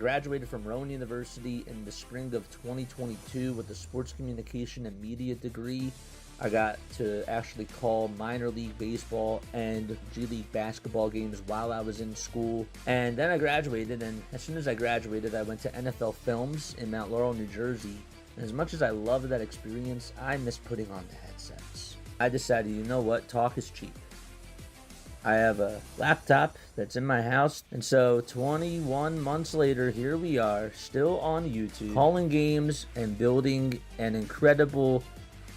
Graduated from Rowan University in the spring of 2022 with a sports communication and media degree. I got to actually call minor league baseball and G League basketball games while I was in school. And then I graduated, and as soon as I graduated, I went to NFL Films in Mount Laurel, New Jersey. And as much as I loved that experience, I miss putting on the headsets. I decided, you know what, talk is cheap. I have a laptop that's in my house, and so 21 months later, here we are, still on YouTube, calling games and building an incredible,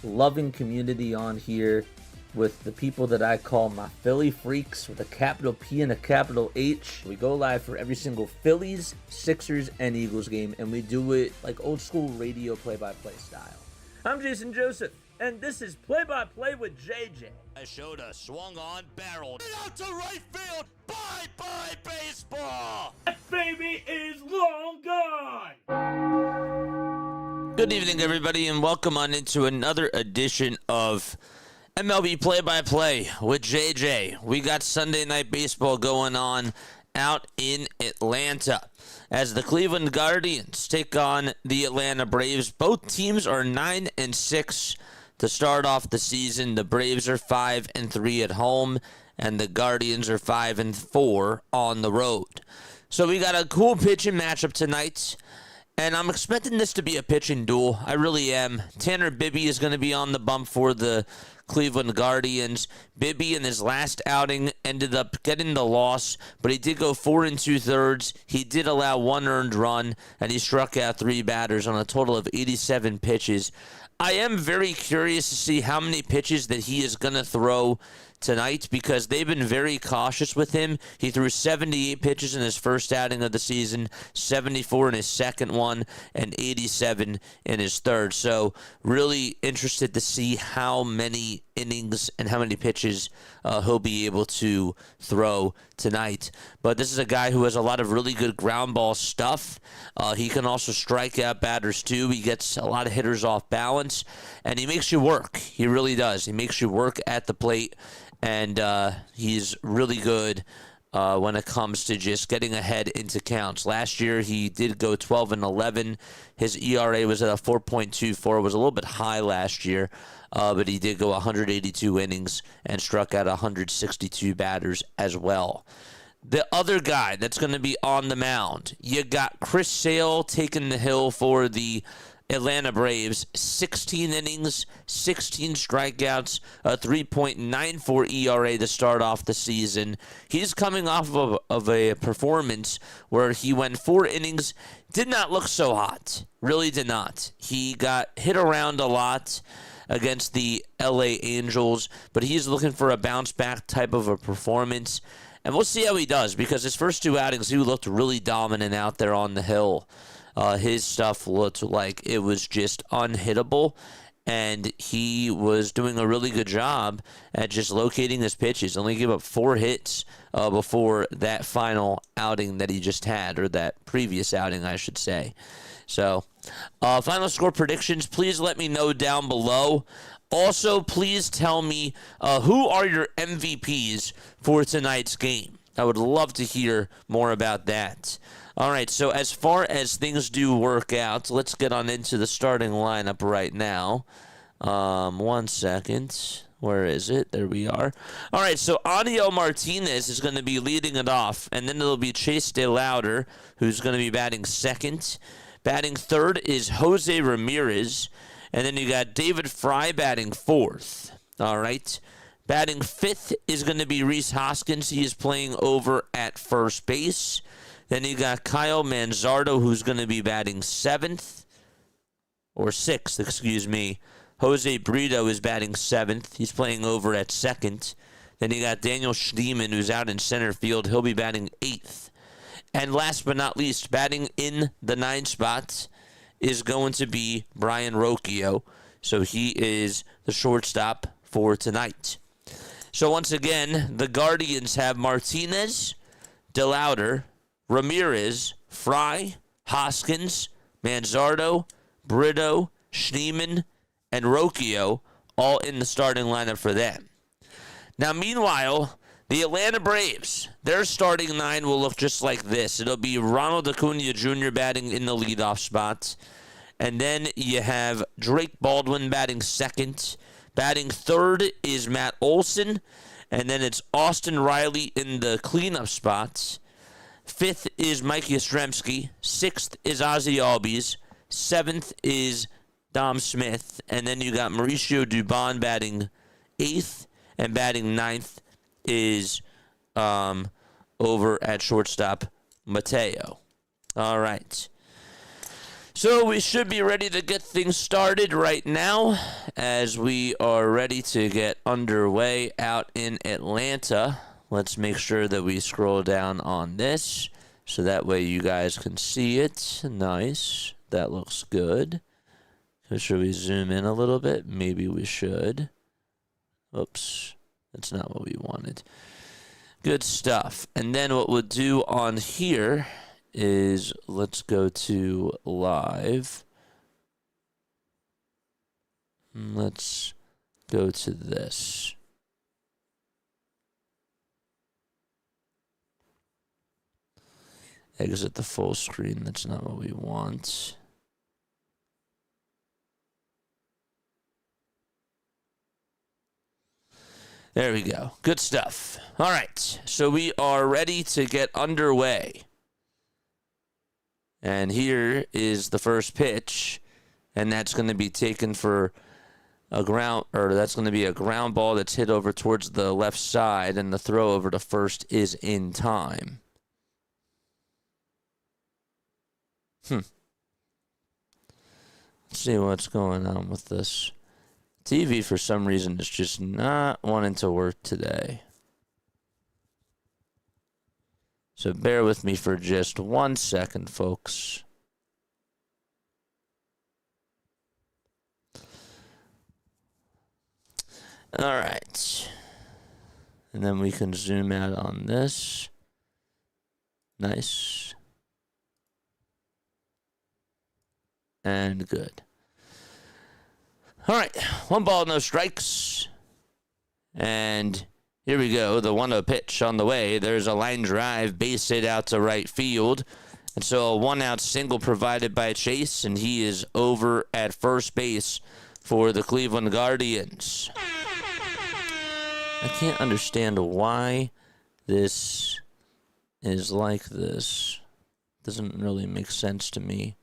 loving community on here with the people that I call my Philly freaks with a capital P and a capital H. We go live for every single Phillies, Sixers, and Eagles game, and we do it like old school radio play-by-play style. I'm Jason Joseph, and this is Play-by-Play with JJ. I showed a swung on, barreled out to right field. Bye-bye baseball. That baby is long gone. Good evening, everybody, and welcome on into another edition of MLB Play-by-Play with JJ. We got Sunday Night Baseball going on out in Atlanta as the Cleveland Guardians take on the Atlanta Braves. Both teams are 9-6 to start off the season. The Braves are 5-3 at home, and the Guardians are 5-4 on the road. So we got a cool pitching matchup tonight. And I'm expecting this to be a pitching duel. I really am. Tanner Bibee is going to be on the bump for the Cleveland Guardians. Bibee in his last outing ended up getting the loss, but he did go 4 2/3. He did allow 1 earned run, and he struck out 3 batters on a total of 87 pitches. I am very curious to see how many pitches that he is going to throw tonight because they've been very cautious with him. He threw 78 pitches in his first outing of the season, 74 in his second one, and 87 in his third. So really interested to see how many innings and how many pitches he'll be able to throw tonight. But this is a guy who has a lot of really good ground ball stuff. He can also strike out batters too. He gets a lot of hitters off balance, and he makes you work. He really does. He makes you work at the plate. And he's really good when it comes to just getting ahead into counts. Last year, he did go 12-11. His ERA was at a 4.24. It was a little bit high last year, but he did go 182 innings and struck out 162 batters as well. The other guy that's going to be on the mound, you got Chris Sale taking the hill for the Atlanta Braves. 16 innings, 16 strikeouts, a 3.94 ERA to start off the season. He's coming off of a performance where he went 4 innings, did not look so hot. Really did not. He got hit around a lot against the LA Angels, but he's looking for a bounce-back type of a performance. And we'll see how he does because his first 2 outings, he looked really dominant out there on the hill. His stuff looked like it was just unhittable, and he was doing a really good job at just locating his pitches. Only gave up 4 hits before that final outing that he just had, or that previous outing, I should say. So, final score predictions, please let me know down below. Also, please tell me who are your MVPs for tonight's game. I would love to hear more about that. All right, so as far as things do work out, let's get on into the starting lineup right now. 1 second. Where is it? There we are. All right, so Aniel Martinez is going to be leading it off, and then it'll be Chase DeLauder, who's going to be batting second. Batting third is Jose Ramirez, and then you got David Fry batting fourth. All right. Batting fifth is going to be Rhys Hoskins. He is playing over at first base. Then you got Kyle Manzardo, who's going to be batting sixth. Jose Brito is batting seventh. He's playing over at second. Then you got Daniel Schneemann, who's out in center field. He'll be batting eighth. And last but not least, batting in the 9th spot is going to be Brian Rocchio. So he is the shortstop for tonight. So once again, the Guardians have Martinez, DeLauder, Ramirez, Fry, Hoskins, Manzardo, Brito, Schneemann, and Rocchio all in the starting lineup for them. Now, meanwhile, The Atlanta Braves, their starting nine will look just like this. It'll be Ronald Acuna Jr. batting in the leadoff spot. And then you have Drake Baldwin batting second. Batting third is Matt Olson. And then it's Austin Riley in the cleanup spots. Fifth is Mike Yastrzemski. Sixth is Ozzie Albies. Seventh is Dom Smith. And then you got Mauricio Dubon batting eighth. And batting ninth is over at shortstop Mateo. All right. So we should be ready to get things started right now as we are ready to get underway out in Atlanta. Let's make sure that we scroll down on this so that way you guys can see it. Nice. That looks good. So should we zoom in a little bit? Maybe we should. Oops. That's not what we wanted. Good stuff. And then what we'll do on here is let's go to live. Let's go to this. Exit the full screen. That's not what we want. There we go. Good stuff. All right. So we are ready to get underway. And here is the first pitch. And that's going to be taken for a ground, or that's going to be a ground ball that's hit over towards the left side. And the throw over to first is in time. Let's see what's going on with this. TV, for some reason, is just not wanting to work today. So bear with me for just 1 second, folks. All right. And then we can zoom out on this. Nice. And good. All right, 1 ball, no strikes. And here we go, the 1-0 pitch on the way. There's a line drive, base hit out to right field. And so a 1-out single provided by Chase, and he is over at first base for the Cleveland Guardians. I can't understand why this is like this. Doesn't really make sense to me.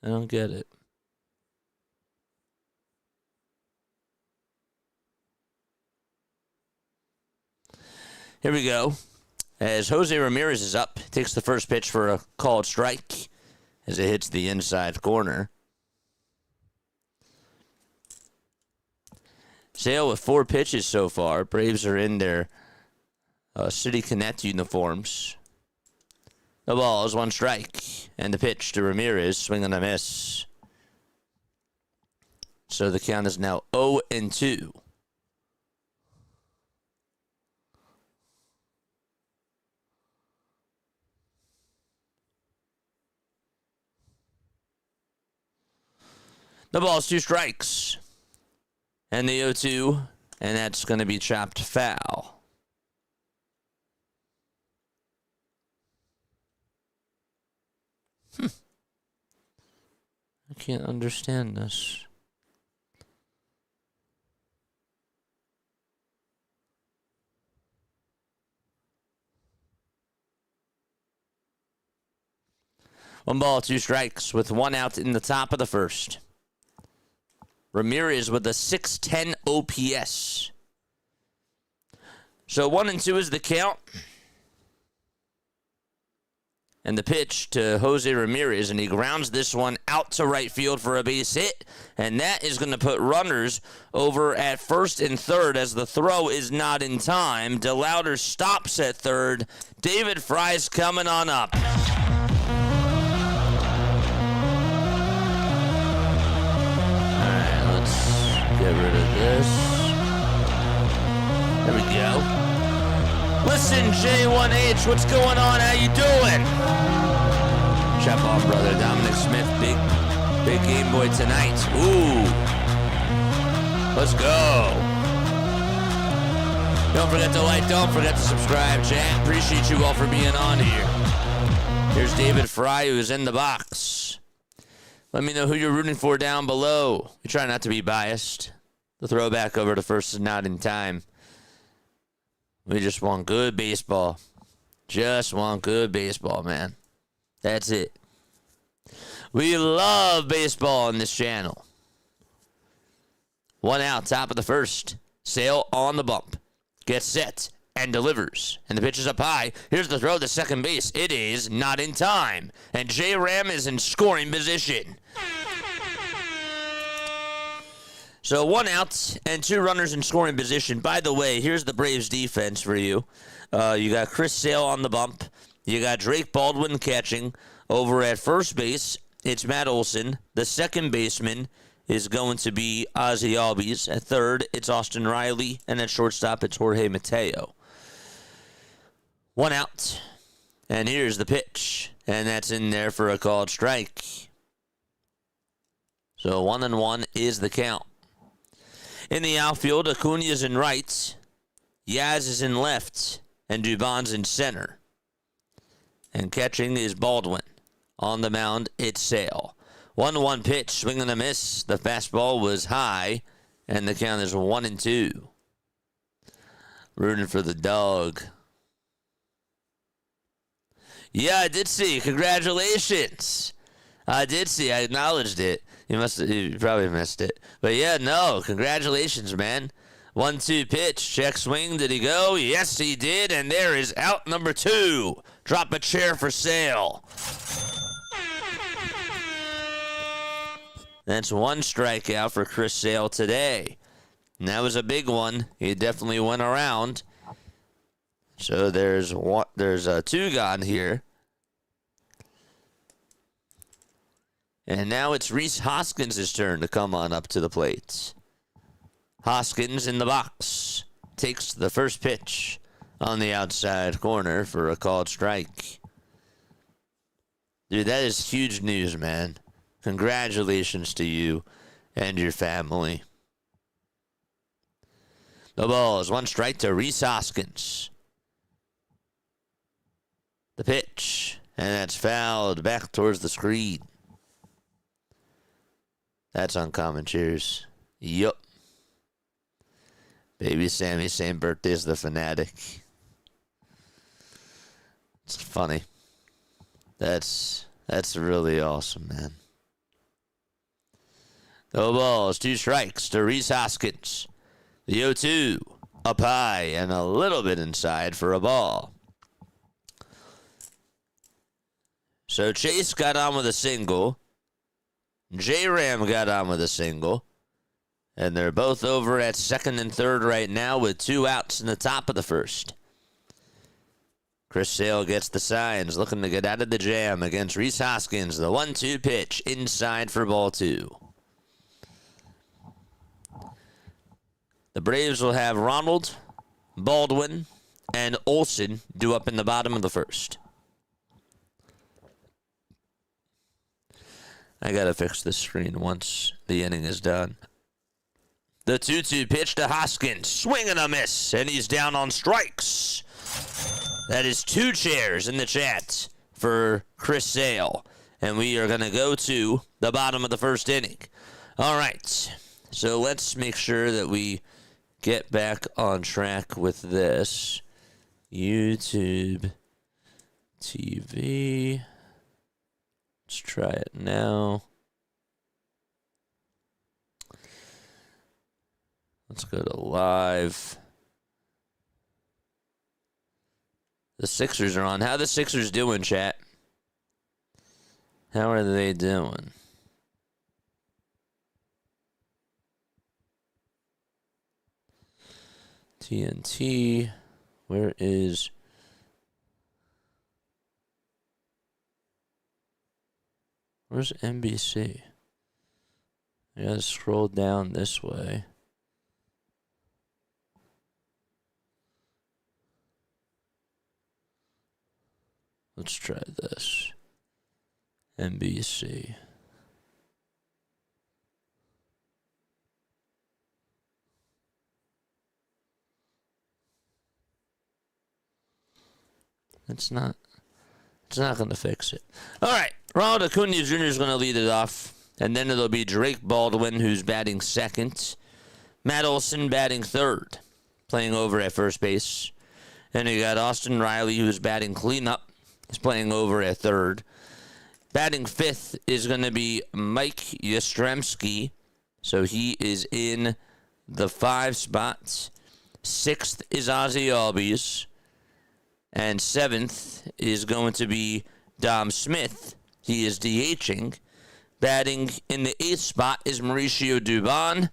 I don't get it. Here we go. As Jose Ramirez is up, takes the first pitch for a called strike as it hits the inside corner. Sale with 4 pitches so far. Braves are in their City Connect uniforms. The ball is 1 strike. And the pitch to Ramirez, swing and a miss. So the count is now 0-2. The ball's 2 strikes. And the 0-2, and that's going to be chopped foul. I can't understand this. One ball, 2 strikes with 1 out in the top of the first. Ramirez with a .610 OPS. So 1-2 is the count. And the pitch to Jose Ramirez, and he grounds this one out to right field for a base hit. And that is going to put runners over at first and third as the throw is not in time. DeLauder stops at third. David Fry's coming on up. All right, let's get rid of this. There we go. Listen, J1H, what's going on? How you doing? Chef off, brother. Dominic Smith, big game boy tonight. Ooh. Let's go. Don't forget to like, don't forget to subscribe, chat. Appreciate you all for being on here. Here's David Fry, who's in the box. Let me know who you're rooting for down below. We try not to be biased. The throwback over to first is not in time. We just want good baseball. Just want good baseball, man. That's it. We love baseball on this channel. 1 out, top of the first. Sale on the bump. Gets set and delivers. And the pitch is up high. Here's the throw to second base. It is not in time. And J-Ram is in scoring position. So 1 out and 2 runners in scoring position. By the way, here's the Braves defense for you. You got Chris Sale on the bump. You got Drake Baldwin catching. Over at first base, it's Matt Olson. The second baseman is going to be Ozzie Albies. At third, it's Austin Riley. And at shortstop, it's Jorge Mateo. 1 out. And here's the pitch. And that's in there for a called strike. So 1-1 is the count. In the outfield, Acuna's in right. Yaz is in left. And Dubon's in center. And catching is Baldwin. On the mound, it's Sale. 1-1 pitch, swing and a miss. The fastball was high, and the count is 1-2. Rooting for the dog. Yeah, I did see. Congratulations. I did see. I acknowledged it. You probably missed it. But yeah, no. Congratulations, man. 1-2 pitch. Check swing. Did he go? Yes, he did. And there is out number 2. Drop a chair for Sale. That's 1 strikeout for Chris Sale today. And that was a big one. He definitely went around. So there's 2 gone here. And now it's Rhys Hoskins' turn to come on up to the plate. Hoskins in the box. Takes the first pitch on the outside corner for a called strike. Dude, that is huge news, man. Congratulations to you and your family. The ball is 1 strike to Rhys Hoskins. The pitch, and that's fouled back towards the screen. That's uncommon. Cheers. Yup. Baby Sammy, same birthday as the Fanatic. It's funny. That's really awesome, man. No balls, 2 strikes to Rhys Hoskins. The 0-2 up high and a little bit inside for a ball. So Chase got on with a single. J-Ram got on with a single. And they're both over at second and third right now with 2 outs in the top of the first. Chris Sale gets the signs, looking to get out of the jam against Rhys Hoskins. The 1-2 pitch inside for ball 2. The Braves will have Ronald, Baldwin, and Olson due up in the bottom of the first. I gotta fix this screen once the inning is done. The 2-2 pitch to Hoskins. Swing and a miss, and he's down on strikes. That is 2 chairs in the chat for Chris Sale. And we are going to go to the bottom of the first inning. All right. So let's make sure that we get back on track with this. YouTube TV. Let's try it now. Let's go to live. The Sixers are on. How the Sixers doing, chat? How are they doing? TNT. Where's NBC? I gotta scroll down this way. Let's try this. NBC. It's not going to fix it. All right. Ronald Acuna Jr. is going to lead it off. And then it'll be Drake Baldwin, who's batting second. Matt Olson batting third, playing over at first base. And you got Austin Riley, who's batting cleanup. He's playing over at third. Batting fifth is going to be Mike Yastrzemski. So he is in the 5 spots. Sixth is Ozzie Albies. And seventh is going to be Dom Smith. He is DHing. Batting in the 8th spot is Mauricio Dubon.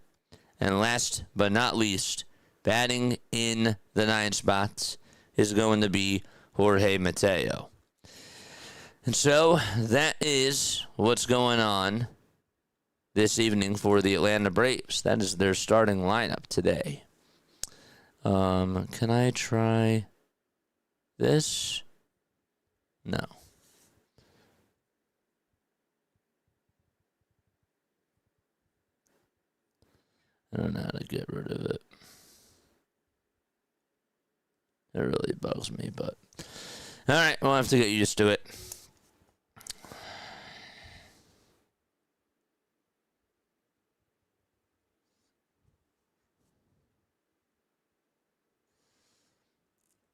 And last but not least, batting in the 9th spot is going to be Jorge Mateo. And so that is what's going on this evening for the Atlanta Braves. That is their starting lineup today. Can I try this? No. I don't know how to get rid of it. It really bugs me, but... Alright, we'll have to get used to it.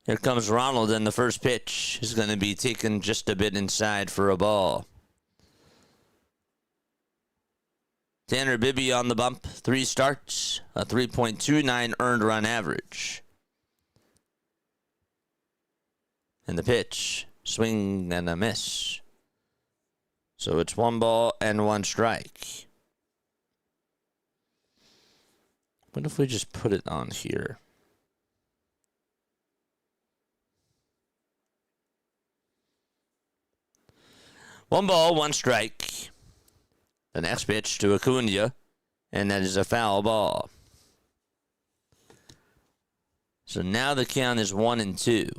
Here comes Ronald, and the first pitch is going to be taken just a bit inside for a ball. Tanner Bibee on the bump, 3 starts, a 3.29 earned run average. And the pitch, swing and a miss. So it's 1 ball and 1 strike. What if we just put it on here? One ball, 1 strike. The next pitch to Acuna, and that is a foul ball. So now the count is 1-2.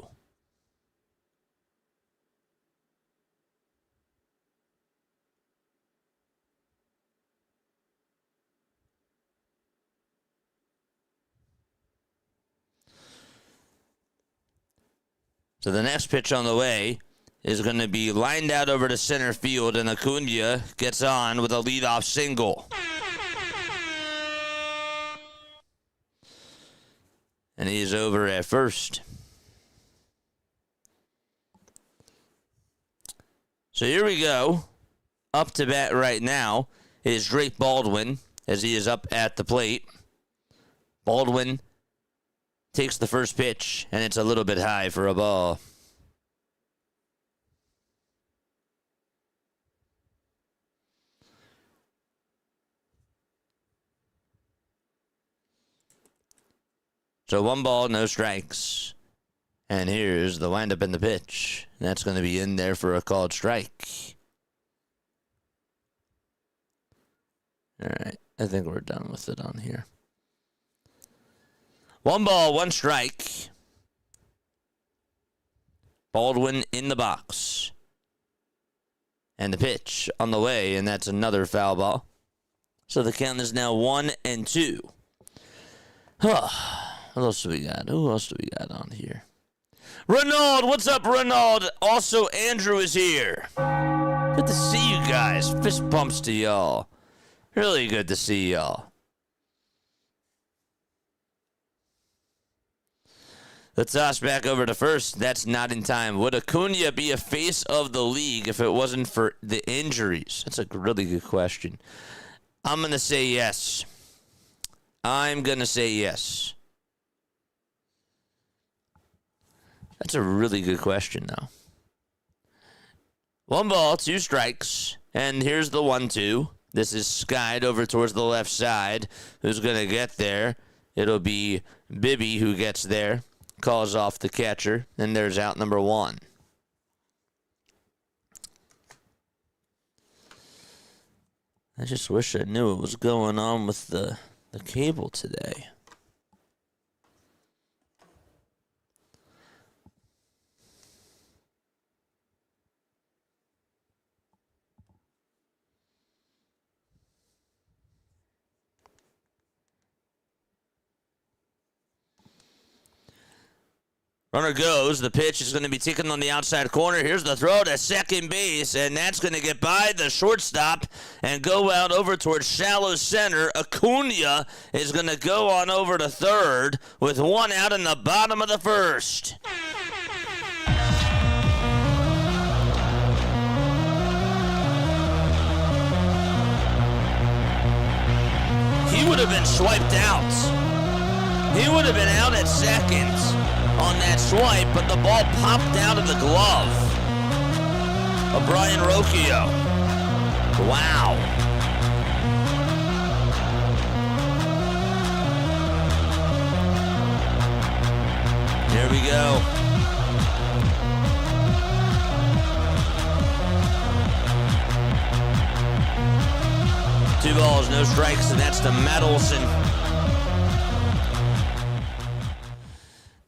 So the next pitch on the way is going to be lined out over to center field, and Acuna gets on with a leadoff single. And he's over at first. So here we go. Up to bat right now is Drake Baldwin, as he is up at the plate. Baldwin takes the first pitch, and it's a little bit high for a ball. So 1 ball, no strikes. And here's the windup in the pitch. That's going to be in there for a called strike. All right, I think we're done with it on here. 1 ball, 1 strike. Baldwin in the box. And the pitch on the way, and that's another foul ball. So the count is now 1-2. What else do we got? Who else do we got on here? Renaud, what's up, Renaud? Also, Andrew is here. Good to see you guys. Fist bumps to y'all. Really good to see y'all. The toss back over to first. That's not in time. Would Acuna be a face of the league if it wasn't for the injuries? That's a really good question. I'm going to say yes. I'm going to say yes. That's a really good question, though. 1 ball, 2 strikes. And here's the 1-2. This is skied over towards the left side. Who's going to get there? It'll be Bibee who gets there. Calls off the catcher. And there's out number 1. I just wish I knew what was going on with the cable today. Runner goes. The pitch is going to be taken on the outside corner. Here's the throw to second base, and that's going to get by the shortstop and go out over towards shallow center. Acuna is going to go on over to third with one out in the bottom of the first. He would have been swiped out. He would have been out at second on that swipe, but the ball popped out of the glove of Brian Rocchio. Wow. Here we go. Two balls, no strikes, and that's to Matt Olson.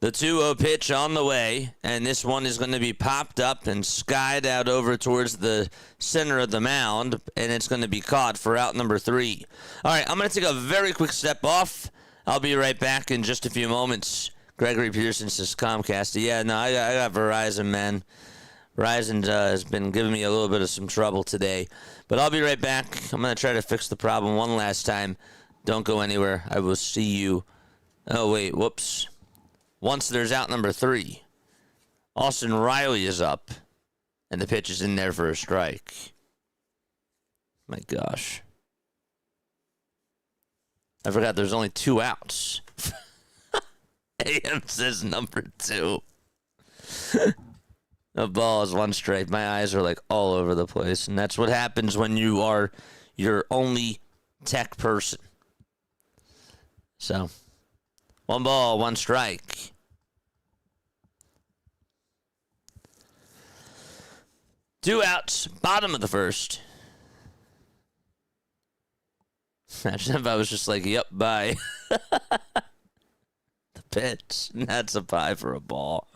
The 2-0 pitch on the way, and this one is going to be popped up and skied out over towards the center of the mound, and it's going to be caught for out number 3. All right, I'm going to take a very quick step off. I'll be right back in just a few moments. Gregory Pearson says Comcast. Yeah, no, I got Verizon, man. Verizon has been giving me a little bit of some trouble today. But I'll be right back. I'm going to try to fix the problem one last time. Don't go anywhere. I will see you. Oh, wait, whoops. Once there's out number 3, Austin Riley is up, and the pitch is in there for a strike. My gosh. I forgot there's only 2 outs. AM says number 2. The ball is 1 strike. My eyes are like all over the place, and that's what happens when you are your only tech person. So, 1 ball, 1 strike. Two outs, bottom of the first. Imagine if I was just like, yep, bye. The pitch. That's a pie for a ball.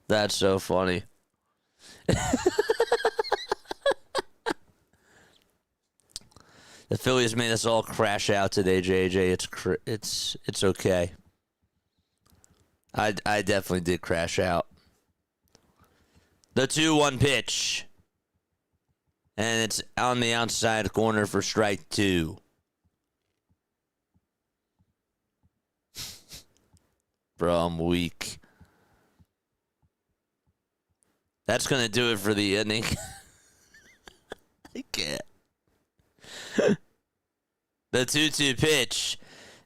That's so funny. The Phillies made us all crash out today, JJ. It's okay. I definitely did crash out. The 2-1 pitch. And it's on the outside corner for strike 2. Bro, I'm weak. That's going to do it for the inning. I can't. The 2-2 pitch.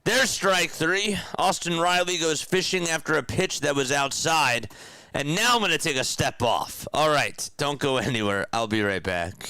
There's strike 3. Austin Riley goes fishing after a pitch that was outside. And now I'm going to take a step off. All right, don't go anywhere. I'll be right back.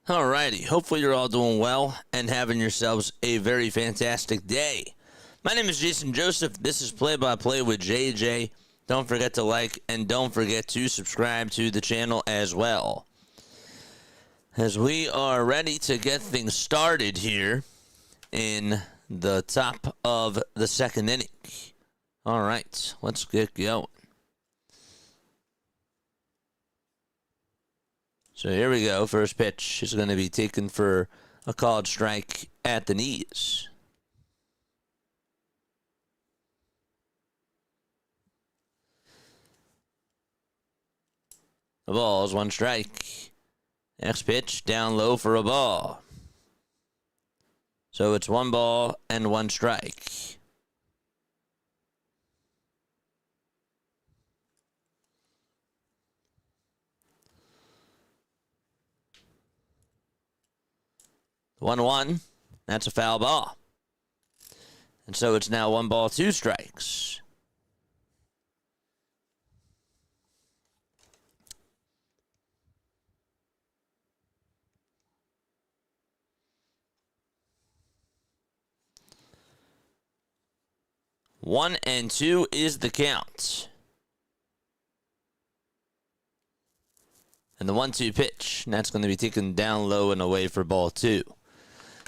Alrighty, hopefully you're all doing well and having yourselves a very fantastic day. My name is Jason Joseph. This is Play by Play with JJ. Don't forget to like and don't forget to subscribe to the channel as well, as we are ready to get things started here in the top of the second inning. All right, let's get going. So here we go. First pitch is going to be taken for a called strike at the knees. The ball is 1 strike. Next pitch, down low for a ball. So it's 1 ball and 1 strike. The 1-1, that's a foul ball. And so it's now 1 ball, 2 strikes. One and 2 is the count. And the 1-2 pitch, and that's going to be taken down low and away for ball 2.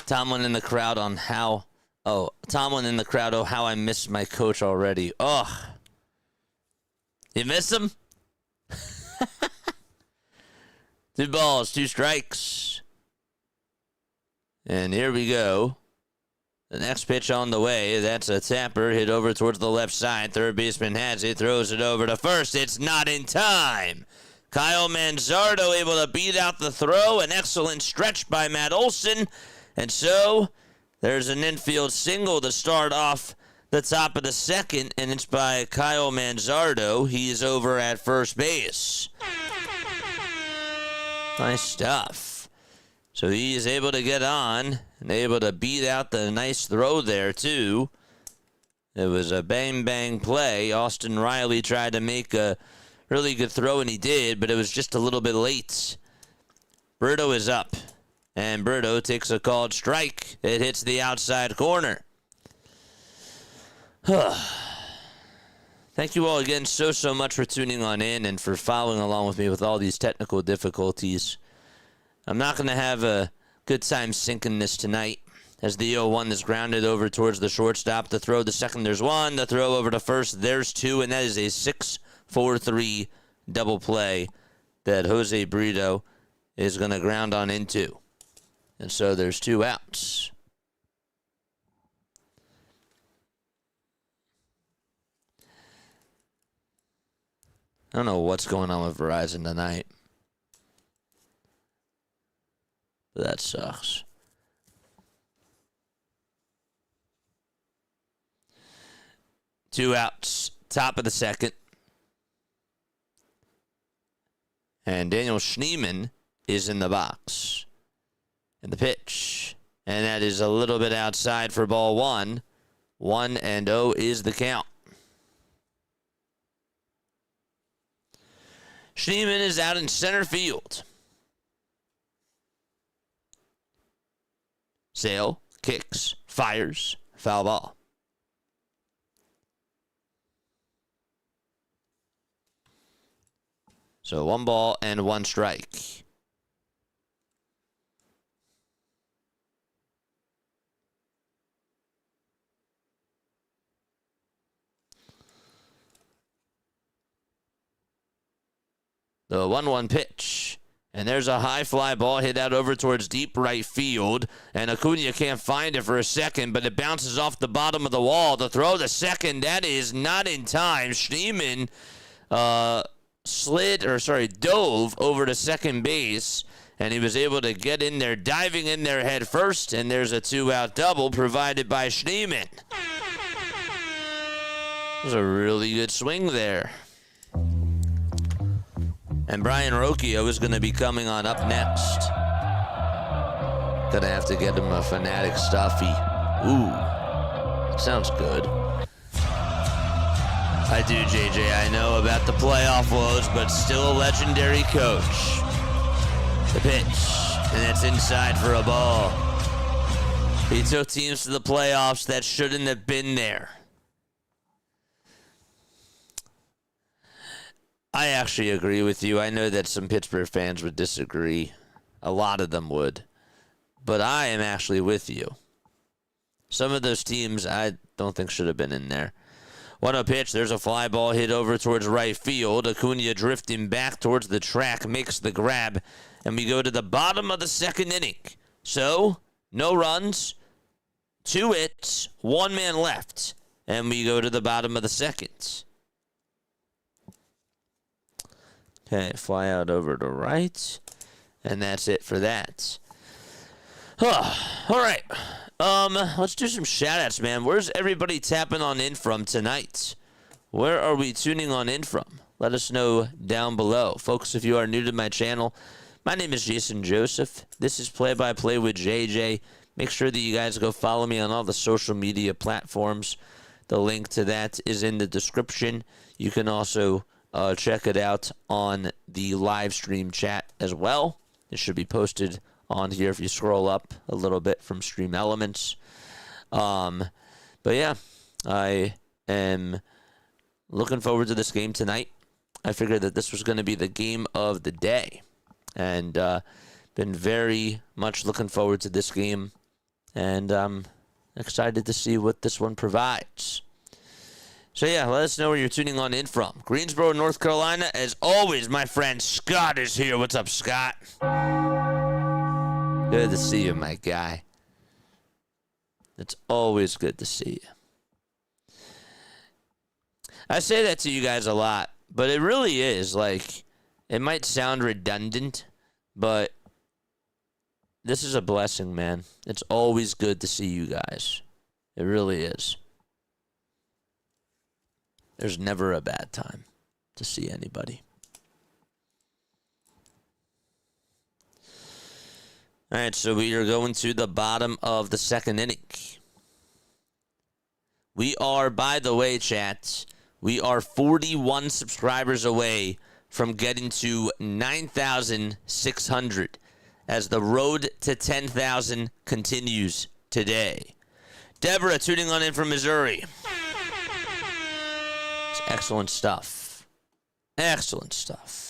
Tomlin in the crowd on how... Tomlin in the crowd, how I miss my coach already. Oh. You miss him? 2 balls, 2 strikes. And here we go. The next pitch on the way, that's a tapper, hit over towards the left side. Third baseman has it, throws it over to first. It's not in time. Kyle Manzardo able to beat out the throw. An excellent stretch by Matt Olson. And so there's an infield single to start off the top of the second, and it's by Kyle Manzardo. He's over at first base. Nice stuff. So he is able to get on and able to beat out the nice throw there, too. It was a bang-bang play. Austin Riley tried to make a really good throw, and he did, but it was just a little bit late. Brito is up, and Brito takes a called strike. It hits the outside corner. Thank you all again so much for tuning on in and for following along with me with all these technical difficulties. I'm not going to have a good time sinking this tonight, as the 0-1 is grounded over towards the shortstop. The throw to second, there's 1. The throw over to first, there's 2, and that is a 6-4-3 double play that Jose Brito is going to ground on into. And so there's 2 outs. I don't know what's going on with Verizon tonight. But that sucks. Two outs, top of the second. And Daniel Schneemann is in the box. And the pitch. And that is a little bit outside for ball 1. 1-0 is the count. Schneemann is out in center field. Sale, kicks, fires, foul ball. So 1 ball and 1 strike. The 1-1 pitch. And there's a high fly ball hit out over towards deep right field. And Acuna can't find it for a second, but it bounces off the bottom of the wall. The throw to second, that is not in time. Schneemann dove over to second base, and he was able to get in there, diving in there head first, and there's a 2-out double provided by Schneemann. It was a really good swing there. And Brian Rocchio is going to be coming on up next. Gonna have to get him a Fanatic stuffy. Ooh, that sounds good. I do, JJ. I know about the playoff woes, but still a legendary coach. The pitch. And that's inside for a ball. He took teams to the playoffs that shouldn't have been there. I actually agree with you. I know that some Pittsburgh fans would disagree. A lot of them would. But I am actually with you. Some of those teams I don't think should have been in there. 1-0 pitch. There's a fly ball hit over towards right field. Acuna drifting back towards the track makes the grab. And we go to the bottom of the second inning. So, no runs, 2 hits, 1 man left. And we go to the bottom of the second. Okay, fly out over to right. And that's it for that. All right. Let's do some shout-outs, man. Where's everybody tapping on in from tonight? Where are we tuning on in from? Let us know down below. Folks, if you are new to my channel, my name is Jason Joseph. This is Play by Play with JJ. Make sure that you guys go follow me on all the social media platforms. The link to that is in the description. You can also check it out on the live stream chat as well. It should be posted on here if you scroll up a little bit from Stream Elements. But yeah, I am looking forward to this game tonight. I figured that this was going to be the game of the day. And been very much looking forward to this game. And I'm excited to see what this one provides. So yeah, let us know where you're tuning on in from. Greensboro, North Carolina. As always, my friend Scott is here. What's up, Scott? Good to see you, my guy. It's always good to see you. I say that to you guys a lot, but it really is. Like, it might sound redundant, but this is a blessing, man. It's always good to see you guys. It really is. There's never a bad time to see anybody. All right, so we are going to the bottom of the second inning. We are, by the way, chat, we are 41 subscribers away from getting to 9,600 as the road to 10,000 continues today. Deborah tuning on in from Missouri. It's excellent stuff. Excellent stuff.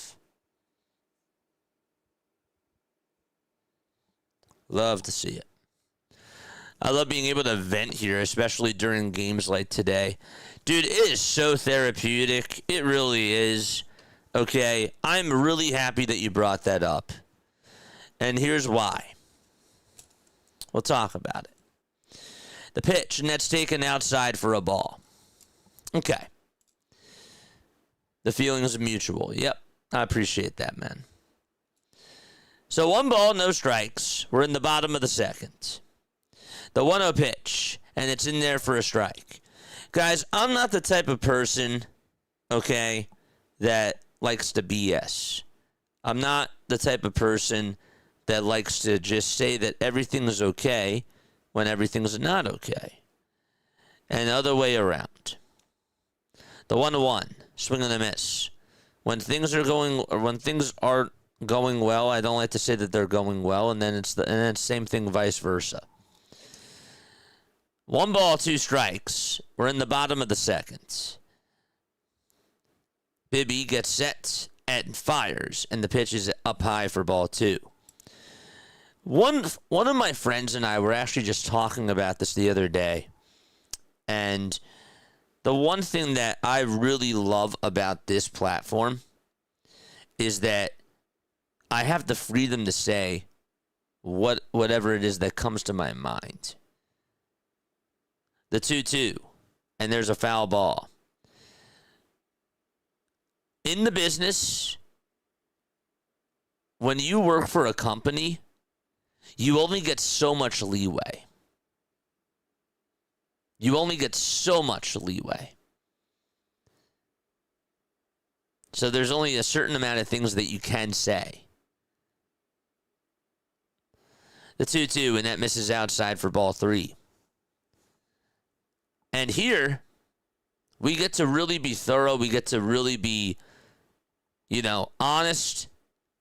Love to see it. I love being able to vent here, especially during games like today. Dude, it is so therapeutic. It really is. Okay, I'm really happy that you brought that up. And here's why. We'll talk about it. The pitch, and that's taken outside for a ball. Okay. The feelings are mutual. Yep, I appreciate that, man. So 1 ball, no strikes. We're in the bottom of the second. The 1-0 pitch, and it's in there for a strike. Guys, I'm not the type of person, okay, that likes to BS. I'm not the type of person that likes to just say that everything is okay when everything's not okay. And the other way around. The 1-1, swing and a miss. When things are going, or when things aren't going well, I don't like to say that they're going well, and then it's the same thing vice versa. 1 ball, 2 strikes. We're in the bottom of the second. Bibee gets set and fires, and the pitch is up high for ball 2. One of my friends and I were actually just talking about this the other day, and the one thing that I really love about this platform is that I have the freedom to say whatever it is that comes to my mind. The 2-2, and there's a foul ball. In the business, when you work for a company, you only get so much leeway. You only get so much leeway. So there's only a certain amount of things that you can say. The 2-2, and that misses outside for ball 3. And here, we get to really be thorough. We get to really be, honest,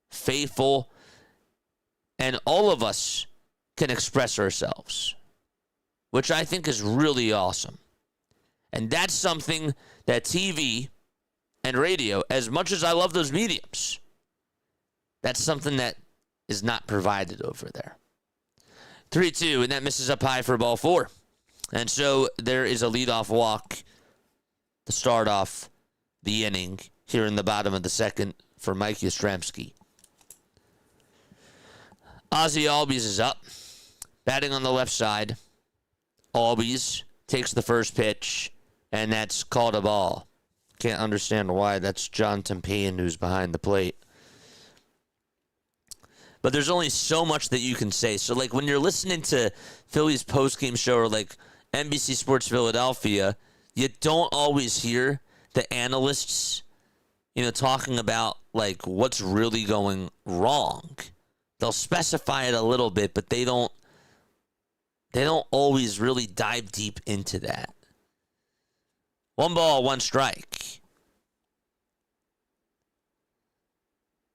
faithful. and all of us can express ourselves, which I think is really awesome. And that's something that TV and radio, as much as I love those mediums, that's something that is not provided over there. 3-2, and that misses up high for ball 4. And so there is a leadoff walk to start off the inning here in the bottom of the second for Mike Yastrzemski. Ozzie Albies is up, batting on the left side. Albies takes the first pitch, and that's called a ball. Can't understand why. That's John Tempane who's behind the plate. But there's only so much that you can say. So, like, when you're listening to Phillies postgame show or, like, NBC Sports Philadelphia, you don't always hear the analysts, talking about, like, what's really going wrong. They'll specify it a little bit, but they don't always really dive deep into that. 1 ball, 1 strike.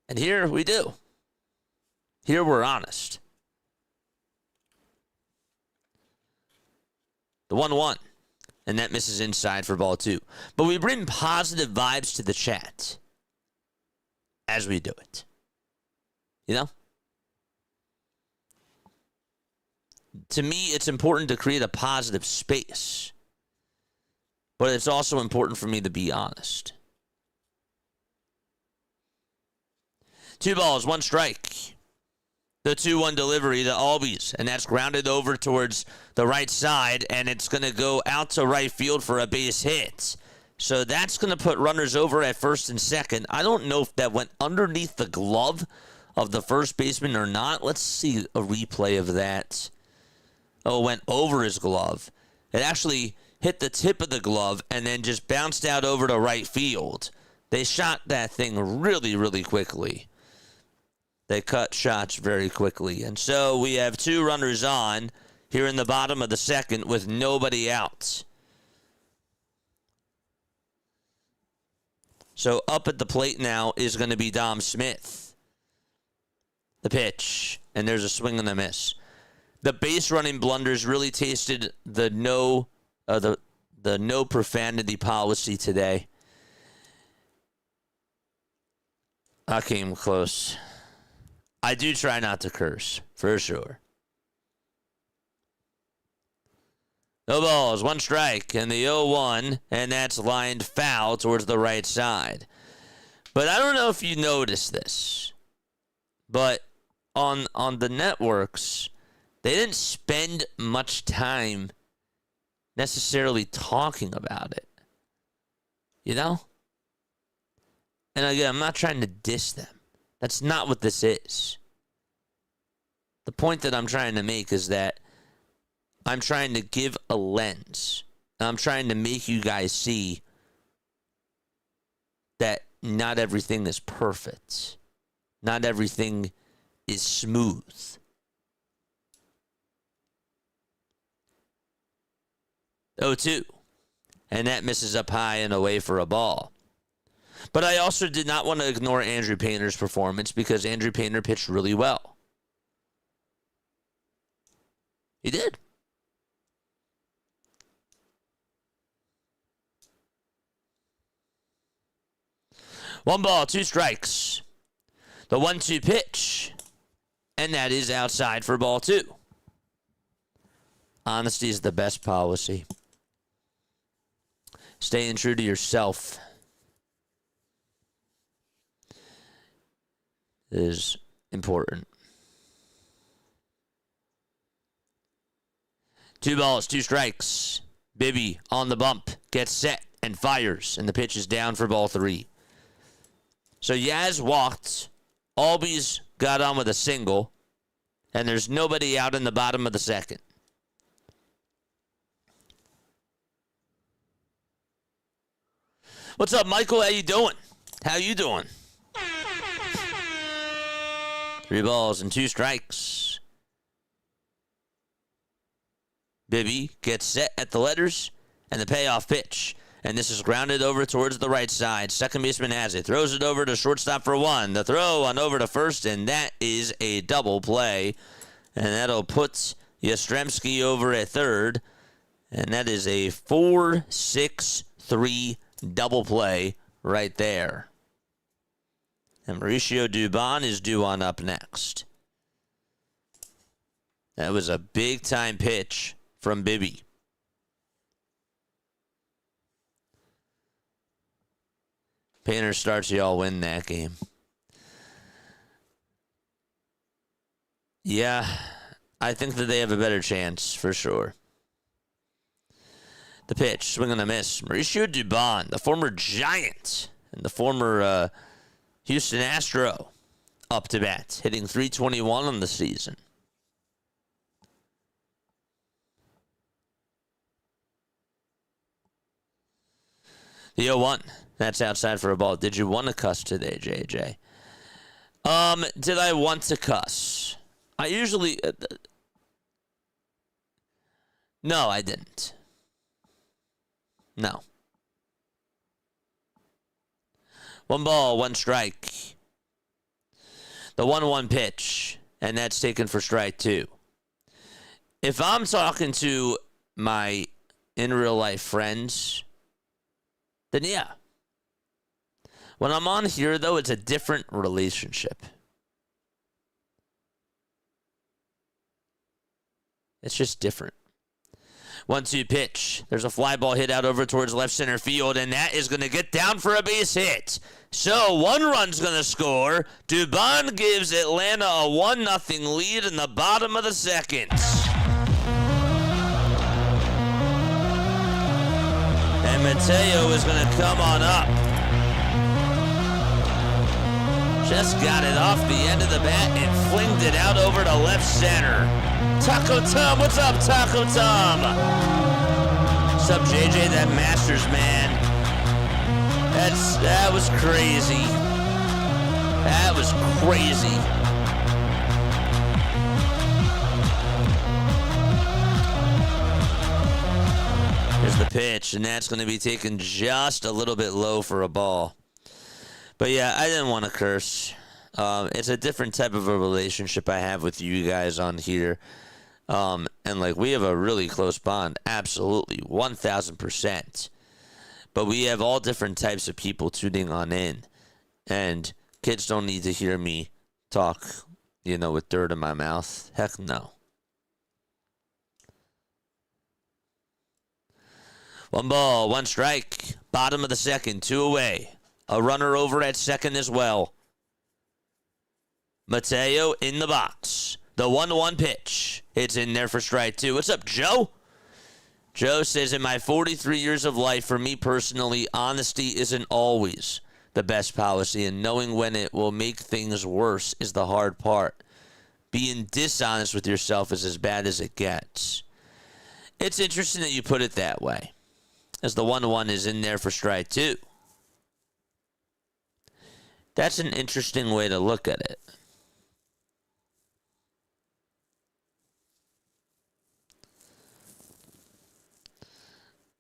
And here we do. Here we're honest. The 1-1. And that misses inside for ball 2. But we bring positive vibes to the chat as we do it. To me, it's important to create a positive space. But it's also important for me to be honest. 2 balls, 1 strike. The 2-1 delivery to Albies, and that's grounded over towards the right side, and it's going to go out to right field for a base hit. So that's going to put runners over at first and second. I don't know if that went underneath the glove of the first baseman or not. Let's see a replay of that. Oh, it went over his glove. It actually hit the tip of the glove and then just bounced out over to right field. They shot that thing really, really quickly. They cut shots very quickly. And so we have 2 runners on here in the bottom of the second with nobody out. So up at the plate now is going to be Dom Smith. The pitch. And there's a swing and a miss. The base running blunders really tasted the no profanity policy today. I came close. I do try not to curse, for sure. No balls, 1 strike, and the 0-1, and that's lined foul towards the right side. But I don't know if you noticed this, but on the networks, they didn't spend much time necessarily talking about it. And again, I'm not trying to diss them. That's not what this is. The point that I'm trying to make is that I'm trying to give a lens. I'm trying to make you guys see that not everything is perfect. Not everything is smooth. 0-2. And that misses up high and away for a ball. But I also did not want to ignore Andrew Painter's performance because Andrew Painter pitched really well. He did. One ball, 2 strikes. The 1-2 pitch. And that is outside for ball 2. Honesty is the best policy. Staying true to yourself is important. 2 balls, 2 strikes. Bibee on the bump, gets set and fires, and the pitch is down for ball 3. So Yaz walked. Albies got on with a single, and there's nobody out in the bottom of the second. What's up, Michael? How you doing? How you doing? 3 balls and 2 strikes. Bibee gets set at the letters and the payoff pitch. And this is grounded over towards the right side. Second baseman has it. Throws it over to shortstop for one. The throw on over to first, and that is a double play. And that'll put Yastrzemski over at third. And that is a 4-6-3 double play right there. And Mauricio Dubon is due on up next. That was a big-time pitch from Bibee. Painter starts, y'all win that game. Yeah, I think that they have a better chance, for sure. The pitch, swing and a miss. Mauricio Dubon, the former Giant and the former Houston Astro, up to bat, hitting .321 on the season. The 0-1. That's outside for a ball. Did you want to cuss today, JJ? Did I want to cuss? I usually... no, I didn't. No. 1 ball, 1 strike. The 1-1 pitch, and that's taken for strike 2. If I'm talking to my in real life friends, then yeah. When I'm on here, though, it's a different relationship. It's just different. 1-2 pitch. There's a fly ball hit out over towards left center field, and that is going to get down for a base hit. So 1 run's going to score. Dubon gives Atlanta a 1-0 lead in the bottom of the second. And Mateo is going to come on up. Just got it off the end of the bat and flinged it out over to left center. Taco Tom, what's up, Taco Tom? What's up, JJ, that Masters man? That was crazy. That was crazy. Here's the pitch, and that's going to be taken just a little bit low for a ball. But yeah, I didn't want to curse. It's a different type of a relationship I have with you guys on here. And like, we have a really close bond. Absolutely. 1,000%. But we have all different types of people tuning on in. And kids don't need to hear me talk, with dirt in my mouth. Heck no. 1 ball, 1 strike. Bottom of the second, 2 away. A runner over at second as well. Mateo in the box. The 1-1 pitch. It's in there for strike 2. What's up, Joe? Joe says, in my 43 years of life, for me personally, honesty isn't always the best policy, and knowing when it will make things worse is the hard part. Being dishonest with yourself is as bad as it gets. It's interesting that you put it that way, as the 1-1 is in there for strike 2. That's an interesting way to look at it.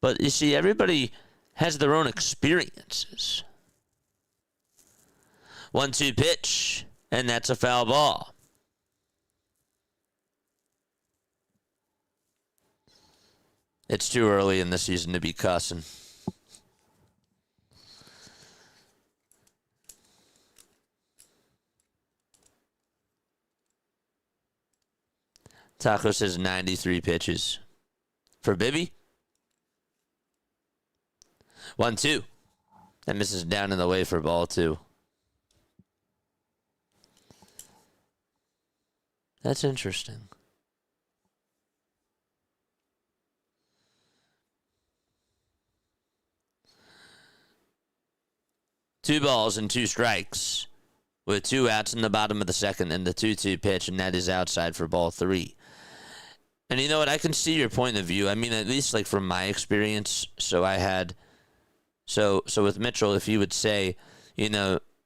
But you see, everybody has their own experiences. 1-2 pitch, and that's a foul ball. It's too early in the season to be cussing. Taco says 93 pitches. For Bibee? 1-2. That misses down in the way for ball 2. That's interesting. Two balls and 2 strikes with 2 outs in the bottom of the second and the 2-2 pitch, and that is outside for ball 3. And you know what? I can see your point of view. I mean, at least like from my experience. So with Mitchell, if you would say,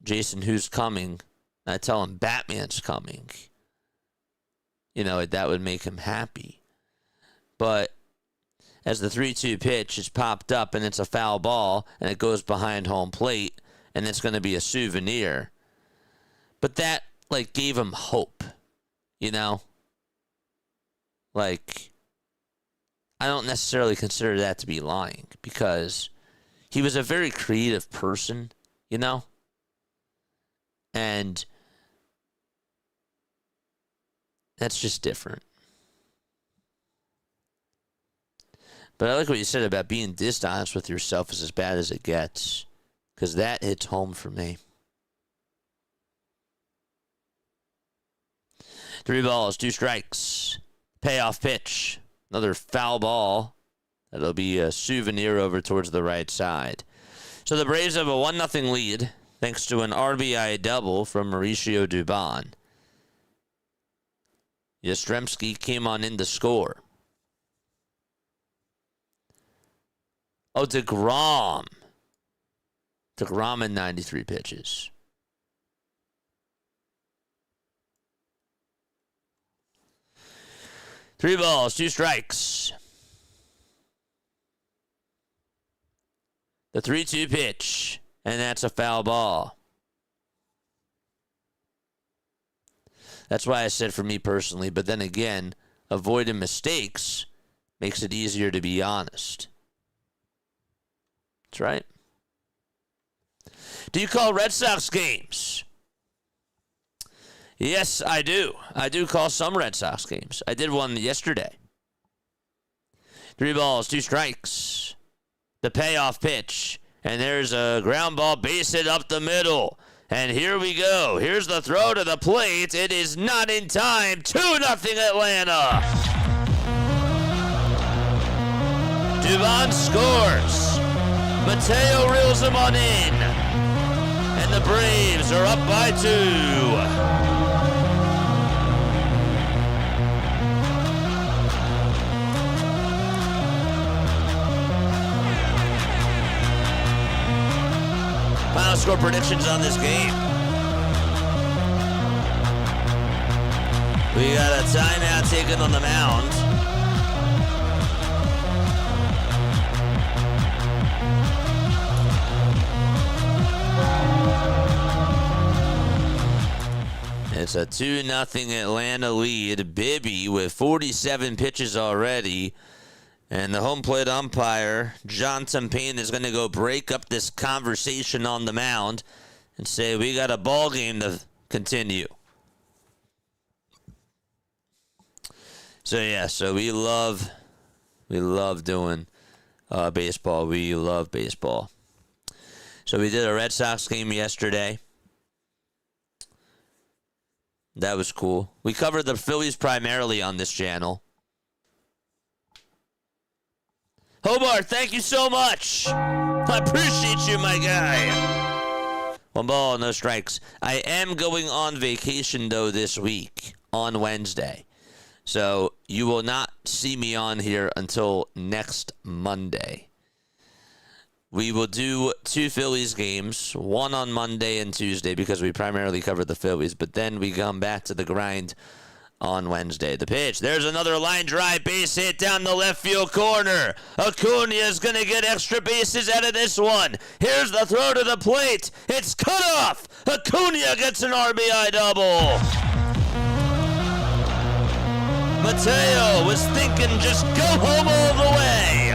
Jason, who's coming? I tell him Batman's coming. That would make him happy. But as the 3-2 pitch is popped up and it's a foul ball and it goes behind home plate and it's going to be a souvenir. But that, like, gave him hope, you know? Like, I don't necessarily consider that to be lying because he was a very creative person, you know? And that's just different. But I like what you said about being dishonest with yourself is as bad as it gets, because that hits home for me. 3 balls, 2 strikes. Payoff pitch. Another foul ball. That'll be a souvenir over towards the right side. So the Braves have a 1-0 lead, thanks to an RBI double from Mauricio Dubon. Yastrzemski came on in to score. Oh, DeGrom. DeGrom in 93 pitches. Three balls, 2 strikes. The 3-2 pitch, and that's a foul ball. That's why I said for me personally, but then again, avoiding mistakes makes it easier to be honest. That's right. Do you call Red Sox games? Yes, I do. I do call some Red Sox games. I did one yesterday. 3 balls, 2 strikes. The payoff pitch. And there's a ground ball, base hit up the middle. And here we go. Here's the throw to the plate. It is not in time. 2-0 Atlanta. Dubon scores. Mateo reels him on in. And the Braves are up by 2. Final score predictions on this game. We got a timeout taken on the mound. It's a 2-0 Atlanta lead. Bibee with 47 pitches already. And the home plate umpire, John Payne, is going to go break up this conversation on the mound and say, we got a ball game to continue. So, yeah, so we love doing baseball. We love baseball. So we did a Red Sox game yesterday. That was cool. We covered the Phillies primarily on this channel. Hobart, thank you so much. I appreciate you, my guy. 1 ball, no strikes. I am going on vacation, though, this week on Wednesday. So you will not see me on here until next Monday. We will do 2 Phillies games, one on Monday and Tuesday because we primarily cover the Phillies. But then we come back to the grind on Wednesday. The pitch. There's another line drive base hit down the left field corner. Acuna is going to get extra bases out of this one. Here's the throw to the plate. It's cut off. Acuna gets an RBI double. Mateo was thinking just go home all the way.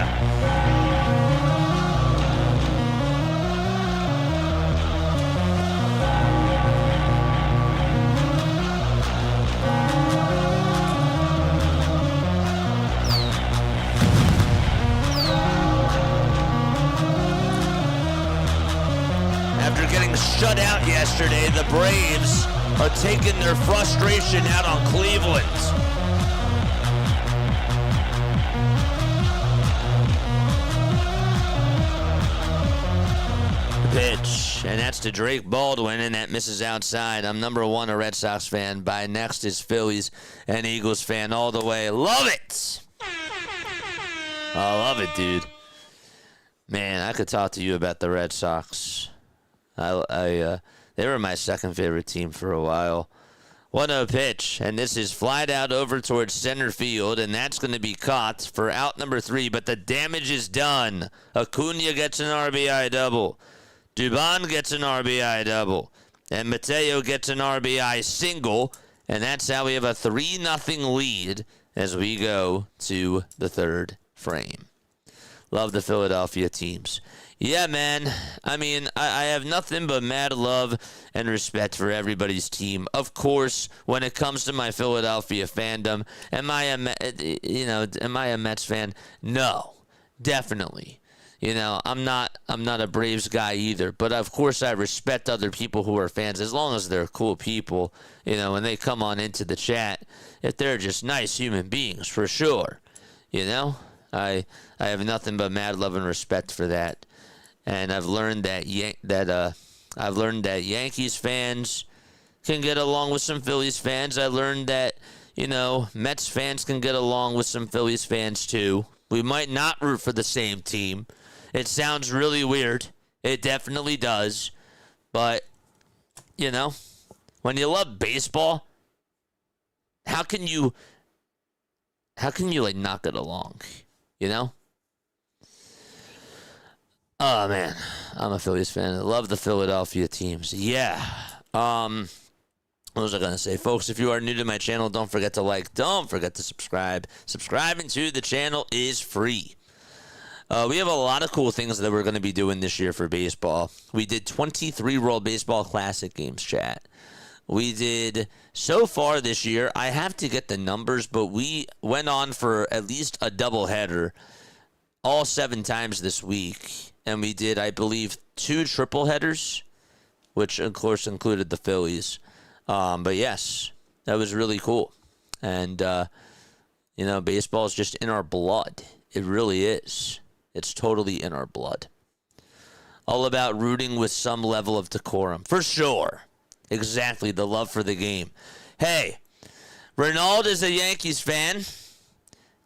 After getting shut out yesterday, the Braves are taking their frustration out on Cleveland. The pitch, and that's to Drake Baldwin, and that misses outside. I'm number 1 a Red Sox fan. By next is Phillies and Eagles fan all the way. Love it! I love it, dude. Man, I could talk to you about the Red Sox. They were my second favorite team for a while. 1-0 pitch, and this is flied out over towards center field, and that's going to be caught for out number 3, but the damage is done. Acuna gets an RBI double. Dubon gets an RBI double. And Mateo gets an RBI single, and that's how we have a 3-0 lead as we go to the third frame. Love the Philadelphia teams. Yeah, man. I mean, I have nothing but mad love and respect for everybody's team. Of course, when it comes to my Philadelphia fandom, am I a Mets fan? No, definitely. I'm not a Braves guy either. But of course, I respect other people who are fans as long as they're cool people. When they come on into the chat, if they're just nice human beings, for sure. I have nothing but mad love and respect for that. And I've learned that Yankees fans can get along with some Phillies fans. I learned that, Mets fans can get along with some Phillies fans too. We might not root for the same team. It sounds really weird. It definitely does. But, when you love baseball, how can you not get along? Oh, man. I'm a Phillies fan. I love the Philadelphia teams. Yeah. What was I going to say? Folks, if you are new to my channel, don't forget to like. Don't forget to subscribe. Subscribing to the channel is free. We have a lot of cool things that we're going to be doing this year for baseball. We did 23 World Baseball Classic games, chat. We did, so far this year, I have to get the numbers, but we went on for at least a doubleheader all 7 times this week. And we did, I believe, 2 triple headers, which, of course, included the Phillies. But, yes, that was really cool. And, baseball is just in our blood. It really is. It's totally in our blood. All about rooting with some level of decorum. For sure. Exactly, the love for the game. Hey, Ronald is a Yankees fan.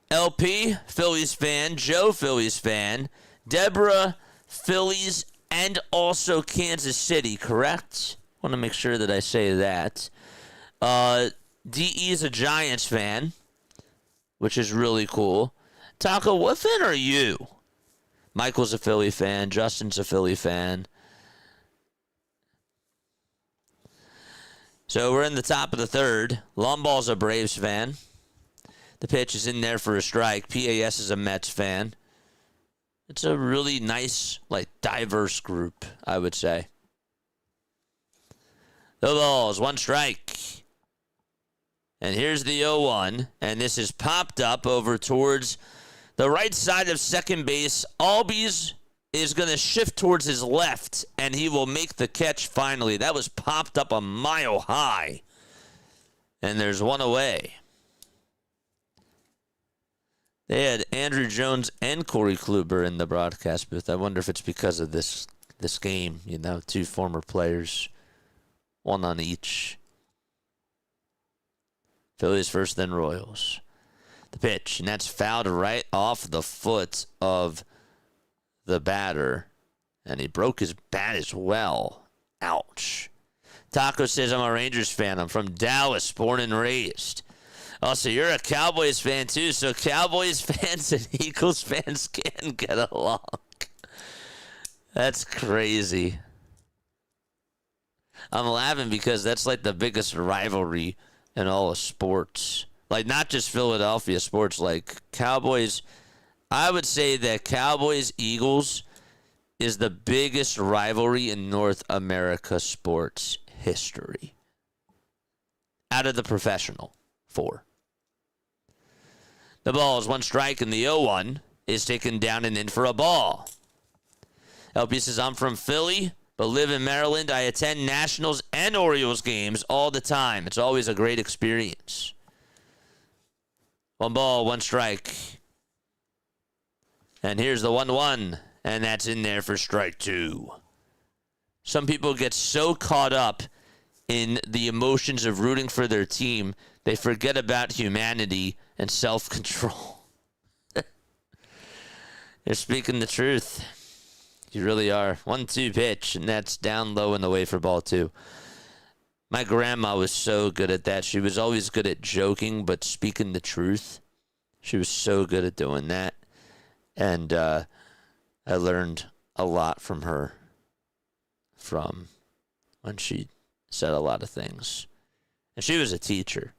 LP, Phillies fan. Joe, Phillies fan. Deborah, Phillies, and also Kansas City, correct? Want to make sure that I say that. DE is a Giants fan, which is really cool. Taco, what fan are you? Michael's a Philly fan. Justin's a Philly fan. So we're in the top of the third. Lomball's a Braves fan. The pitch is in there for a strike. PAS is a Mets fan. It's a really nice, diverse group, I would say. The balls, 1 strike. And here's the 0-1. And this is popped up over towards the right side of second base. Albies is going to shift towards his left, and he will make the catch finally. That was popped up a mile high. And there's 1 away. They had Andrew Jones and Corey Kluber in the broadcast booth. I wonder if it's because of this game, 2 former players, 1 on each. Phillies first, then Royals. The pitch, and that's fouled right off the foot of the batter, and he broke his bat as well. Ouch. Taco says, I'm a Rangers fan. I'm from Dallas, born and raised. Also, you're a Cowboys fan, too, so Cowboys fans and Eagles fans can get along. That's crazy. I'm laughing because that's the biggest rivalry in all of sports. Not just Philadelphia sports, Cowboys. I would say that Cowboys-Eagles is the biggest rivalry in North America sports history. Out of the professional 4. The ball is 1 strike, and the 0-1 is taken down and in for a ball. LP says, I'm from Philly, but live in Maryland. I attend Nationals and Orioles games all the time. It's always a great experience. 1 ball, 1 strike. And here's the 1-1, and that's in there for strike 2. Some people get so caught up in the emotions of rooting for their team, they forget about humanity and self-control. You're speaking the truth. You really are. 1-2 pitch, and that's down low and away for ball 2. My grandma was so good at that. She was always good at joking, but speaking the truth. She was so good at doing that. And I learned a lot from her from when she said a lot of things. And she was a teacher.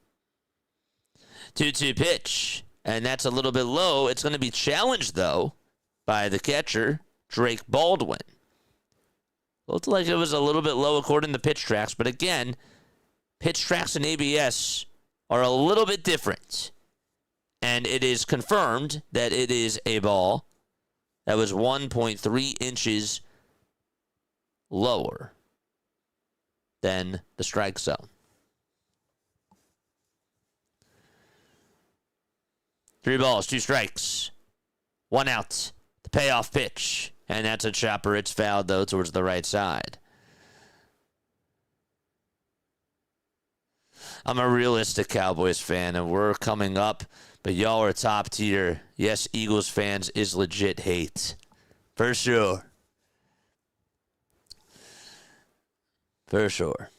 2-2 pitch. And that's a little bit low. It's going to be challenged, though, by the catcher, Drake Baldwin. Looked like it was a little bit low according to pitch tracks. But again, pitch tracks and ABS are a little bit different. And it is confirmed that it is a ball that was 1.3 inches lower than the strike zone. 3 balls, 2 strikes, 1 out. The payoff pitch. And that's a chopper. It's fouled, though, towards the right side. I'm a realistic Cowboys fan, and we're coming up, but y'all are top tier. Yes, Eagles fans is legit hate. For sure. For sure.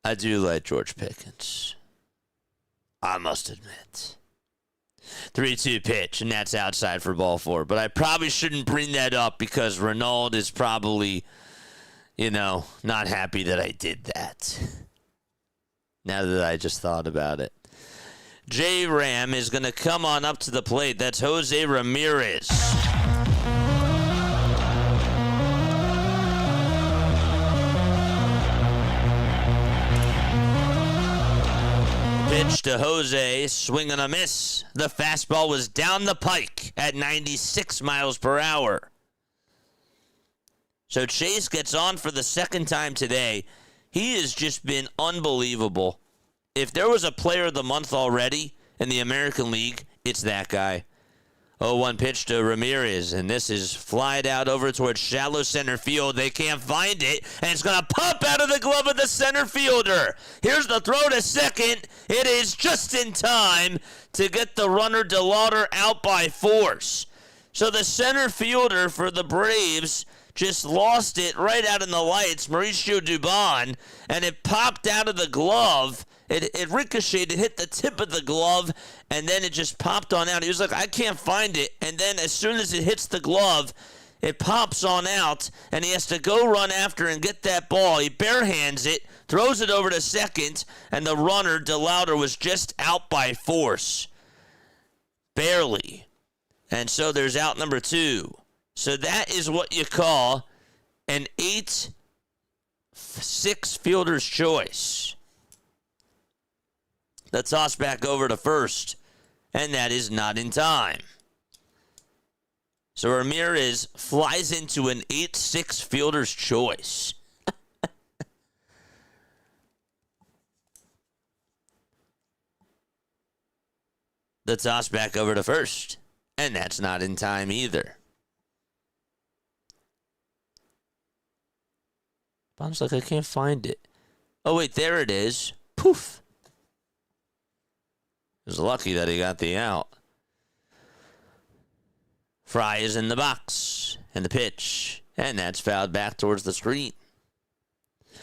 I do like George Pickens. I must admit. 3-2 pitch, and that's outside for ball 4. But I probably shouldn't bring that up because Renaud is probably, not happy that I did that. Now that I just thought about it. J. Ram is going to come on up to the plate. That's Jose Ramirez. Pitch to Jose, swing and a miss. The fastball was down the pike at 96 miles per hour. So Chase gets on for the second time today. He has just been unbelievable. If there was a player of the month already in the American League, it's that guy. 0-1 pitch to Ramirez, and this is flied out over towards shallow center field. They can't find it, and it's going to pop out of the glove of the center fielder. Here's the throw to second. It is just in time to get the runner DeLauder out by force. So the center fielder for the Braves just lost it right out in the lights, Mauricio Dubon, and it popped out of the glove. It ricocheted, it hit the tip of the glove, and then it just popped on out. He was like, I can't find it. And then as soon as it hits the glove, it pops on out, and he has to go run after and get that ball. He barehands it, throws it over to second, and the runner, DeLauder, was just out by force. Barely. And so there's out number 2. So that is what you call an 8-6 fielder's choice. The toss back over to first, and that is not in time. So Ramirez flies into an 8-6 fielder's choice. The toss back over to first, and that's not in time either. Bob's like, I can't find it. Oh, wait, there it is. Poof. He was lucky that he got the out. Fry is in the box. And the pitch. And that's fouled back towards the street.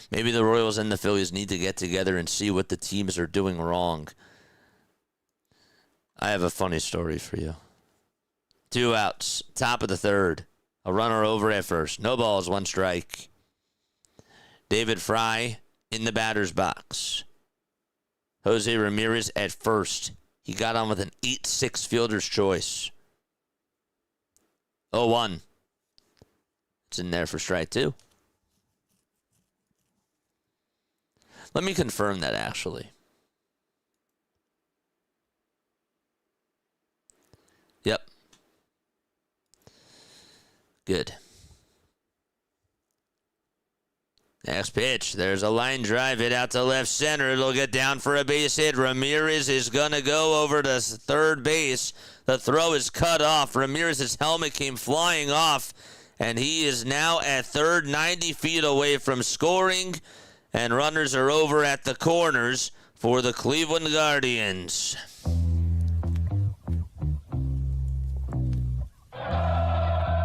Maybe the Royals and the Phillies need to get together and see what the teams are doing wrong. I have a funny story for you. 2 outs. Top of the 3rd. A runner over at first. No balls, 1 strike. David Fry in the batter's box. Jose Ramirez at first. He got on with an 8-6 fielder's choice. 0-1. It's in there for strike 2. Let me confirm that, actually. Yep. Good. Next pitch. There's a line drive hit out to left center. It'll get down for a base hit. Ramirez is going to go over to third base. The throw is cut off. Ramirez's helmet came flying off, and he is now at third, 90 feet away from scoring, and runners are over at the corners for the Cleveland Guardians.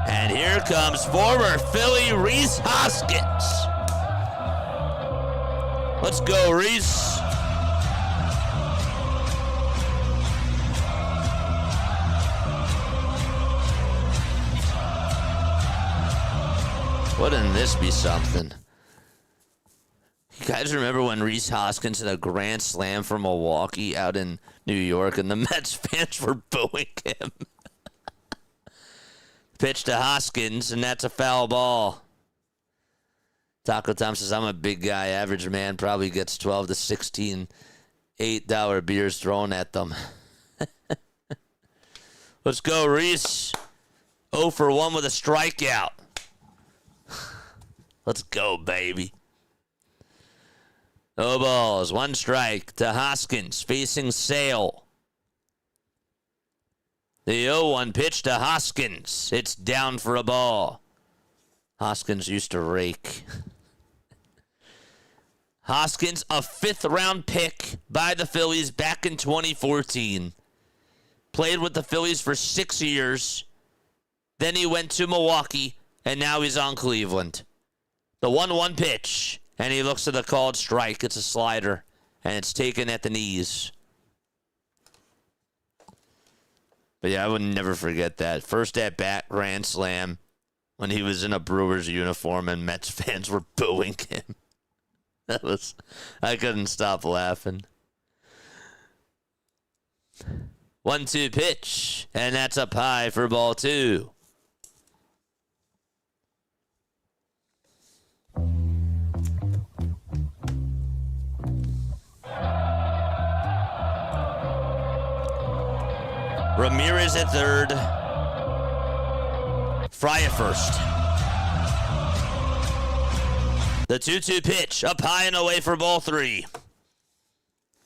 And here comes former Philly Rhys Hoskins. Let's go, Reese. Wouldn't this be something? You guys remember when Rhys Hoskins hit a grand slam for Milwaukee out in New York and the Mets fans were booing him? Pitch to Hoskins, and that's a foul ball. Taco Tom says, I'm a big guy. Average man probably gets 12 to 16 $8 beers thrown at them. Let's go, Reese. 0 for 1 with a strikeout. Let's go, baby. No balls. 1 strike to Hoskins facing Sale. The 0-1 pitch to Hoskins. It's down for a ball. Hoskins used to rake. Hoskins, a 5th-round pick by the Phillies back in 2014. Played with the Phillies for 6 years. Then he went to Milwaukee, and now he's on Cleveland. The 1-1 pitch, and he looks at the called strike. It's a slider, and it's taken at the knees. But yeah, I would never forget that. First at-bat, grand slam, when he was in a Brewers uniform and Mets fans were booing him. I couldn't stop laughing. 1-2 pitch, and that's up high for ball 2. Ramirez at third. Fry at first. The 2-2 pitch, up high and away for ball 3.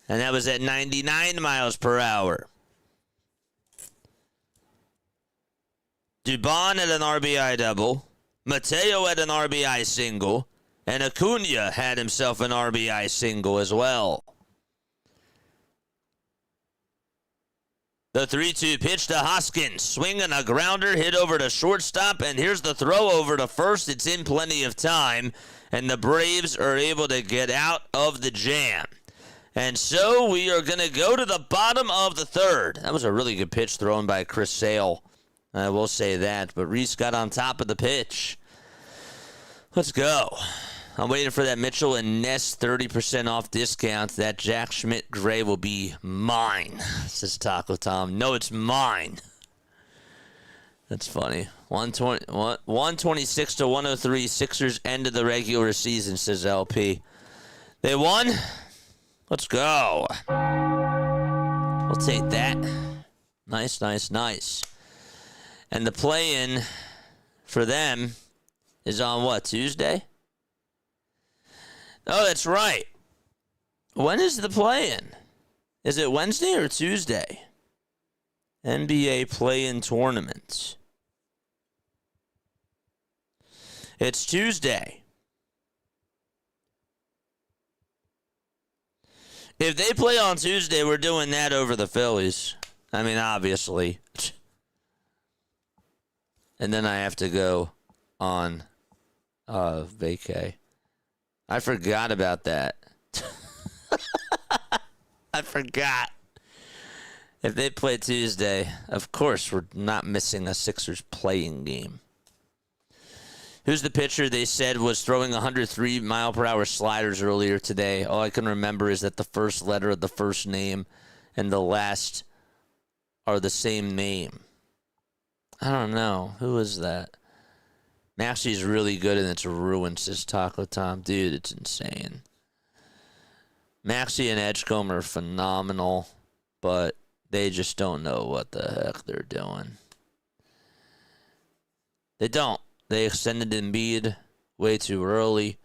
And that was at 99 miles per hour. Dubon at an RBI double. Mateo at an RBI single. And Acuna had himself an RBI single as well. The 3-2 pitch to Hoskins. Swinging a grounder, hit over to shortstop, and here's the throw over to first. It's in plenty of time, and the Braves are able to get out of the jam. And so we are going to go to the bottom of the 3rd. That was a really good pitch thrown by Chris Sale. I will say that, but Reese got on top of the pitch. Let's go. I'm waiting for that Mitchell and Ness 30% off discount. That Jack Schmidt gray will be mine, says Taco Tom. No, it's mine. That's funny. 126 to 103. Sixers ended the regular season, says LP. They won? Let's go. We'll take that. Nice, nice, nice. And the play-in for them is on what, Tuesday? Oh, that's right. When is the play-in? Is it Wednesday or Tuesday? NBA play-in tournament. It's Tuesday. If they play on Tuesday, we're doing that over the Phillies. I mean, obviously. And then I have to go on vacay. I forgot about that. I forgot. If they play Tuesday, of course we're not missing a Sixers playing game. Who's the pitcher they said was throwing 103 mile per hour sliders earlier today? All I can remember is that the first letter of the first name and the last are the same name. I don't know. Who is that? Maxie's really good and it's ruined, says Taco Tom. Dude, it's insane. Maxie and Edgecombe are phenomenal, but they just don't know what the heck they're doing. They don't. They extended Embiid way too early,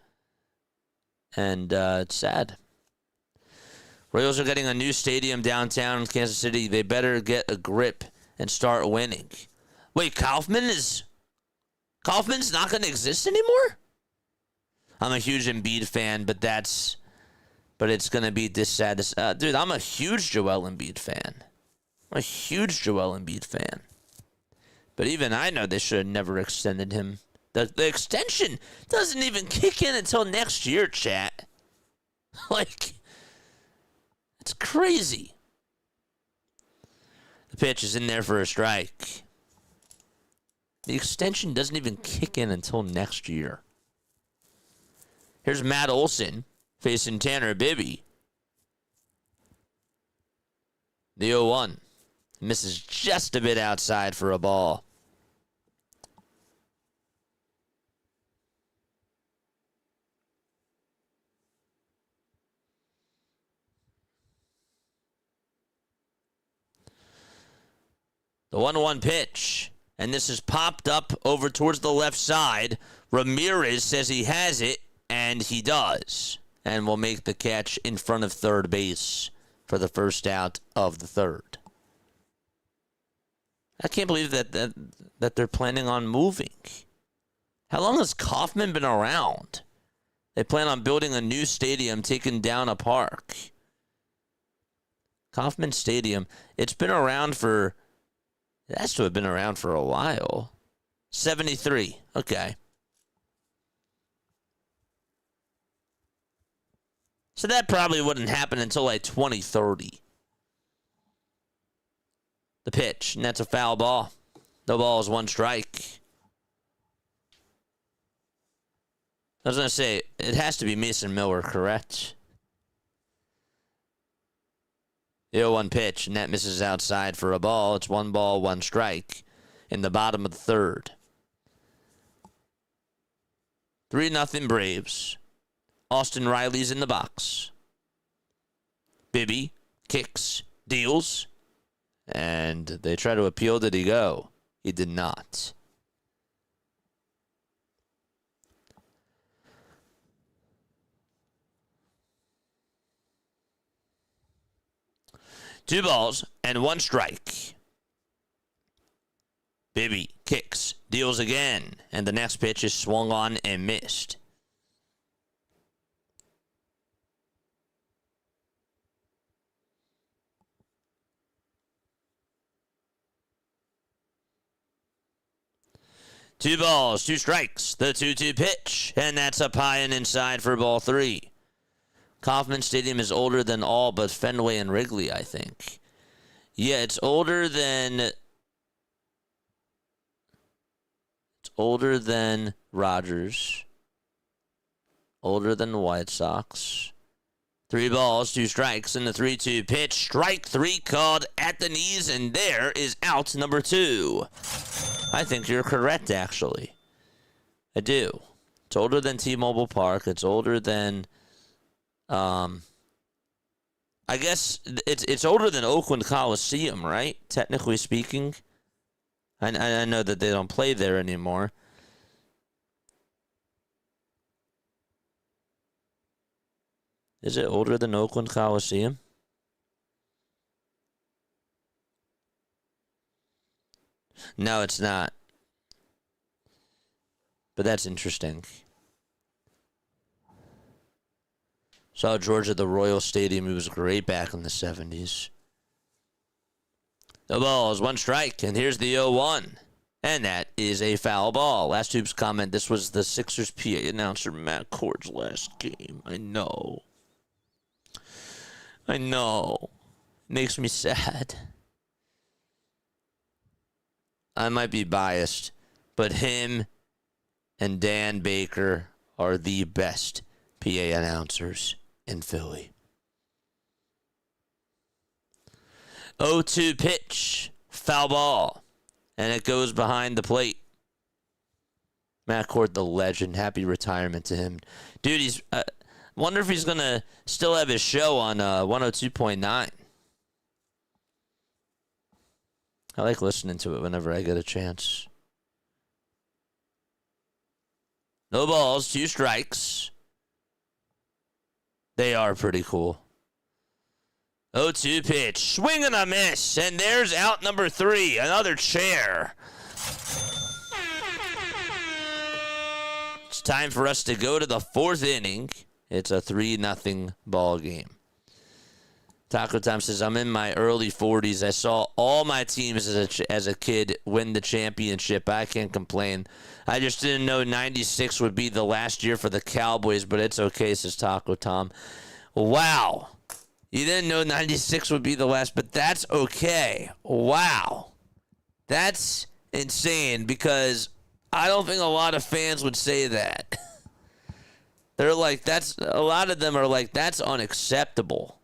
and it's sad. Royals are getting a new stadium downtown in Kansas City. They better get a grip and start winning. Wait, Kaufman's not going to exist anymore? I'm a huge Embiid fan, but it's going to be this sad. Dude, I'm a huge Joel Embiid fan. I'm a huge Joel Embiid fan. But even I know they should have never extended him. The extension doesn't even kick in until next year, chat. Like, it's crazy. The pitch is in there for a strike. The extension doesn't even kick in until next year. Here's Matt Olson facing Tanner Bibee. The 0-1. Misses just a bit outside for a ball. The 1-1 pitch. And this is popped up over towards the left side. Ramirez says he has it, and he does. And will make the catch in front of third base for the first out of the third. I can't believe that they're planning on moving. How long has Kauffman been around? They plan on building a new stadium, taking down a park. Kauffman Stadium, it's been around for... It has to have been around for a while. 73. Okay. So that probably wouldn't happen until like 2030. The pitch, and that's a foul ball. No ball is 1 strike. I was going to say, it has to be Mason Miller, correct? The 0-1 pitch, and that misses outside for a ball. It's 1 ball, 1 strike in the bottom of the third. 3-0 Braves. Austin Riley's in the box. Bibee kicks, deals, and they try to appeal. Did he go? He did not. Two balls and 1 strike. Bibee kicks, deals again, and the next pitch is swung on and missed. Two balls, 2 strikes, the 2-2 pitch, and that's up high and inside for ball 3. Kauffman Stadium is older than all but Fenway and Wrigley, I think. Yeah, it's older than Rogers. Older than the White Sox. 3 balls, 2 strikes, and the 3-2 pitch. Strike 3 called at the knees, and there is out number 2. I think you're correct, actually. I do. It's older than T-Mobile Park. It's older than... I guess it's older than Oakland Coliseum, right? Technically speaking. I know that they don't play there anymore. Is it older than Oakland Coliseum? No, it's not. But that's interesting. Saw George at the Royal Stadium. He was great back in the 70s. The ball is 1 strike, and here's the 0-1. And that is a foul ball. Last Tubes comment, this was the Sixers PA announcer Matt Cord's last game. I know. Makes me sad. I might be biased, but him and Dan Baker are the best PA announcers in Philly. 0-2 pitch, foul ball, and it goes behind the plate. Matt Cord, the legend. Happy retirement to him. Dude, he's... wonder if he's going to still have his show on 102.9. I like listening to it whenever I get a chance. No balls, 2 strikes. They are pretty cool. 0-2 pitch. Swing and a miss. And there's out number 3. Another chair. It's time for us to go to the 4th inning. It's a 3-0 ball game. Taco Tom says, I'm in my early 40s. I saw all my teams as a kid win the championship. I can't complain. I just didn't know 96 would be the last year for the Cowboys, but it's okay, says Taco Tom. Wow. You didn't know 96 would be the last, but that's okay. Wow. That's insane because I don't think a lot of fans would say that. They're like, a lot of them are like, that's unacceptable.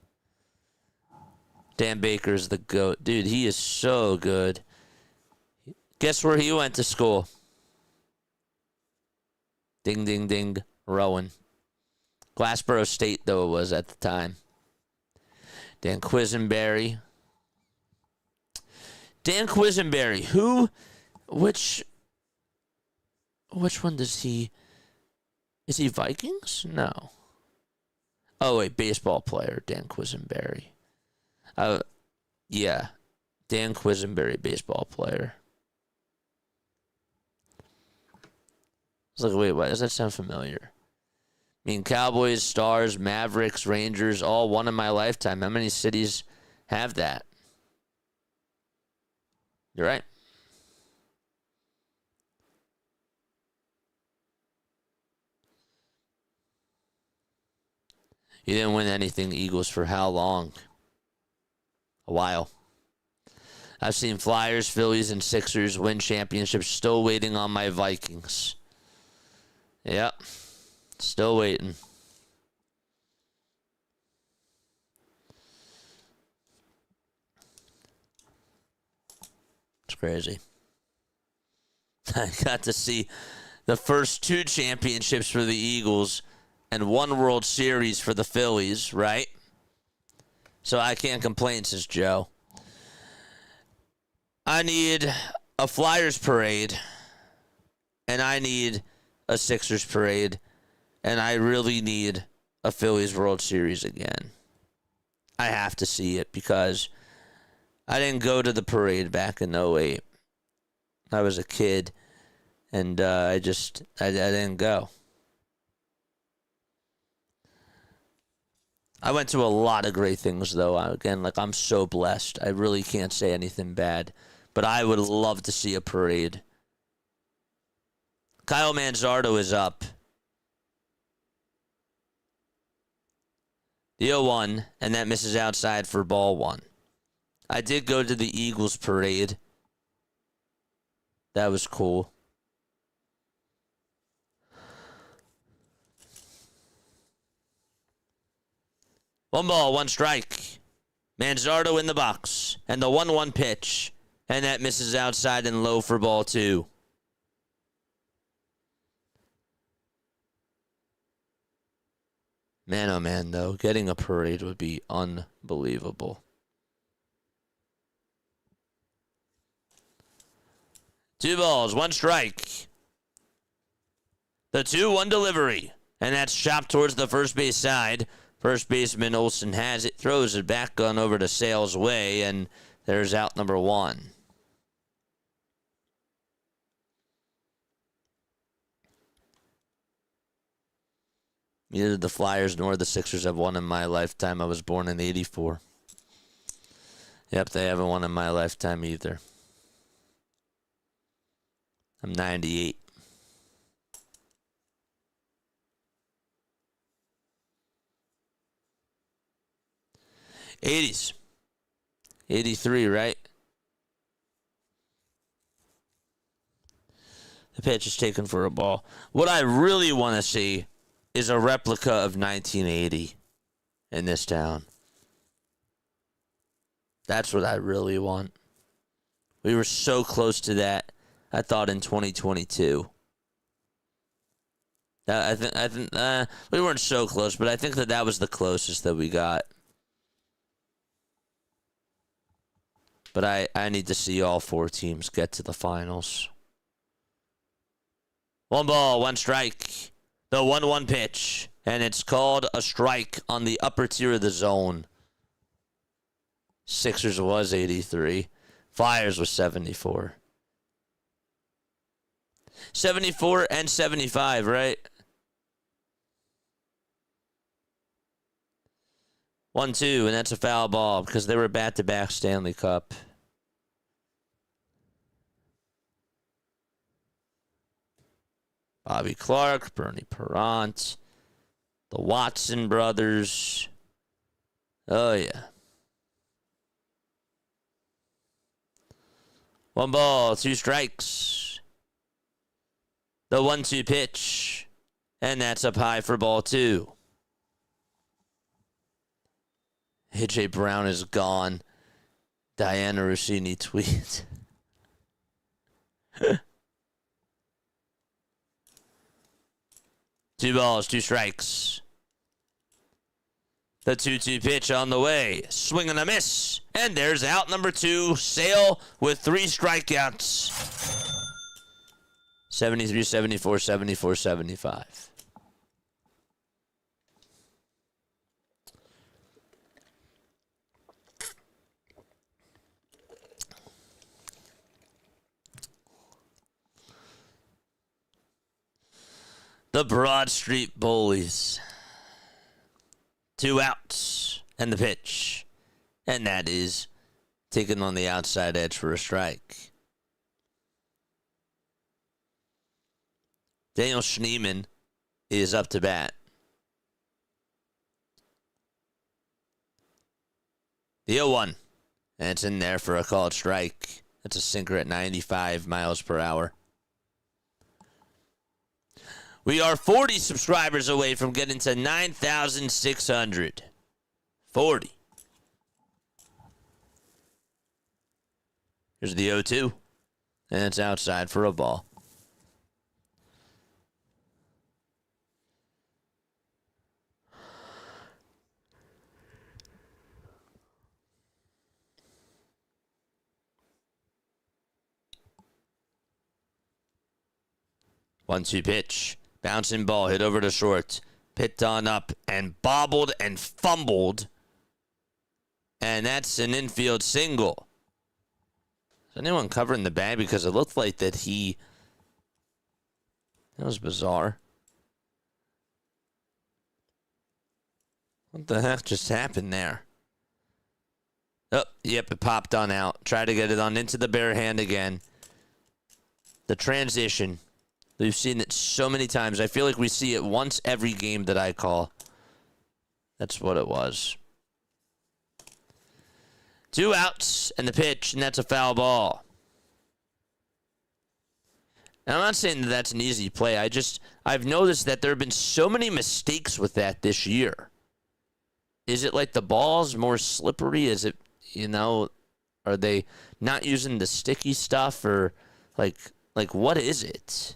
Dan Baker's the GOAT. Dude, he is so good. Guess where he went to school? Ding, ding, ding. Rowan. Glassboro State, though, it was at the time. Dan Quisenberry. Dan Quisenberry. Which one does he... Is he Vikings? No. Oh, wait, baseball player, Dan Quisenberry. Yeah. Dan Quisenberry, baseball player. I was like, wait, why does that sound familiar? I mean, Cowboys, Stars, Mavericks, Rangers, all one in my lifetime. How many cities have that? You're right. You didn't win anything, Eagles, for how long? A while. I've seen Flyers, Phillies, and Sixers win championships. Still waiting on my Vikings. Yep. Still waiting. It's crazy. I got to see the first 2 championships for the Eagles and 1 World Series for the Phillies, right? So I can't complain, says Joe. I need a Flyers parade, and I need a Sixers parade, and I really need a Phillies World Series again. I have to see it because I didn't go to the parade back in '08. I was a kid, and I didn't go. I went to a lot of great things, though. Again, I'm so blessed. I really can't say anything bad. But I would love to see a parade. Kyle Manzardo is up. The 0-1, and that misses outside for ball 1. I did go to the Eagles parade. That was cool. One ball, 1 strike. Manzardo in the box. And the 1-1 pitch. And that misses outside and low for ball 2. Man, oh man, though. Getting a parade would be unbelievable. 2 balls, 1 strike. The 2-1 delivery. And that's chopped towards the first base side. First baseman Olsen has it, throws it back on over to Sale's way, and there's out number 1. Neither the Flyers nor the Sixers have won in my lifetime. I was born in '84. Yep, they haven't won in my lifetime either. I'm 98. '80s. 83, right? The pitch is taken for a ball. What I really want to see is a replica of 1980 in this town. That's what I really want. We were so close to that, I thought, in 2022. I think we weren't so close, but I think that was the closest that we got. But I need to see all 4 teams get to the finals. 1 ball, 1 strike. The 1-1 pitch. And it's called a strike on the upper tier of the zone. Sixers was 83. Flyers was 74. 74 and 75, right? 1-2, and that's a foul ball because they were back-to-back Stanley Cup. Bobby Clark, Bernie Perrant, the Watson brothers, Oh, yeah. 1 ball, 2 strikes. The 1-2 pitch. And that's up high for ball 2. AJ Brown is gone. Diana Rossini tweets. 2 balls, 2 strikes. The 2-2 pitch on the way. Swing and a miss. And there's out number 2. Sale with 3 strikeouts. 73, 74, 74, 75. The Broad Street Bullies. 2 outs and the pitch. And that is taken on the outside edge for a strike. Daniel Schneemann is up to bat. The 0-1. And it's in there for a called strike. That's a sinker at 95 miles per hour. We are 40 subscribers away from getting to 9,600. 40. Here's the 0-2. And it's outside for a ball. One-two pitch. Bouncing ball hit over to short. Picked on up and bobbled and fumbled. And that's an infield single. Is anyone covering the bag? Because it looked like that he... That was bizarre. What the heck just happened there? Oh, yep, it popped on out. Tried to get it on into the bare hand again. The transition. We've seen it so many times. I feel like we see it once every game that I call. That's what it was. 2 outs and the pitch, and that's a foul ball. And I'm not saying that that's an easy play. I've noticed that there have been so many mistakes with that this year. Is it like the ball's more slippery? Is it, are they not using the sticky stuff, or like what is it?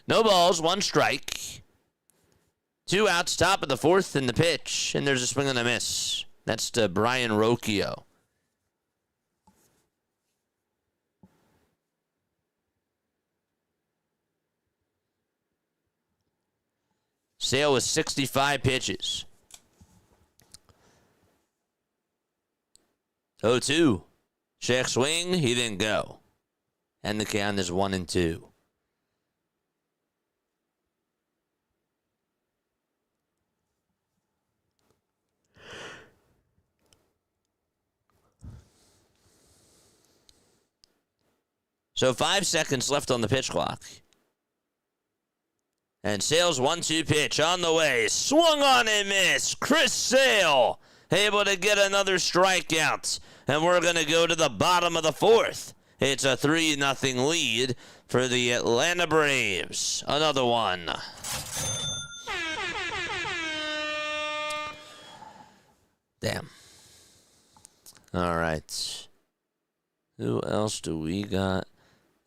No balls, 1 strike. 2 outs, top of the 4th in the pitch. And there's a swing and a miss. That's to Brian Rocchio. Sale was 65 pitches. 0-2. Check swing, he didn't go. And the count is 1-2. So 5 seconds left on the pitch clock. And Sale's 1-2 pitch on the way. Swung on and missed. Chris Sale able to get another strikeout. And we're going to go to the bottom of the 4th. It's a 3-0 lead for the Atlanta Braves. Another one. Damn. All right. Who else do we got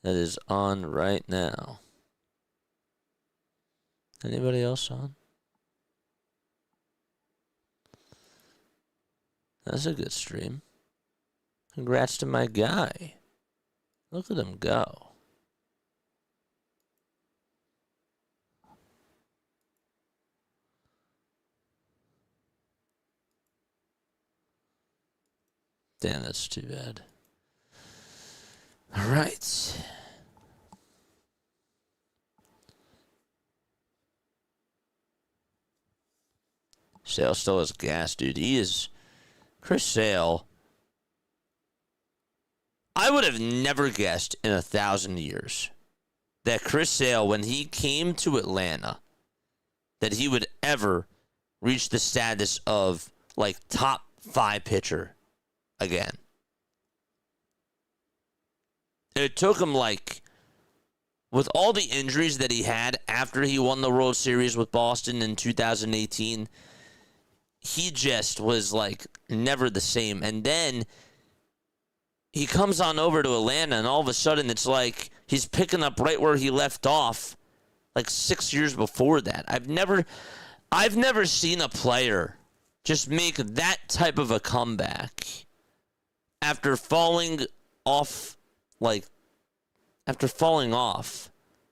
that is on right now? Anybody else on? That's a good stream. Congrats to my guy. Look at him go. Damn, that's too bad. All right. Sale still has gas, dude. He is... Chris Sale... I would have never guessed in 1,000 years that Chris Sale, when he came to Atlanta, that he would ever reach the status of like top 5 pitcher again. It took him like, with all the injuries that he had after he won the World Series with Boston in 2018, he just was like never the same. And then he comes on over to Atlanta, and all of a sudden it's like he's picking up right where he left off like 6 years before that. I've never seen a player just make that type of a comeback after falling off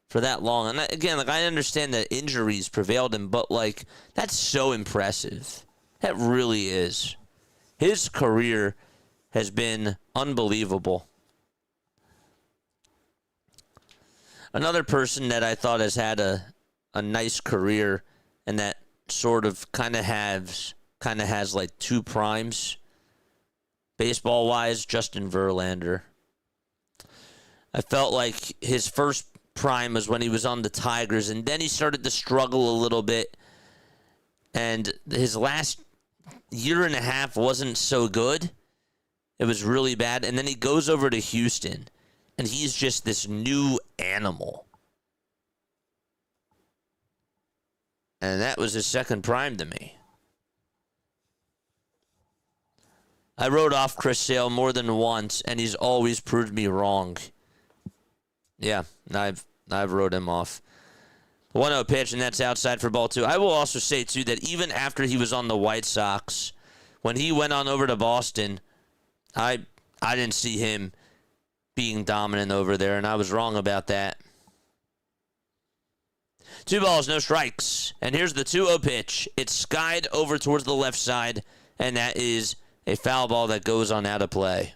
for that long. And again, like, I understand that injuries prevailed him, but like, that's so impressive. That really is. His career has been unbelievable. Another person that I thought has had a nice career and that sort of kind of has like 2 primes, baseball-wise, Justin Verlander. I felt like his first prime was when he was on the Tigers, and then he started to struggle a little bit, and his last year and a half wasn't so good. It was really bad, and then he goes over to Houston, and he's just this new animal. And that was his second prime to me. I wrote off Chris Sale more than once, and he's always proved me wrong. Yeah, I've wrote him off. 1-0 pitch, and that's outside for ball 2. I will also say, too, that even after he was on the White Sox, when he went on over to Boston, I didn't see him being dominant over there, and I was wrong about that. 2 balls, no strikes. And here's the 2-0 pitch. It's skied over towards the left side, and that is a foul ball that goes on out of play.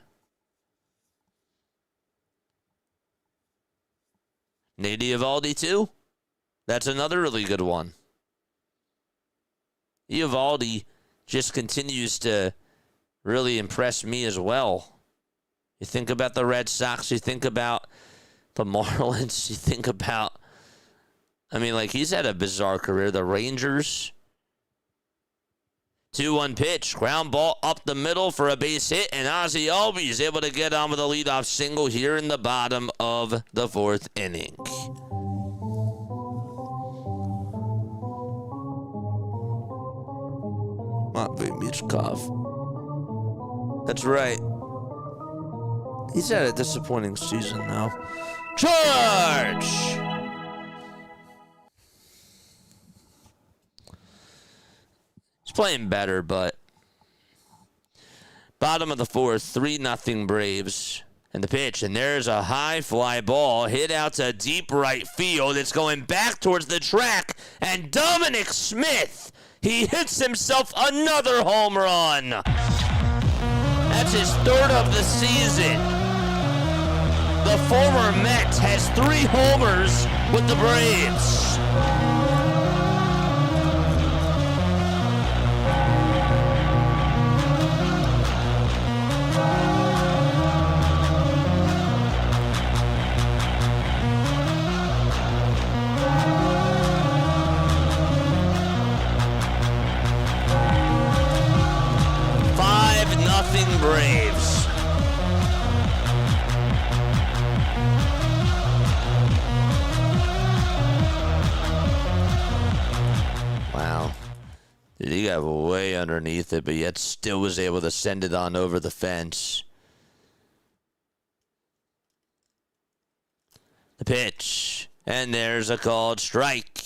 Nate Eovaldi, too. That's another really good one. Eovaldi just continues to really impress me as well. You think about the Red Sox, you think about the Marlins, you think about, I mean, like, he's had a bizarre career. The Rangers. 2-1 pitch. Ground ball up the middle for a base hit, and Ozzie Albies able to get on with a leadoff single here in the bottom of the 4th inning. Matvei Michkov. That's right. He's had a disappointing season now. Charge! He's playing better, but bottom of the 4th, 3-0 Braves. And the pitch, and there's a high fly ball hit out to deep right field. It's going back towards the track, and Dominic Smith, he hits himself another home run. That's his 3rd of the season. The former Met has 3 homers with the Braves. Braves. Wow. Dude, he got way underneath it, but yet still was able to send it on over the fence. The pitch. And there's a called strike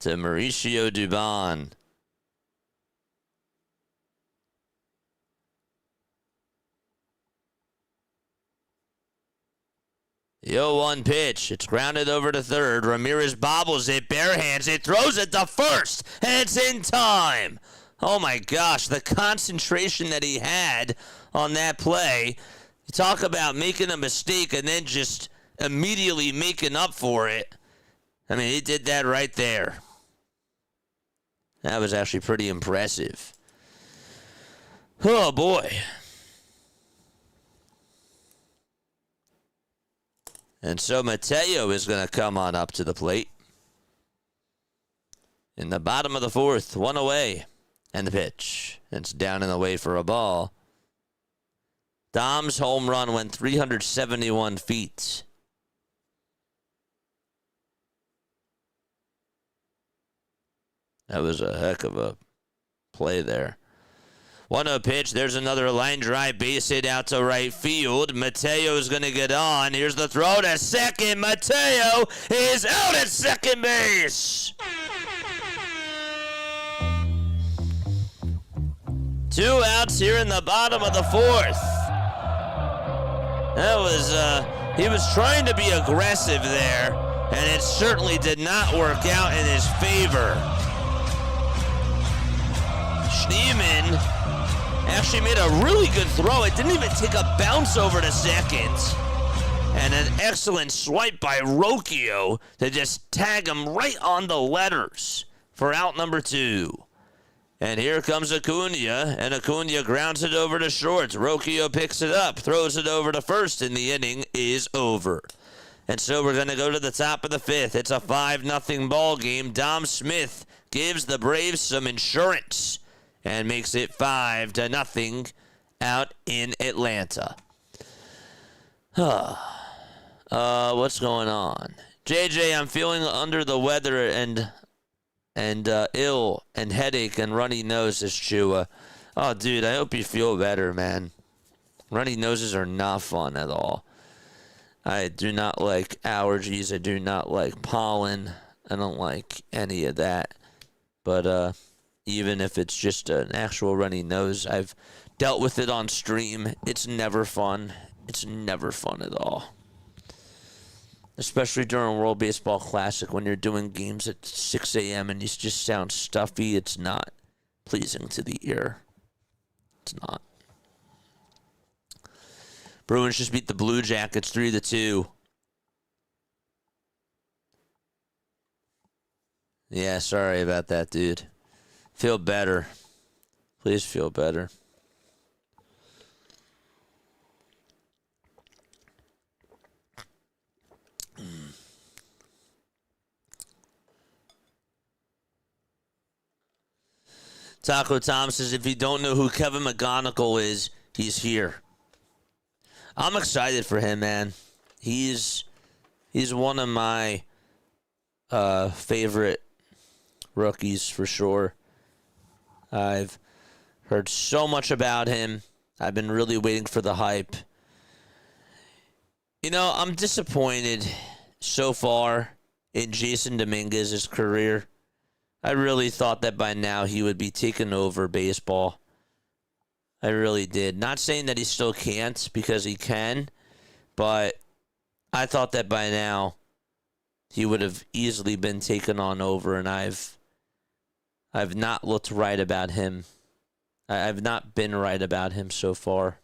to Mauricio Dubon. The 0-1 pitch. It's grounded over to 3rd. Ramirez bobbles it, bare hands it, throws it to 1st, and it's in time. Oh my gosh, the concentration that he had on that play. You talk about making a mistake and then just immediately making up for it. I mean, he did that right there. That was actually pretty impressive. Oh boy. And so Mateo is going to come on up to the plate. In the bottom of the fourth, one away. And the pitch. It's down and away for a ball. Dom's home run went 371 feet. That was a heck of a play there. 1-0 pitch. There's another line drive base hit out to right field. Mateo's going to get on. Here's the throw to second. Mateo is out at second base. 2 outs here in the bottom of the fourth. That was, he was trying to be aggressive there, and it certainly did not work out in his favor. Schneemann actually made a really good throw. It didn't even take a bounce over to second. And an excellent swipe by Rocchio to just tag him right on the letters for out number 2. And here comes Acuna, and Acuna grounds it over to short. Rocchio picks it up, throws it over to first, and the inning is over. And so we're going to go to the top of the fifth. It's a 5-0 ball game. Dom Smith gives the Braves some insurance and makes it 5-0 out in Atlanta. What's going on? JJ, I'm feeling under the weather and ill and headache and runny nose, says Chua. Oh, dude, I hope you feel better, man. Runny noses are not fun at all. I do not like allergies. I do not like pollen. I don't like any of that. But even if it's just an actual runny nose, I've dealt with it on stream. It's never fun. It's never fun at all. Especially during World Baseball Classic when you're doing games at 6 a.m. and you just sound stuffy. It's not pleasing to the ear. It's not. Bruins just beat the Blue Jackets 3-2. Yeah, sorry about that, dude. Feel better. Please feel better. Taco Tom says, if you don't know who Kevin McGonigal is, he's here. I'm excited for him, man. He's one of my favorite rookies for sure. I've heard so much about him. I've been really waiting for the hype. You know, I'm disappointed so far in Jason Dominguez's career. I really thought that by now he would be taking over baseball. I really did. Not saying that he still can't, because he can, but I thought that by now he would have easily been taken on over, and I've not looked right about him. I've not been right about him so far.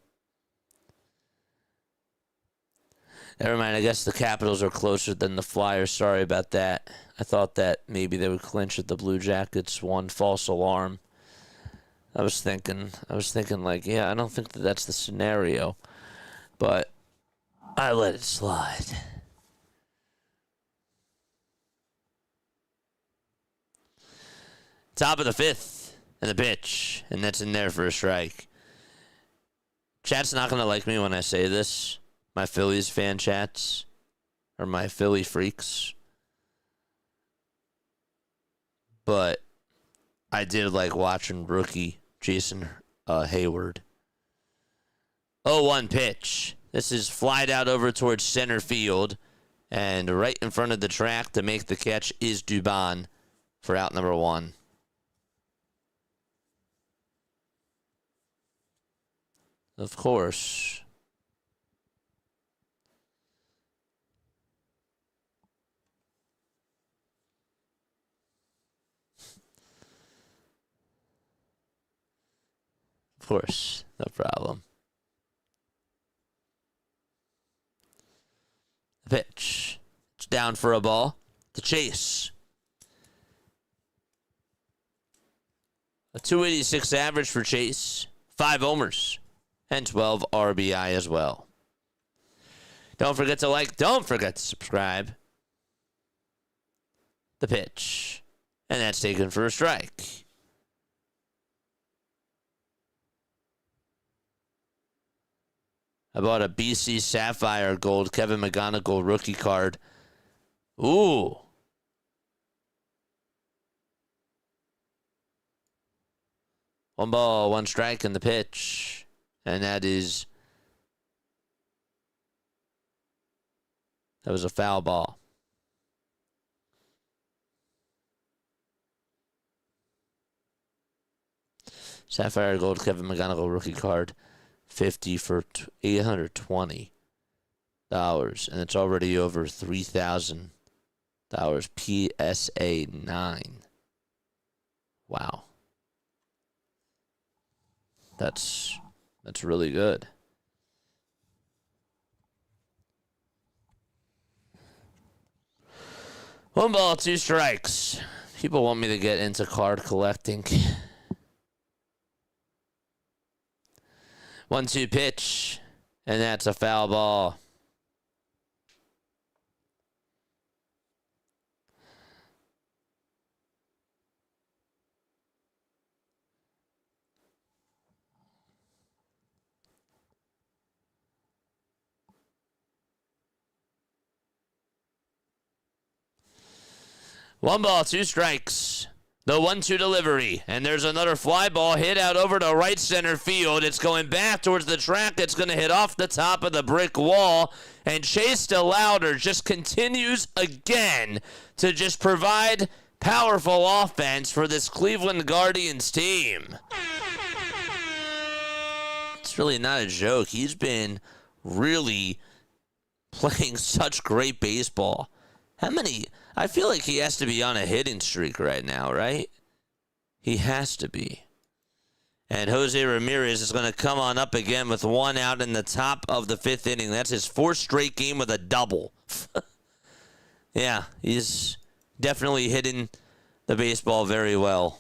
Never mind, I guess the Capitals are closer than the Flyers. Sorry about that. I thought that maybe they would clinch with the Blue Jackets. One false alarm. I was thinking like, yeah, I don't think that that's the scenario. But I let it slide. Top of the fifth, and the pitch, and that's in there for a strike. Chat's not going to like me when I say this. My Phillies fan chats, or my Philly freaks. But I did like watching rookie Jason Hayward. 0-1 pitch. This is flied out over towards center field. And right in front of the track to make the catch is Dubon for out number 1. Of course. Of course, no problem. The pitch. It's down for a ball. The chase. A 286 average for Chase. 5 homers. And 12 RBI as well. Don't forget to like. Don't forget to subscribe. The pitch. And that's taken for a strike. I bought a BC Sapphire Gold Kevin McGonigal rookie card. Ooh. One ball, one strike in the pitch. And that was a foul ball. Sapphire Gold Kevin McGonigal rookie card. 50 for $820. And it's already over $3,000. PSA 9. Wow. That's really good. One ball, two strikes. People want me to get into card collecting. 1-2 pitch, and that's a foul ball. One ball, two strikes. The 1-2 delivery, and there's another fly ball hit out over to right center field. It's going back towards the track. It's going to hit off the top of the brick wall, and Chase DeLauder just continues again to just provide powerful offense for this Cleveland Guardians team. It's really not a joke. He's been really playing such great baseball. How many? I feel like he has to be on a hitting streak right now, right? He has to be. And Jose Ramirez is going to come on up again with one out in the top of the fifth inning. That's his fourth straight game with a double. Yeah, he's definitely hitting the baseball very well.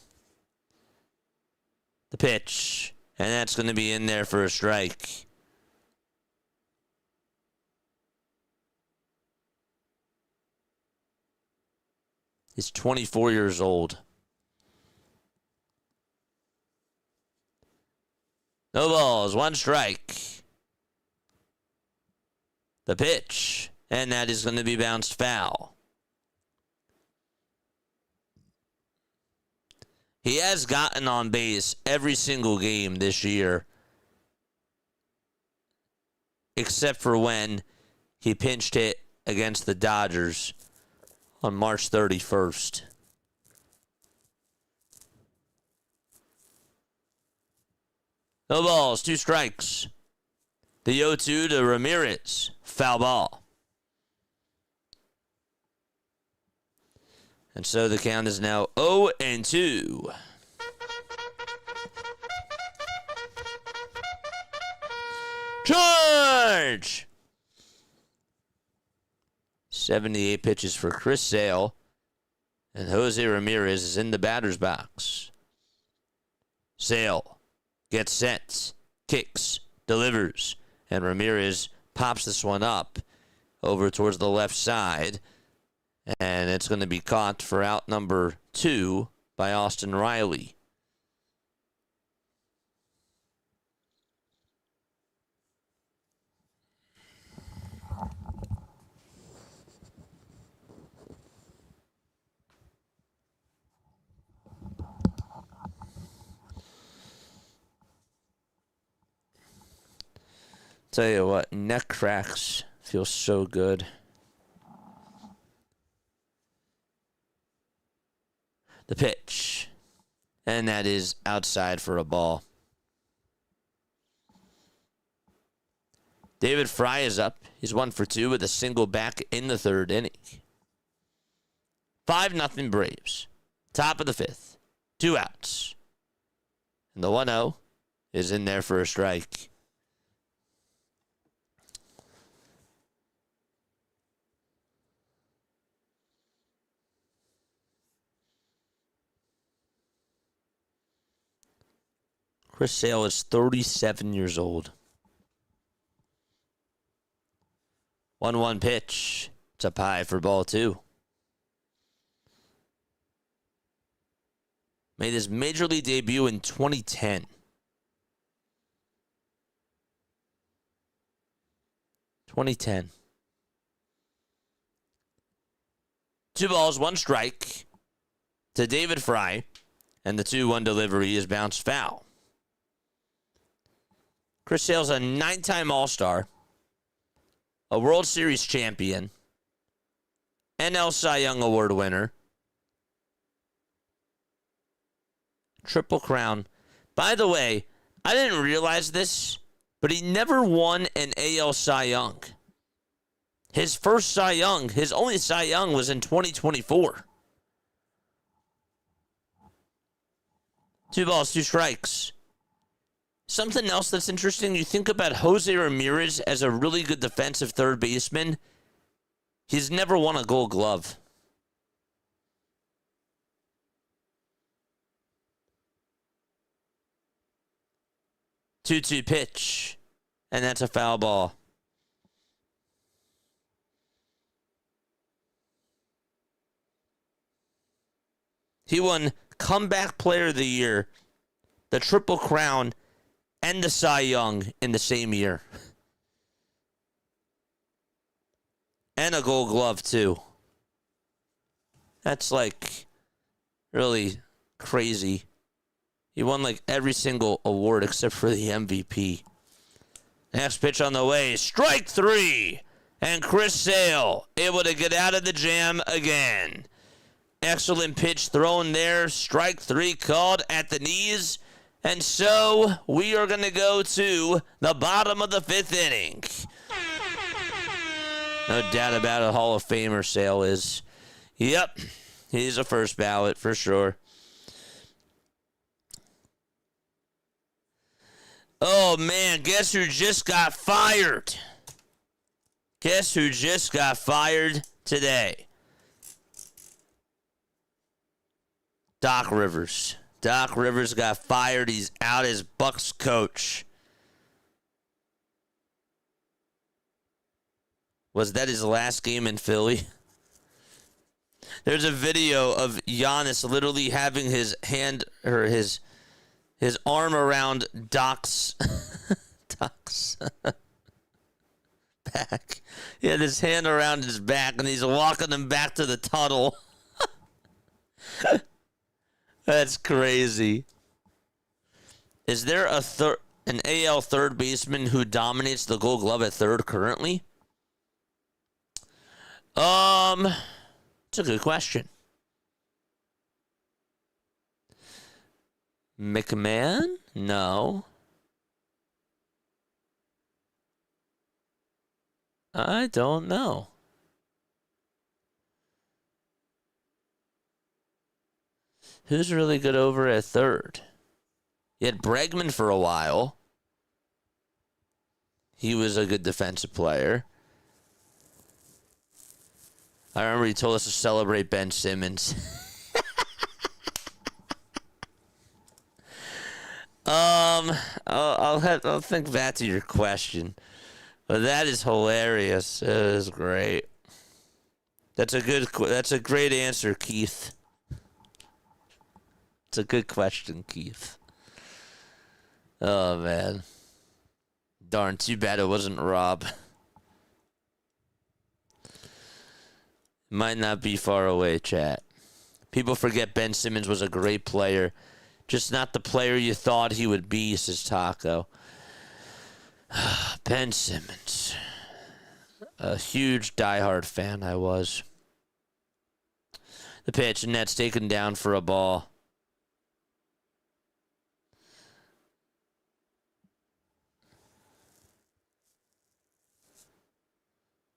The pitch. And that's going to be in there for a strike. He's 24 years old. No balls, one strike. The pitch, and that is going to be bounced foul. He has gotten on base every single game this year, except for when he pinched hit against the Dodgers on March 31st. No balls, two strikes. The 0-2 to Ramirez. Foul ball. And so the count is now 0-2. Charge! 78 pitches for Chris Sale. And Jose Ramirez is in the batter's box. Sale gets set, kicks, delivers, and Ramirez pops this one up over towards the left side. And it's going to be caught for out number 2 by Austin Riley. Tell you what, neck cracks feel so good. The pitch. And that is outside for a ball. David Fry is up. He's 1 for 2 with a single back in the third inning. 5-0 Braves. Top of the fifth. 2 outs. And the 1-0 is in there for a strike. Chris Sale is 37 years old. 1-1 pitch. It's up high for ball 2. Made his major league debut in 2010. 2010. 2 balls, 1 strike to David Fry, and the 2-1 delivery is bounced foul. Chris Sale's a 9-time All-Star, a World Series champion, NL Cy Young Award winner, Triple Crown. By the way, I didn't realize this, but he never won an AL Cy Young. His first Cy Young, his only Cy Young was in 2024. 2 balls, 2 strikes. Something else that's interesting, you think about Jose Ramirez as a really good defensive third baseman. He's never won a Gold Glove. Two pitch, and that's a foul ball. He won Comeback Player of the Year, the Triple Crown, and the Cy Young in the same year. And a Gold Glove, too. That's, like, really crazy. He won, like, every single award except for the MVP. Next pitch on the way. Strike 3. And Chris Sale able to get out of the jam again. Excellent pitch thrown there. Strike 3 called at the knees. And so we are going to go to the bottom of the 5th inning. No doubt about it, Hall of Famer Sale is. Yep, he's a first ballot for sure. Oh, man, guess who just got fired? Guess who just got fired today? Doc Rivers. Doc Rivers got fired. He's out as Bucs coach. Was that his last game in Philly? There's a video of Giannis literally having his hand or his arm around Doc's back. He had his hand around his back, and he's walking him back to the tunnel. That's crazy. Is there an AL third baseman who dominates the Gold Glove at third currently? It's a good question. McMahon? No. I don't know. Who's really good over at third? You had Bregman for a while. He was a good defensive player. I remember he told us to celebrate Ben Simmons. I'll think back to your question. But that is hilarious. It is great. That's a great answer, Keith. It's a good question, Keith. Oh, man. Darn, too bad it wasn't Rob. Might not be far away, chat. People forget Ben Simmons was a great player. Just not the player you thought he would be, says Taco. Ben Simmons. A huge diehard fan I was. The pitch, and that's taken down for a ball.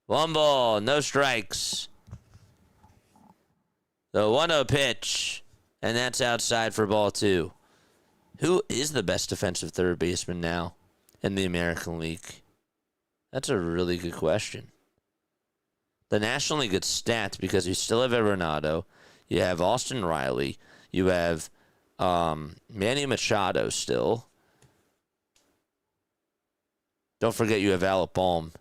One ball, no strikes. The 1-0 pitch, and that's outside for ball 2. Who is the best defensive third baseman now in the American League? That's a really good question. The National League gets stats because you still have Arenado, you have Austin Riley, you have Manny Machado still. Don't forget you have Alec Bohm.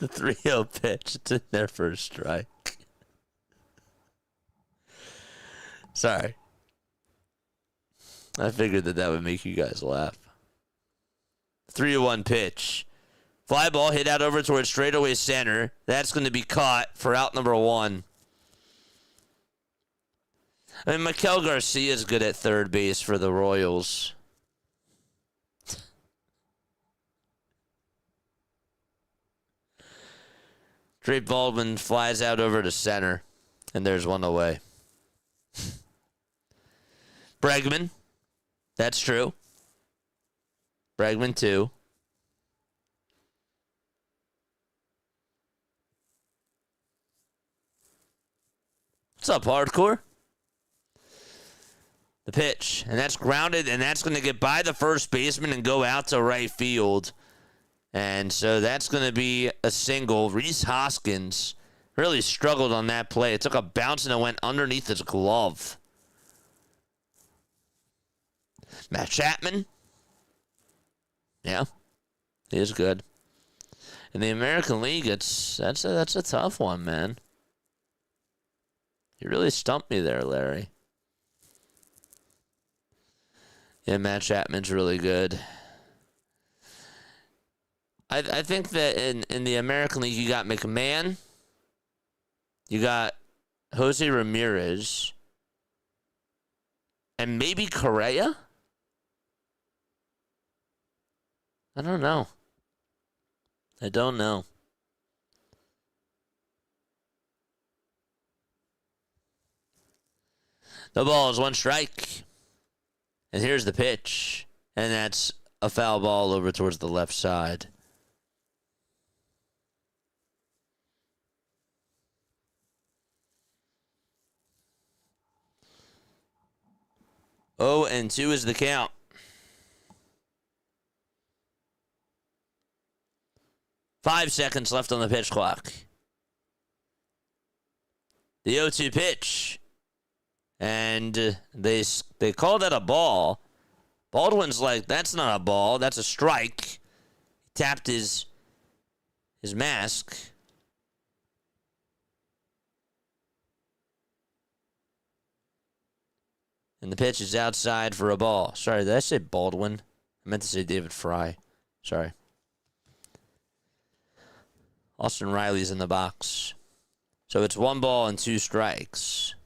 The 3-0 pitch. It's in there for a strike. Sorry. I figured that would make you guys laugh. 3-1 pitch. Fly ball hit out over towards straightaway center. That's going to be caught for out number 1. I mean, Maikel Garcia is good at third base for the Royals. Drake Baldwin flies out over to center, and there's one away. Bregman. That's true. Bregman 2. What's up, hardcore? The pitch, and that's grounded, and that's going to get by the first baseman and go out to right field. And so that's going to be a single. Rhys Hoskins really struggled on that play. It took a bounce and it went underneath his glove. Matt Chapman. Yeah, he is good. In the American League, that's a tough one, man. You really stumped me there, Larry. Yeah, Matt Chapman's really good. I think that in the American League, you got McMahon. You got Jose Ramirez. And maybe Correa? I don't know. I don't know. The ball is 1 strike. And here's the pitch. And that's a foul ball over towards the left side. Oh, and 2 is the count. Five seconds left on the pitch clock. The 0-2 pitch. And they call that a ball. Baldwin's like, that's not a ball. That's a strike. He tapped his mask. And the pitch is outside for a ball. Sorry, did I say Baldwin? I meant to say David Fry. Sorry. Austin Riley's in the box. So it's 1 ball and 2 strikes.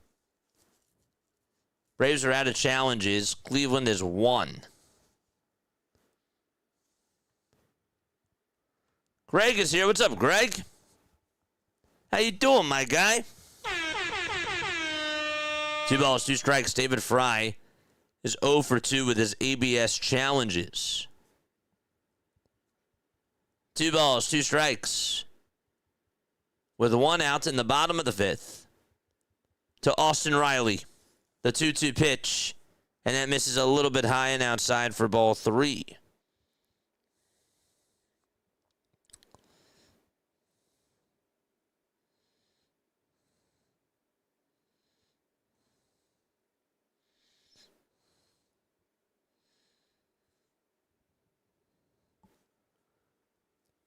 Braves are out of challenges. Cleveland is 1. Greg is here. What's up, Greg? How you doing, my guy? 2 balls, 2 strikes. David Fry is 0 for 2 with his ABS challenges. 2 balls, 2 strikes. With 1 out in the bottom of the 5th. To Austin Riley. The 2-2 pitch. And that misses a little bit high and outside for ball 3.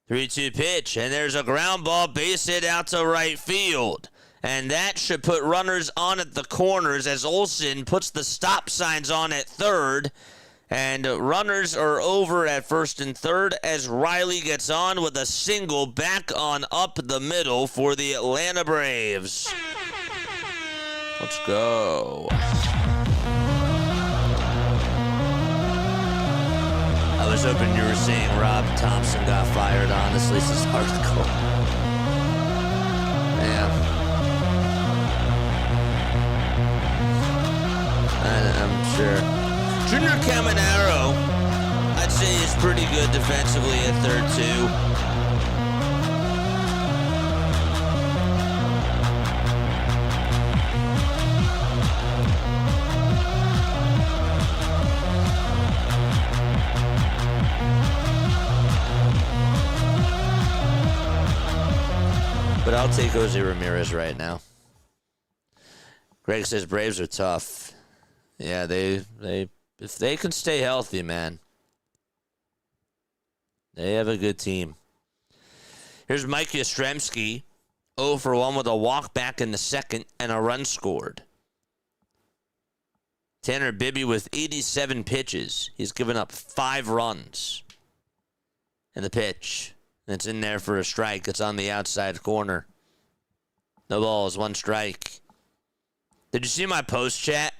Three-two pitch, and there's a ground ball, base hit out to right field. And that should put runners on at the corners as Olsen puts the stop signs on at third. And runners are over at first and third as Riley gets on with a single back on up the middle for the Atlanta Braves. Let's go. I was hoping you were saying Rob Thompson got fired. Honestly, this is hardcore. Yeah. I'm sure. Junior Caminero, I'd say, is pretty good defensively at third, too. But I'll take Jose Ramirez right now. Greg says Braves are tough. Yeah, they if they can stay healthy, man, they have a good team. Here's Mike Yastrzemski, 0 for 1 with a walk back in the second and a run scored. Tanner Bibee with 87 pitches. He's given up 5 runs. And the pitch. It's in there for a strike. It's on the outside corner. No balls, 1 strike. Did you see my post, chat?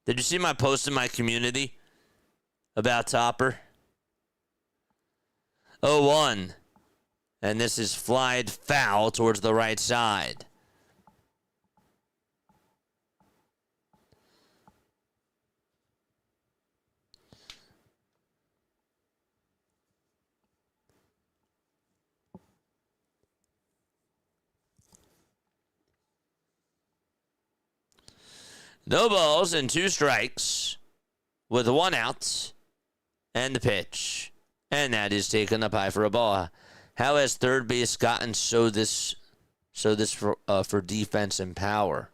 Did you see my post in my community about Topper? 0-1. And this is flied foul towards the right side. No balls and 2 strikes with 1 out and the pitch. And that is taken up high for a ball. How has third base gotten so this for defense and power?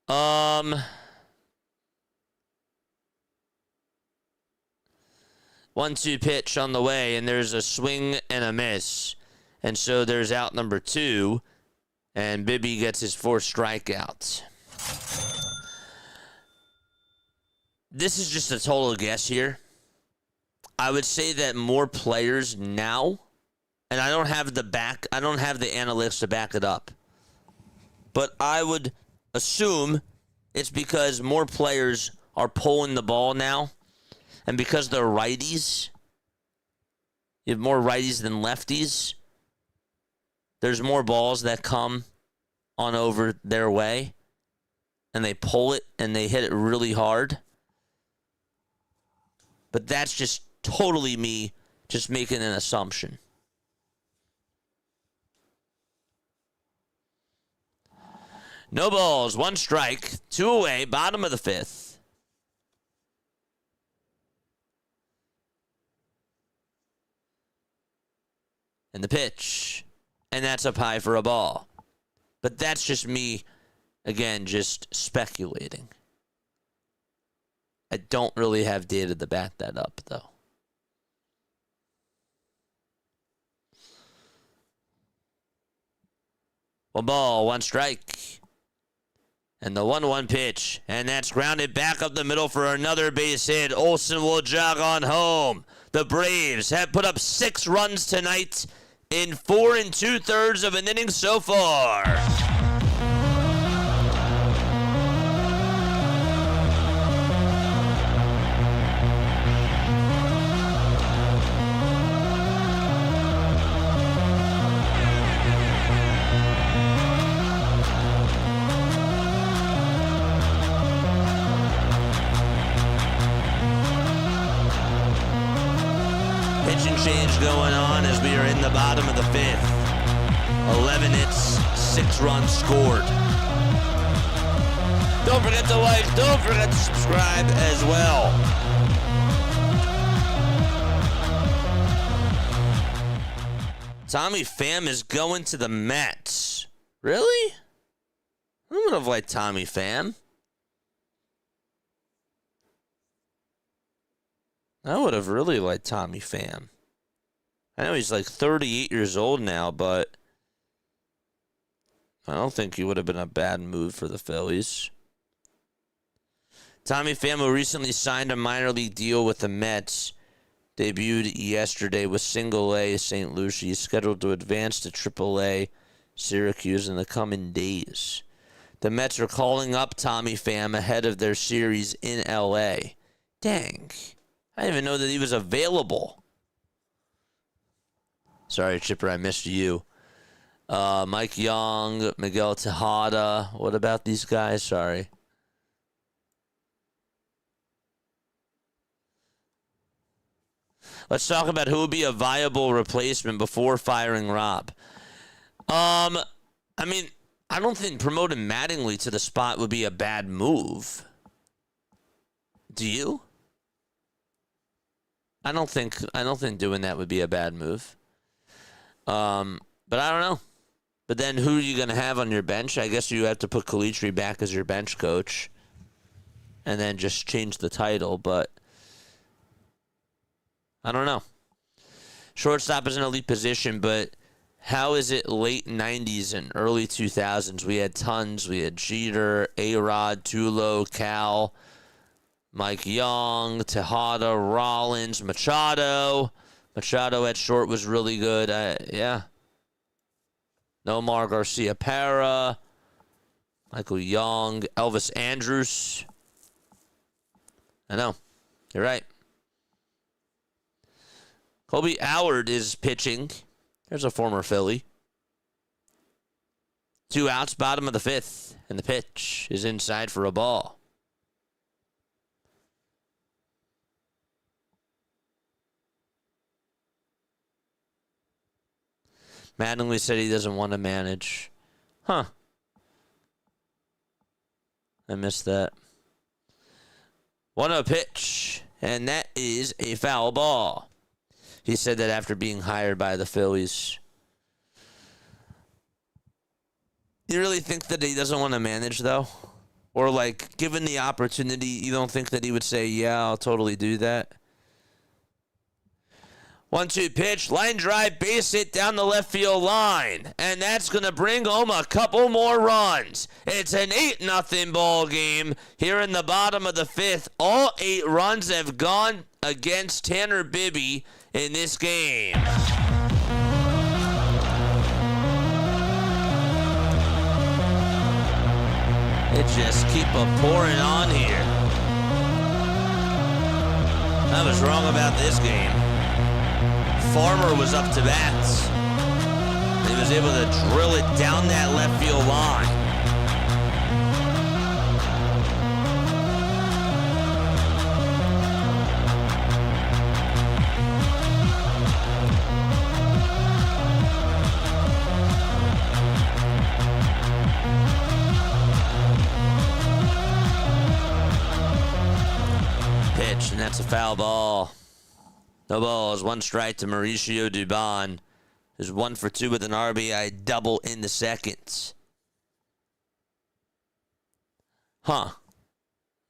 One-two pitch on the way, and there's a swing and a miss. And so there's out number 2, and Bibee gets his 4th strikeout. This is just a total guess here. I would say that more players now, and I don't have the analytics to back it up, but I would assume it's because more players are pulling the ball now, and because they're righties, you have more righties than lefties. There's more balls that come on over their way, and they pull it, and they hit it really hard. But that's just totally me just making an assumption. No balls, 1 strike, 2 away, bottom of the 5th. And the pitch. And that's up high for a ball. But that's just me, again, just speculating. I don't really have data to back that up, though. One ball, 1 strike. And the 1-1 pitch. And that's grounded back up the middle for another base hit. Olsen will jog on home. The Braves have put up 6 runs tonight in 4 2/3 of an inning so far. Pitching change going on as we are in the bottom of the 5th. 11 hits, 6 runs scored. Don't forget to like, don't forget to subscribe as well. Tommy Pham is going to the Mets. Really? I would have liked Tommy Pham. I would have really liked Tommy Pham. I know he's like 38 years old now, but I don't think he would have been a bad move for the Phillies. Tommy Pham, who recently signed a minor league deal with the Mets, debuted yesterday with Single-A St. Lucie. He's scheduled to advance to Triple-A Syracuse in the coming days. The Mets are calling up Tommy Pham ahead of their series in L.A. Dang. I didn't even know that he was available. Sorry, Chipper, I missed you. Mike Young, Miguel Tejada. What about these guys? Sorry. Let's talk about who would be a viable replacement before firing Rob. I mean, I don't think promoting Mattingly to the spot would be a bad move. Do you? I don't think doing that would be a bad move. But I don't know. But then who are you going to have on your bench? I guess you have to put Calitri back as your bench coach and then just change the title. But I don't know. Shortstop is an elite position, but how is it late 90s and early 2000s? We had tons. We had Jeter, A-Rod, Tulo, Cal, Mike Young, Tejada, Rollins, Machado. Machado at short was really good. Yeah. Nomar Garcia-Parra, Michael Young, Elvis Andrus. I know. You're right. Kobe Howard is pitching. There's a former Philly. 2 outs, bottom of the 5th, and the pitch is inside for a ball. Mattingly said he doesn't want to manage. Huh. I missed that. 1-0 pitch, and that is a foul ball. He said that after being hired by the Phillies. You really think that he doesn't want to manage, though? Or, like, given the opportunity, you don't think that he would say, yeah, I'll totally do that? 1-2 pitch, line drive, base hit down the left field line. And that's going to bring home a couple more runs. It's an 8-0 ball game here in the bottom of the 5th. All 8 runs have gone against Tanner Bibee in this game. It just keep pouring on here. I was wrong about this game. Farmer was up to bats. He was able to drill it down that left field line. Pitch, and that's a foul ball. No balls, 1 strike to Mauricio Dubon, who's 1 for 2 with an RBI double in the second. Huh.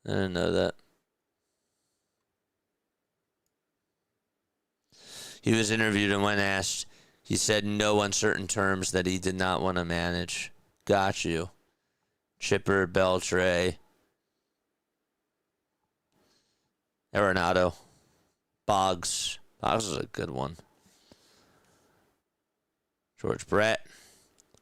I didn't know that. He was interviewed, and when asked, he said in no uncertain terms that he did not want to manage. Got you. Chipper, Beltre, Arenado. Boggs. Boggs is a good one. George Brett.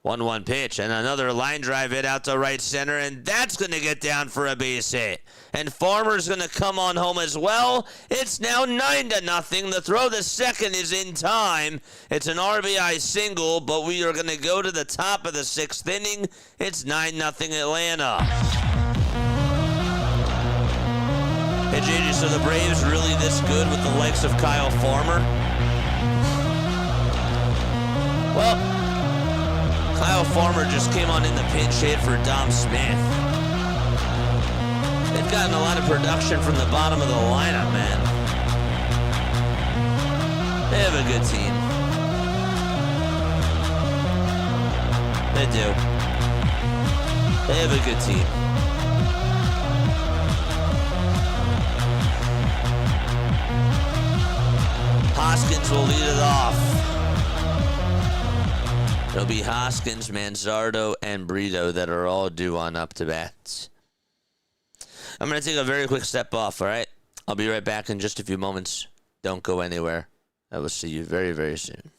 1-1 pitch and another line drive hit out to right center, and that's going to get down for a base hit. And Farmer's going to come on home as well. It's now 9-0. The throw to second is in time. It's an RBI single, but we are going to go to the top of the 6th inning. It's 9-0 Atlanta. Hey, JJ, so the Braves really this good with the likes of Kyle Farmer? Well, Kyle Farmer just came on in the pinch hit for Dom Smith. They've gotten a lot of production from the bottom of the lineup, man. They have a good team. They do. They have a good team. Hoskins will lead it off. It'll be Hoskins, Manzardo, and Brito that are all due on up to bats. I'm going to take a very quick step off, all right? I'll be right back in just a few moments. Don't go anywhere. I will see you very, very soon.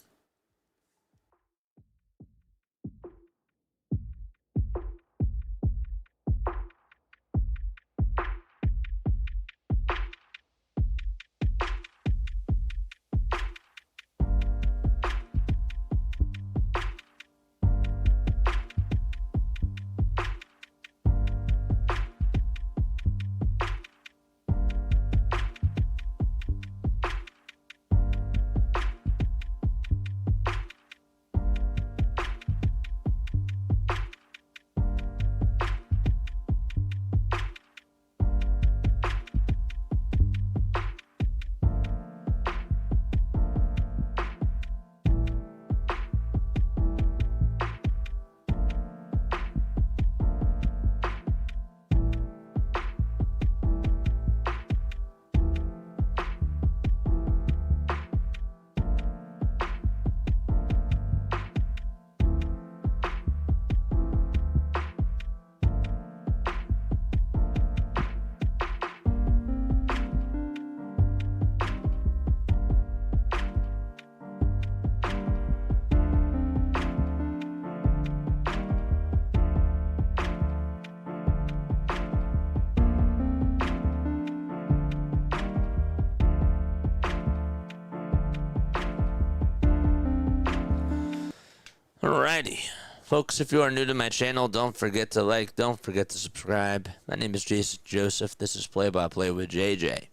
Alrighty. Folks, if you are new to my channel, don't forget to like, don't forget to subscribe. My name is Jason Joseph. This is Play by Play with JJ.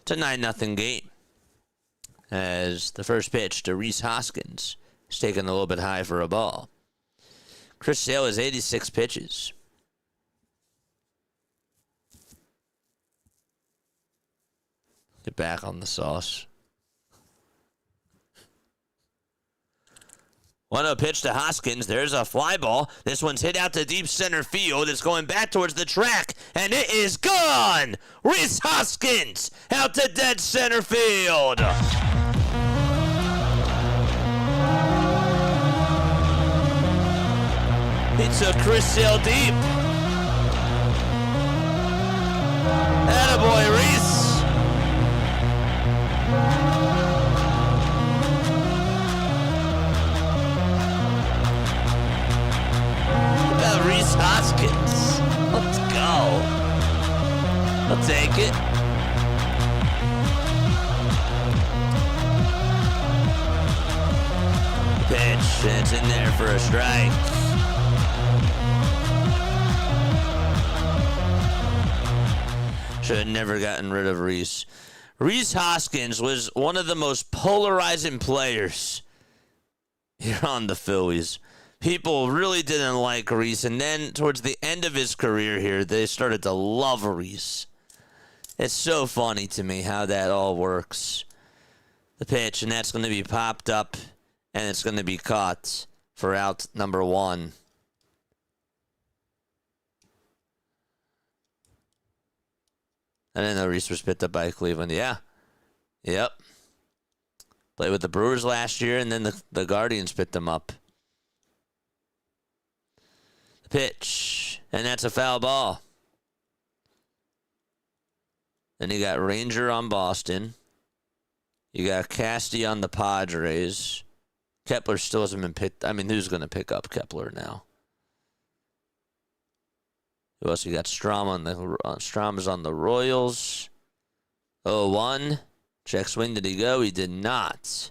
It's a 9-0 game. As the first pitch to Rhys Hoskins is taken a little bit high for a ball. Chris Sale has 86 pitches. Get back on the sauce. 1-0 pitch to Hoskins. There's a fly ball. This one's hit out to deep center field. It's going back towards the track, and it is gone! Rhys Hoskins out to dead center field. He took Chris Sale deep. Attaboy, Rhys. Rhys Hoskins. Let's go. I'll take it. Pitch, and it's in there for a strike. Should have never gotten rid of Rhys. Rhys Hoskins was one of the most polarizing players here on the Phillies. People really didn't like Rhys, and then towards the end of his career here, they started to love Rhys. It's so funny to me how that all works. The pitch, and that's going to be popped up, and it's going to be caught for out number 1. I didn't know Rhys was picked up by Cleveland. Yeah. Yep. Played with the Brewers last year, and then the Guardians picked him up. Pitch, and that's a foul ball. Then you got Ranger on Boston. You got Casty on the Padres. Kepler still hasn't been picked. I mean, who's going to pick up Kepler now? Who else? You got Strama's on the Royals. 0-1. Check swing. Did he go? He did not.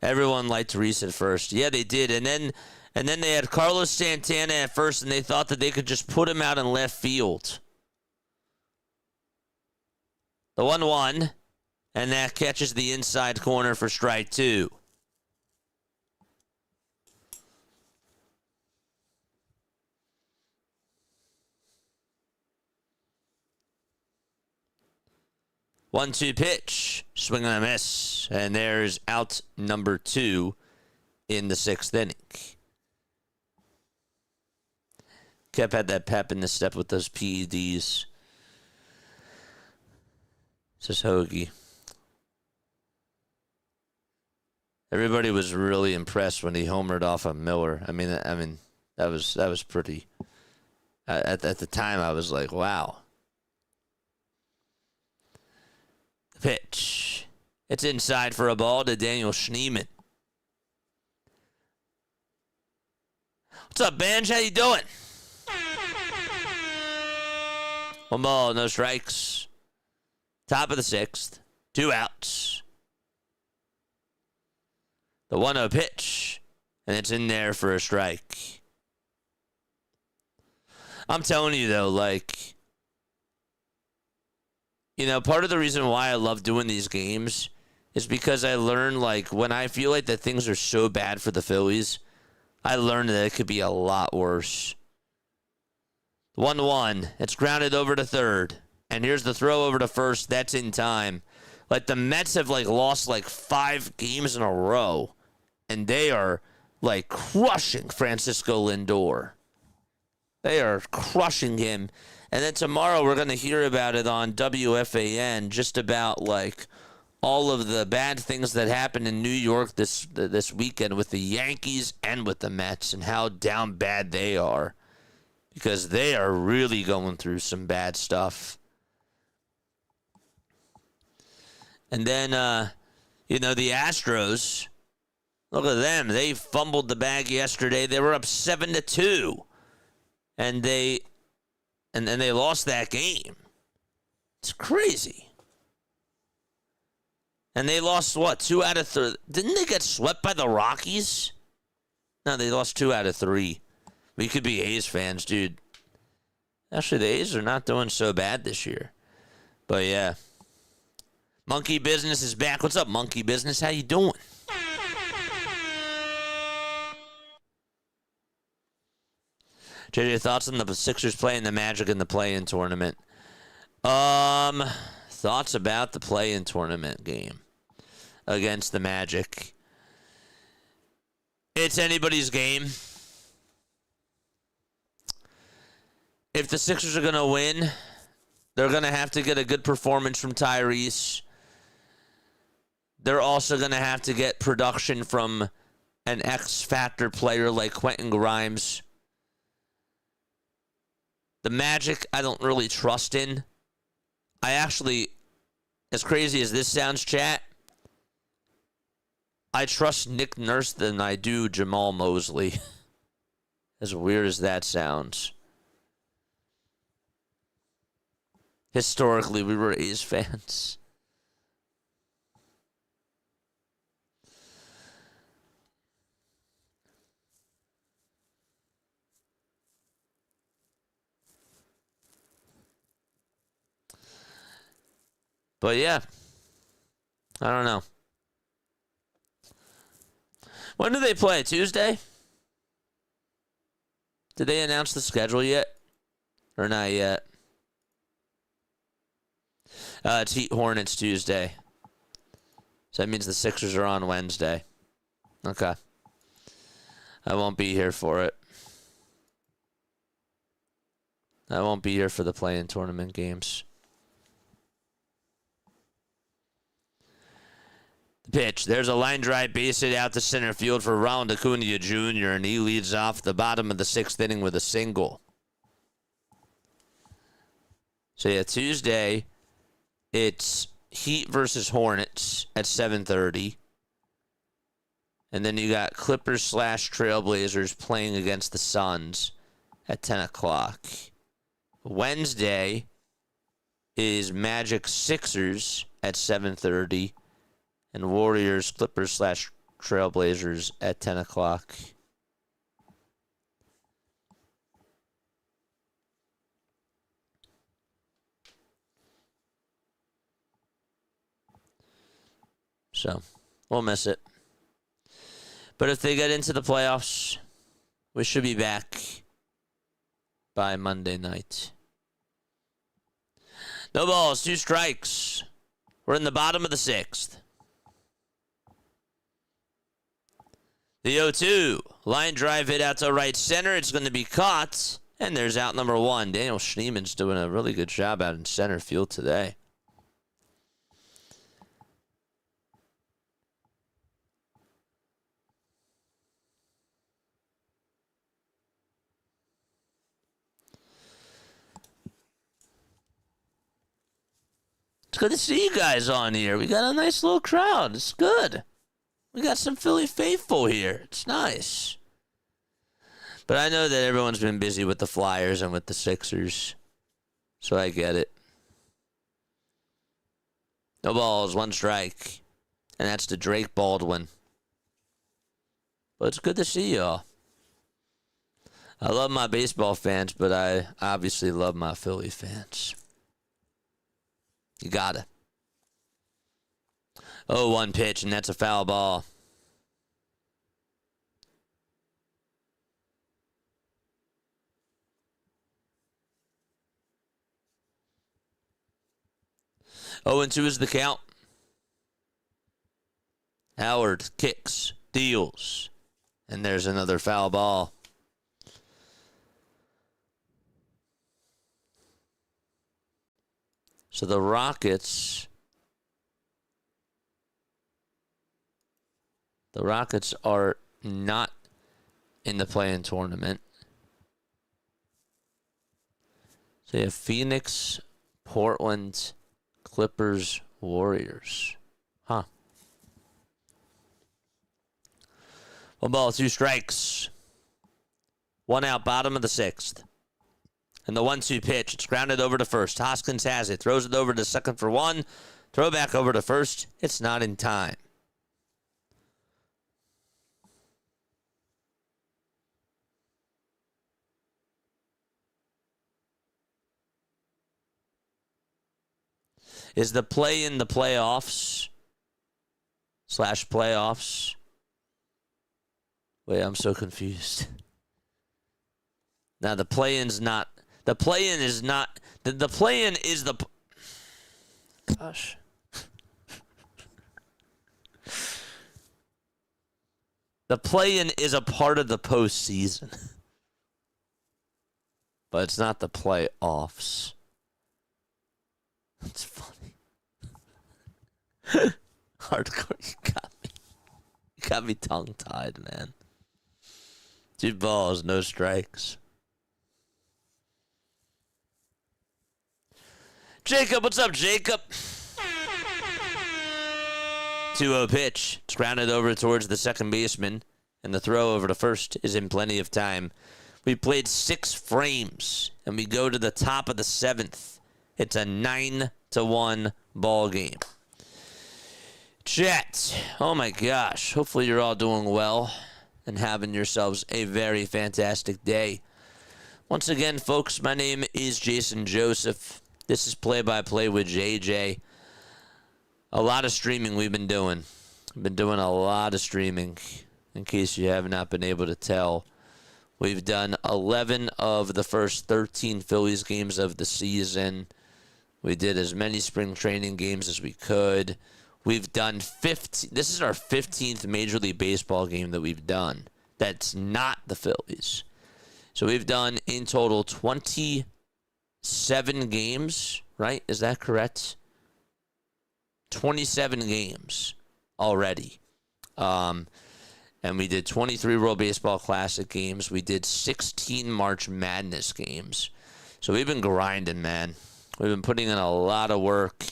Everyone liked Rhys at first. Yeah, they did. And then they had Carlos Santana at first, and they thought that they could just put him out in left field. The 1-1, and that catches the inside corner for strike 2. One-two pitch, swing and a miss, and there's out number 2 in the 6th inning. Kep had that pep in the step with those PEDs. Says Hoagie. Everybody was really impressed when he homered off of Miller. I mean that was pretty. At the time, I was like, wow. Pitch. It's inside for a ball to Daniel Schneemann. What's up, Benj? How you doing? 1 ball, no strikes. Top of the 6th. 2 outs. The 1-0 pitch. And it's in there for a strike. I'm telling you, though, like... You know, part of the reason why I love doing these games is because I learn, like, when I feel like that things are so bad for the Phillies, I learned that it could be a lot worse. 1-1. It's grounded over to third. And here's the throw over to first. That's in time. Like, the Mets have, like, lost, like, 5 games in a row. And they are, like, crushing Francisco Lindor. They are crushing him. And then tomorrow we're going to hear about it on WFAN, just about, like, all of the bad things that happened in New York this weekend with the Yankees and with the Mets and how down bad they are. Because they are really going through some bad stuff. And then, the Astros, look at them. They fumbled the bag yesterday. They were up 7-2. And they lost that game. It's crazy. And they lost, what, 2 out of 3? Didn't they get swept by the Rockies? No, they lost 2 out of 3. We could be A's fans, dude. Actually, the A's are not doing so bad this year. But, yeah. Monkey Business is back. What's up, Monkey Business? How you doing? JJ, thoughts on the Sixers playing the Magic in the play-in tournament? Thoughts about the play-in tournament game against the Magic. It's anybody's game. If the Sixers are going to win, they're going to have to get a good performance from Tyrese. They're also going to have to get production from an X-factor player like Quentin Grimes. The Magic, I don't really trust in. I actually, as crazy as this sounds, chat, I trust Nick Nurse than I do Jamal Mosley. As weird as that sounds. Historically, we were A's fans. But yeah, I don't know. When do they play? Tuesday? Did they announce the schedule yet? Or not yet? It's Heat Hornets Tuesday. So that means the Sixers are on Wednesday. Okay. I won't be here for it. I won't be here for the play-in tournament games. The pitch. There's a line drive base hit out to center field for Ronald Acuna Jr., and he leads off the bottom of the 6th inning with a single. So yeah, Tuesday, it's Heat versus Hornets at 7:30. And then you got Clippers/Trailblazers playing against the Suns at 10 o'clock. Wednesday is Magic Sixers at 7:30. And Warriors, Clippers/Trailblazers at 10 o'clock. So, we'll miss it. But if they get into the playoffs, we should be back by Monday night. No balls, 2 strikes. We're in the bottom of the 6th. The 0-2. Line drive hit out to right center. It's going to be caught. And there's out number 1. Daniel Schneeman's doing a really good job out in center field today. It's good to see you guys on here. We got a nice little crowd. It's good. We got some Philly faithful here. It's nice. But I know that everyone's been busy with the Flyers and with the Sixers. So I get it. No balls, 1 strike. And that's to Drake Baldwin. But it's good to see y'all. I love my baseball fans, but I obviously love my Philly fans. You gotta. 0-1 pitch, and that's a foul ball. Oh, and 2 is the count. Howard kicks, deals, and there's another foul ball. So the Rockets are not in the play-in tournament. So you have Phoenix, Portland, Clippers, Warriors. Huh. 1 ball, 2 strikes. 1 out, bottom of the 6th. And the 1-2 pitch, it's grounded over to first. Hoskins has it, throws it over to second for one. Throw back over to first. It's not in time. Is the play in the playoffs / playoffs? Wait, I'm so confused. Now, the play-in's not... The play-in is not... The play-in is the... Gosh. The play-in is a part of the postseason. But it's not the playoffs. That's funny. Hardcore, you got me. You got me tongue-tied, man. 2 balls, no strikes. Jacob, what's up, Jacob? 2-0 pitch. It's grounded over towards the second baseman, and the throw over to first is in plenty of time. We played 6 frames, and we go to the top of the 7th. It's a 9-1 ball game. Chat, oh my gosh. Hopefully you're all doing well and having yourselves a very fantastic day. Once again, folks, my name is Jason Joseph. This is Play-by-Play with JJ. A lot of streaming we've been doing. We've been doing a lot of streaming, in case you have not been able to tell. We've done 11 of the first 13 Phillies games of the season. We did as many spring training games as we could. We've done 15. This is our 15th Major League Baseball game that we've done. That's not the Phillies. So we've done in total 27 games, right? Is that correct? 27 games already. And we did 23 World Baseball Classic games. We did 16 March Madness games. So we've been grinding, man. We've been putting in a lot of work.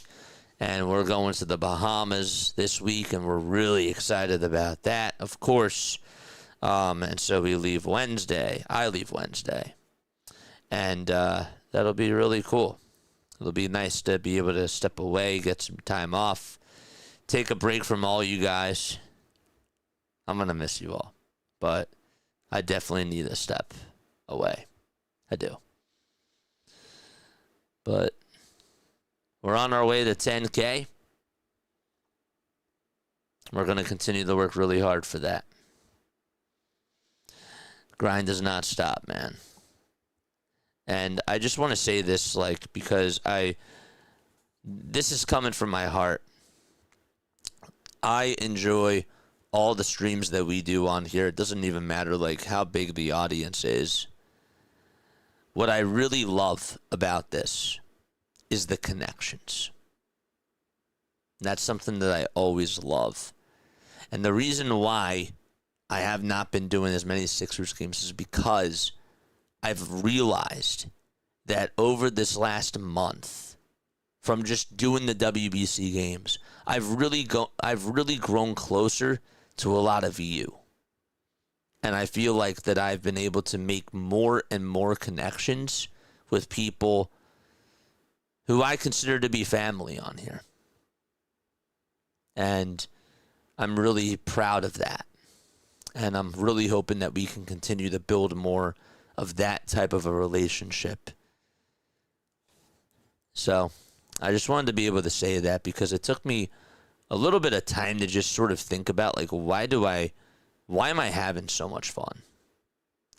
And we're going to the Bahamas this week, and we're really excited about that, of course. And so we leave Wednesday. I leave Wednesday. And that'll be really cool. It'll be nice to be able to step away, get some time off, take a break from all you guys. I'm going to miss you all. But I definitely need a step away. I do. But we're on our way to 10K. We're going to continue to work really hard for that. Grind does not stop, man. And I just want to say this, like, because this is coming from my heart. I enjoy all the streams that we do on here. It doesn't even matter, like, how big the audience is. What I really love about this is the connections. That's something that I always love. And the reason why I have not been doing as many Sixers games is because I've realized that over this last month, from just doing the WBC games, I've really grown closer to a lot of you. And I feel like that I've been able to make more and more connections with people who I consider to be family on here. And I'm really proud of that. And I'm really hoping that we can continue to build more of that type of a relationship. So I just wanted to be able to say that because it took me a little bit of time to just sort of think about, like, why am I having so much fun?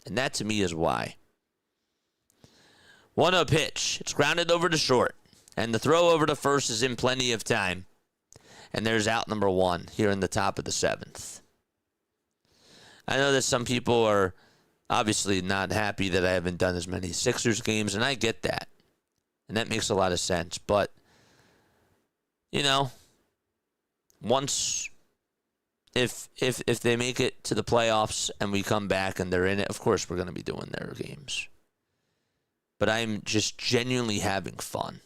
And that to me is why. 1-0 pitch. It's grounded over to short. And the throw over to first is in plenty of time. And there's out number 1 here in the top of the 7th. I know that some people are obviously not happy that I haven't done as many Sixers games, and I get that. And that makes a lot of sense. But, you know, once, if they make it to the playoffs and we come back and they're in it, of course we're going to be doing their games. But I'm just genuinely having fun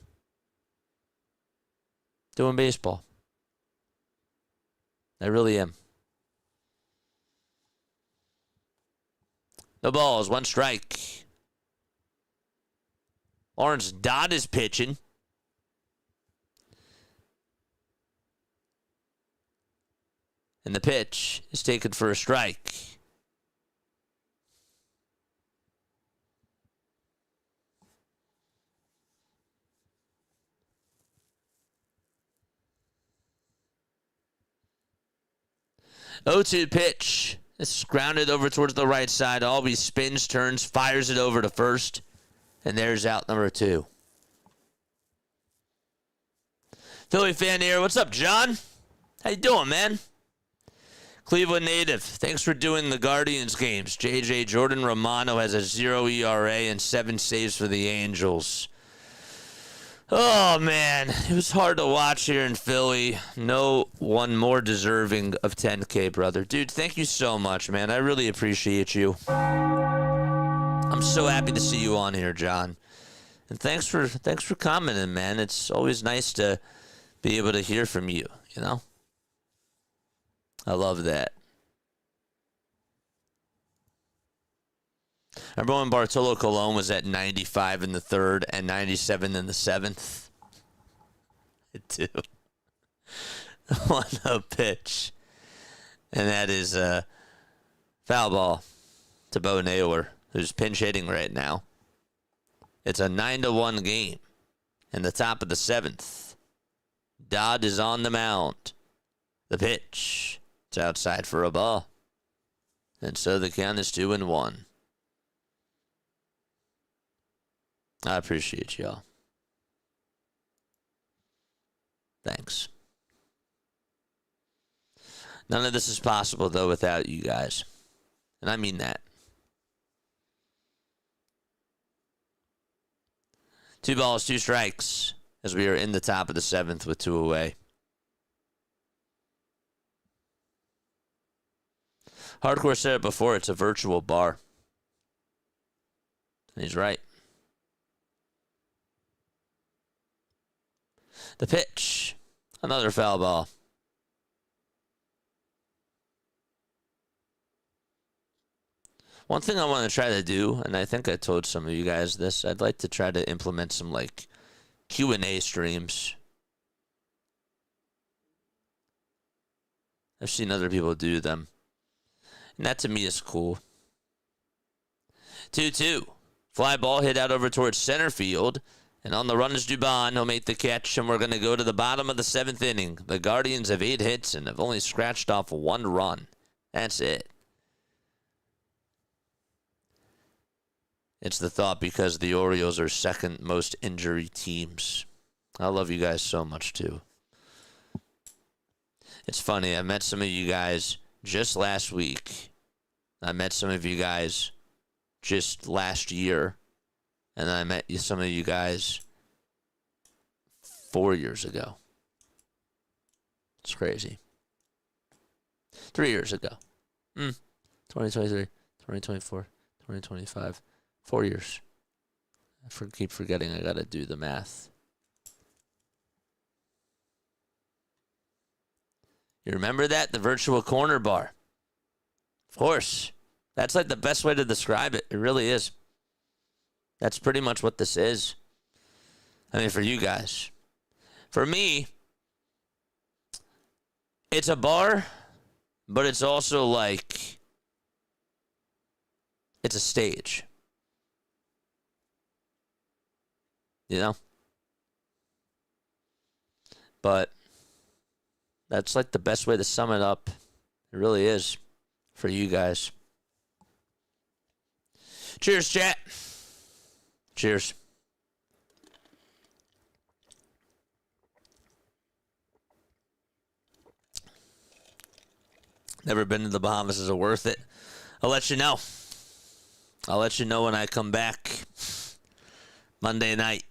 doing baseball. I really am. No balls, 1 strike. Lawrence Dodd is pitching. And the pitch is taken for a strike. O2 pitch. This is grounded over towards the right side. Always spins, turns, fires it over to first. And there's out number 2. Philly fan here. What's up, John? How you doing, man? Cleveland native. Thanks for doing the Guardians games. JJ Jordan Romano has a 0 ERA and 7 saves for the Angels. Oh, man. It was hard to watch here in Philly. No one more deserving of 10K, brother. Dude, thank you so much, man. I really appreciate you. I'm so happy to see you on here, John. And thanks for commenting, man. It's always nice to be able to hear from you, you know? I love that. I remember when Bartolo Colon was at 95 in the 3rd and 97 in the 7th. I do. What a pitch. And that is a foul ball to Bo Naylor, who's pinch hitting right now. It's a 9-1 game in the top of the 7th. Dodd is on the mound. The pitch. It's outside for a ball. And so the count is 2-1. I appreciate y'all. Thanks. None of this is possible, though, without you guys. And I mean that. 2 balls, 2 strikes, as we are in the top of the 7th with 2 away. Hardcore said it before, it's a virtual bar. And he's right. The pitch. Another foul ball. One thing I want to try to do, and I think I told some of you guys this, I'd like to try to implement some like Q&A streams. I've seen other people do them. And that to me is cool. 2-2. Fly ball hit out over towards center field. And on the run is Dubon. He'll make the catch. And we're going to go to the bottom of the 7th inning. The Guardians have 8 hits and have only scratched off 1 run. That's it. It's the thought because the Orioles are 2nd most injury teams. I love you guys so much too. It's funny. I met some of you guys just last week. I met some of you guys just last year. And then I met some of you guys 4 years ago. It's crazy. 3 years ago. 2023, 2024, 2025. 4 years. I keep forgetting I got to do the math. You remember that? The virtual corner bar. Of course. That's like the best way to describe it. It really is. That's pretty much what this is. I mean, for you guys. For me, it's a bar, but it's also like, it's a stage. You know? But that's like the best way to sum it up. It really is for you guys. Cheers, chat. Cheers. Never been to the Bahamas. Is it worth it? I'll let you know. I'll let you know when I come back Monday night.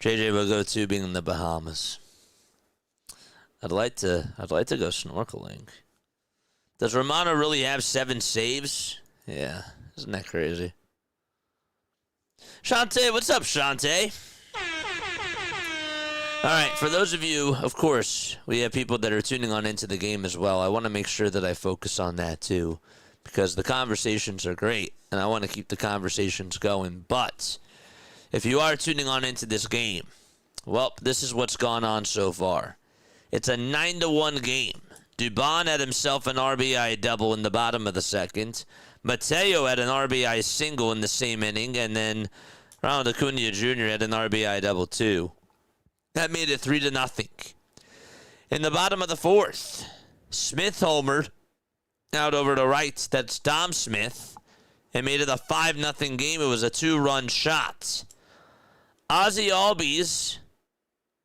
JJ will go tubing in the Bahamas. I'd like to go snorkeling. Does Romano really have 7 saves? Yeah, isn't that crazy? Shantae, what's up, Shantae? All right, for those of you, of course, we have people that are tuning on into the game as well. I want to make sure that I focus on that too, because the conversations are great, and I want to keep the conversations going. But if you are tuning on into this game, well, this is what's gone on so far. It's a 9-1 game. Dubon had himself an RBI double in the bottom of the second. Mateo had an RBI single in the same inning, and then Ronald Acuna Jr. had an RBI double too. That made it 3-0. In the bottom of the fourth, Smith homered out over to right. That's Dom Smith. It made it a 5-0 game. It was a 2-run shot. Ozzie Albies,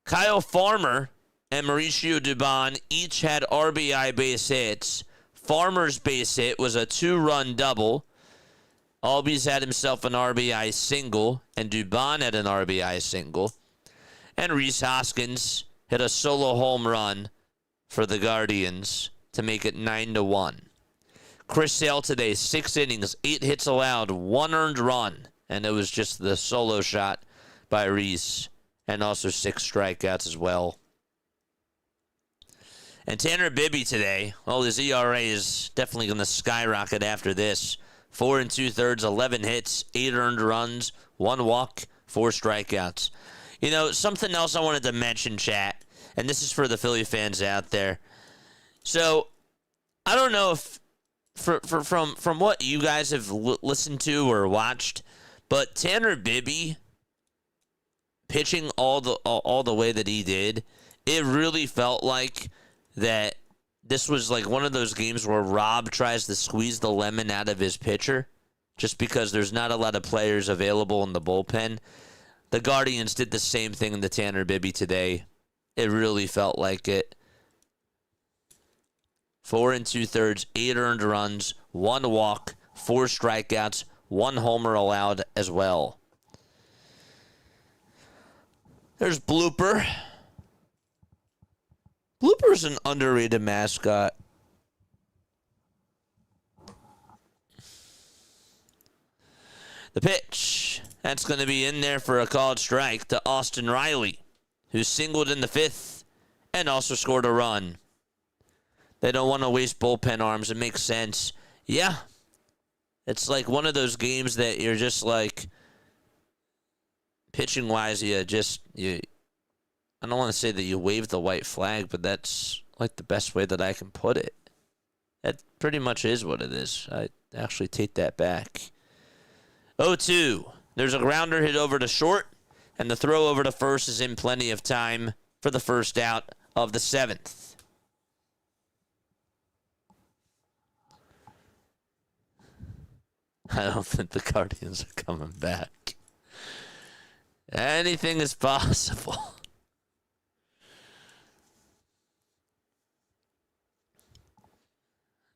Kyle Farmer, and Mauricio Dubon each had RBI base hits. Farmer's base hit was a 2-run double. Albies had himself an RBI single, and Dubon had an RBI single. And Rhys Hoskins hit a solo home run for the Guardians to make it 9-1. Chris Sale today, 6 innings, 8 hits allowed, 1 earned run, and it was just the solo shot by Rhys, and also 6 strikeouts as well. And Tanner Bibee today, well, his ERA is definitely going to skyrocket after this. 4 2/3, 11 hits, 8 earned runs, 1 walk, 4 strikeouts. You know, something else I wanted to mention, chat, and this is for the Philly fans out there. So, I don't know if, from what you guys have listened to or watched, but Tanner Bibee pitching all the way that he did, it really felt like that this was like one of those games where Rob tries to squeeze the lemon out of his pitcher just because there's not a lot of players available in the bullpen. The Guardians did the same thing to Tanner Bibee today. It really felt like it. 4 2/3, 8 earned runs, 1 walk, 4 strikeouts, 1 homer allowed as well. There's Blooper. Blooper's an underrated mascot. The pitch. That's going to be in there for a called strike to Austin Riley, who singled in the 5th and also scored a run. They don't want to waste bullpen arms. It makes sense. Yeah. It's like one of those games that you're just like, pitching-wise, I don't want to say that you wave the white flag, but that's like the best way that I can put it. That pretty much is what it is. I actually take that back. 0-2. There's a grounder hit over to short, and the throw over to first is in plenty of time for the first out of the 7th. I don't think the Guardians are coming back. Anything is possible.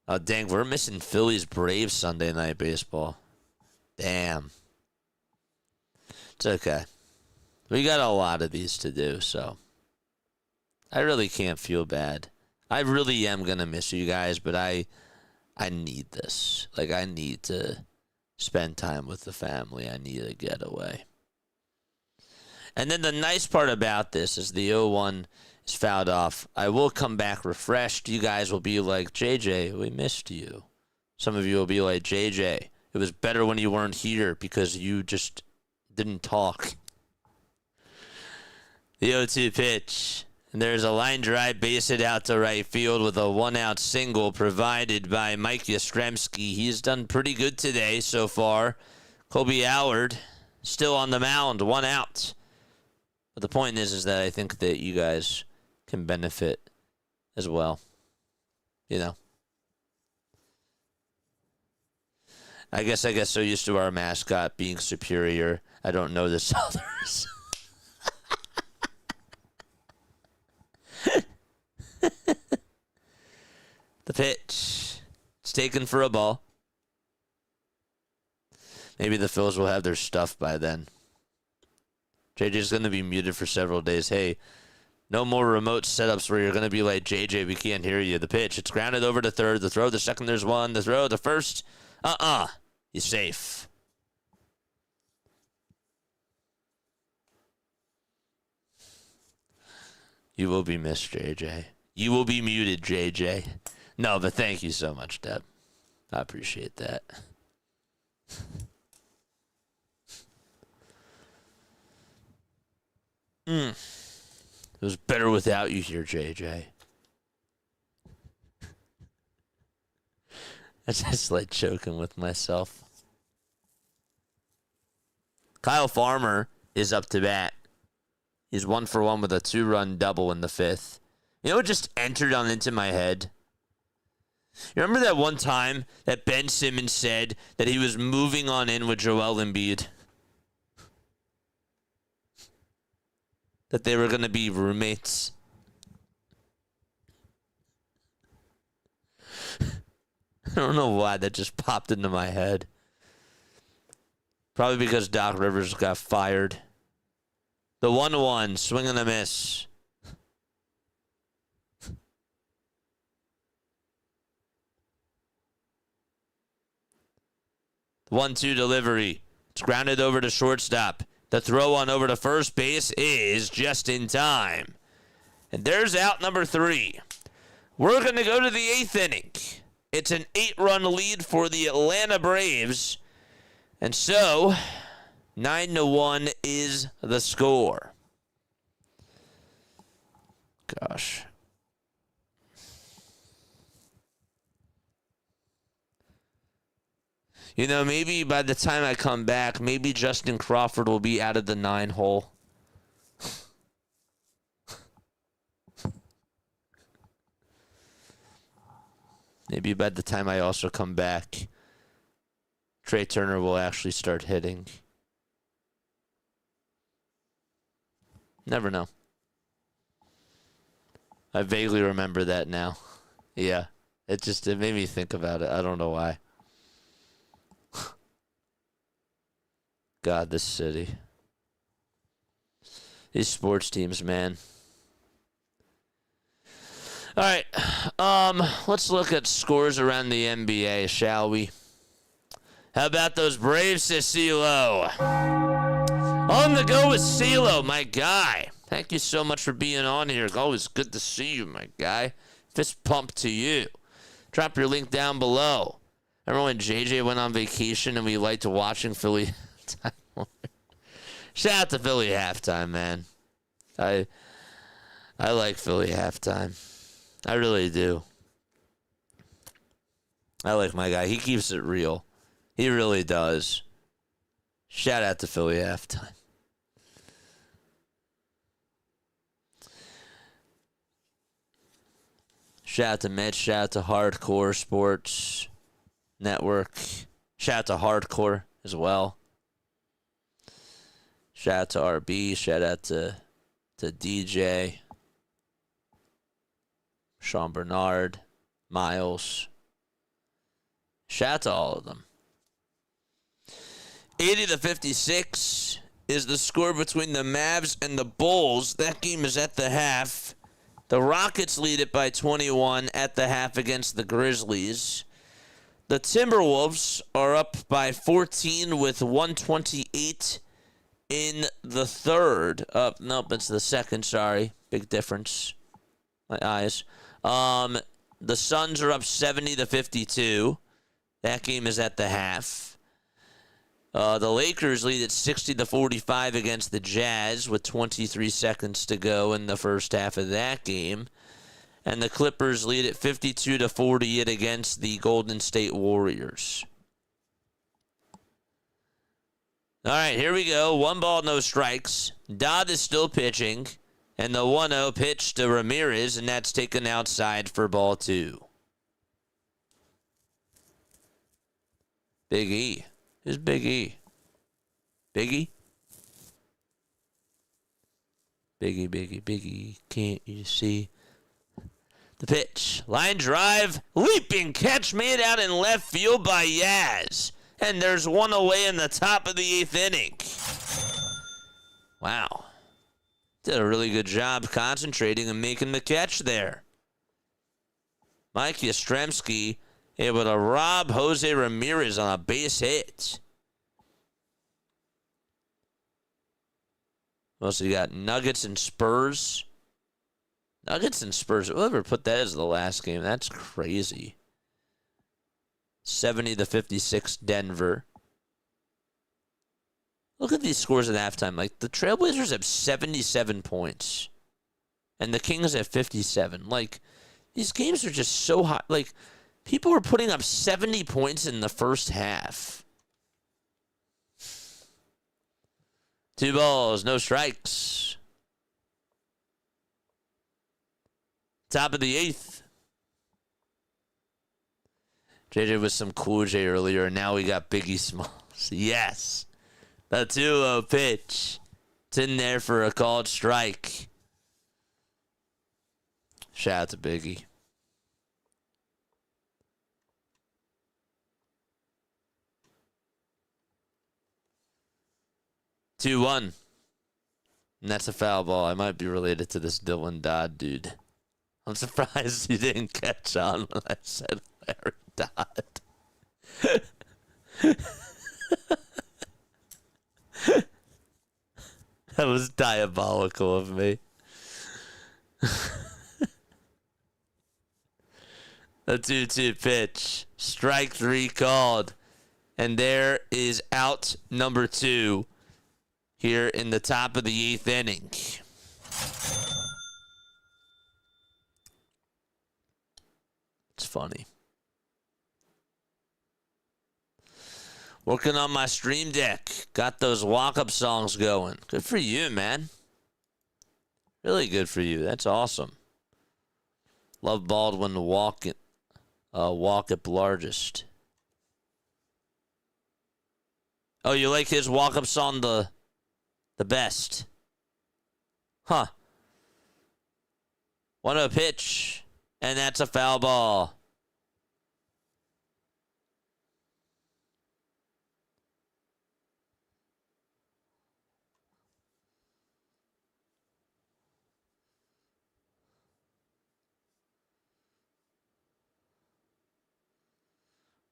Oh, dang, we're missing Phillies Braves Sunday Night Baseball. Damn. It's okay. We got a lot of these to do, so I really can't feel bad. I really am going to miss you guys, but I need this. Like, I need to spend time with the family. I need a getaway. And then the nice part about this is the 0-1 is fouled off. I will come back refreshed. You guys will be like, JJ, we missed you. Some of you will be like, JJ, it was better when you weren't here because you just didn't talk. The 0-2 pitch. And there's a line drive base hit out to right field with a 1-out single provided by Mike Yastrzemski. He's done pretty good today so far. Colby Howard still on the mound, 1 out. But the point is that I think that you guys can benefit as well. You know. I guess I get so used to our mascot being superior, I don't know the others. The pitch. It's taken for a ball. Maybe the Phils will have their stuff by then. JJ's going to be muted for several days. Hey, no more remote setups where you're going to be like, JJ, we can't hear you. The pitch. It's grounded over to third. The throw, the second, there's 1. The throw, the first. He's safe. You will be missed, JJ. You will be muted, JJ. No, but thank you so much, Deb. I appreciate that. It was better without you here, JJ. I just like joking with myself. Kyle Farmer is up to bat. He's 1-for-1 with a 2-run double in the 5th. You know what just entered on into my head? You remember that one time that Ben Simmons said that he was moving on in with Joel Embiid? That they were going to be roommates? I don't know why that just popped into my head. Probably because Doc Rivers got fired. The 1-1, swing and a miss. The 1-2 delivery. It's grounded over to shortstop. The throw on over to first base is just in time. And there's out number 3. We're going to go to the 8th inning. It's an 8-run lead for the Atlanta Braves. And so, 9-1 is the score. Gosh. You know, maybe by the time I come back, maybe Justin Crawford will be out of the 9 hole. Maybe by the time I also come back, Trey Turner will actually start hitting. Never know. I vaguely remember that now. Yeah. It made me think about it. I don't know why. God, this city. These sports teams, man. All right. Let's look at scores around the NBA, shall we? How about those Braves, Cecilo? On the go with CeeLo, my guy. Thank you so much for being on here. Always good to see you, my guy. Fist pump to you. Drop your link down below. Remember when JJ went on vacation and we liked watching Philly halftime? Shout out to Philly halftime, man. I like Philly halftime. I really do. I like my guy. He keeps it real. He really does. Shout out to Philly halftime. Shout out to Mitch. Shout out to Hardcore Sports Network. Shout out to Hardcore as well. Shout out to RB. Shout out to DJ. Sean Bernard. Miles. Shout out to all of them. 80-56 is the score between the Mavs and the Bulls. That game is at the half. The Rockets lead it by 21 at the half against the Grizzlies. The Timberwolves are up by 14 with 128 in the third. Nope, it's the second, sorry. Big difference. My eyes. The Suns are up 70-52. That game is at the half. The Lakers lead at 60-45 against the Jazz with 23 seconds to go in the first half of that game. And the Clippers lead at 52-48 against the Golden State Warriors. All right, here we go. 1 ball, no strikes. Dodd is still pitching. And the 1-0 pitch to Ramirez, and that's taken outside for ball 2. Big E. Who's Big E? Biggie? Biggie, Biggie, Biggie. Can't you see? The pitch. Line drive. Leaping catch made out in left field by Yaz. And there's one away in the top of the 8th inning. Wow. Did a really good job concentrating and making the catch there. Mike Yastrzemski able to rob Jose Ramirez on a base hit. Also, you got Nuggets and Spurs. Nuggets and Spurs. Whoever put that as the last game, that's crazy. 70-56 Denver. Look at these scores at halftime. Like, the Trailblazers have 77 points. And the Kings have 57. Like, these games are just so hot. Like, people were putting up 70 points in the first half. 2 balls, no strikes. Top of the 8th. JJ was some Cool J earlier, and now we got Biggie Smalls. Yes. The 2-0 pitch. It's in there for a called strike. Shout out to Biggie. Two one. And that's a foul ball. I might be related to this Dylan Dodd dude. I'm surprised you didn't catch on when I said Larry Dodd. That was diabolical of me. The 2-2 pitch. Strike 3 called. And there is out number 2 here in the top of the 8th inning. It's funny. Working on my stream deck. Got those walk-up songs going. Good for you, man. Really good for you. That's awesome. Love Baldwin to walk it largest. Oh, you like his walk-up song the best? Huh. 1-0 pitch, and that's a foul ball.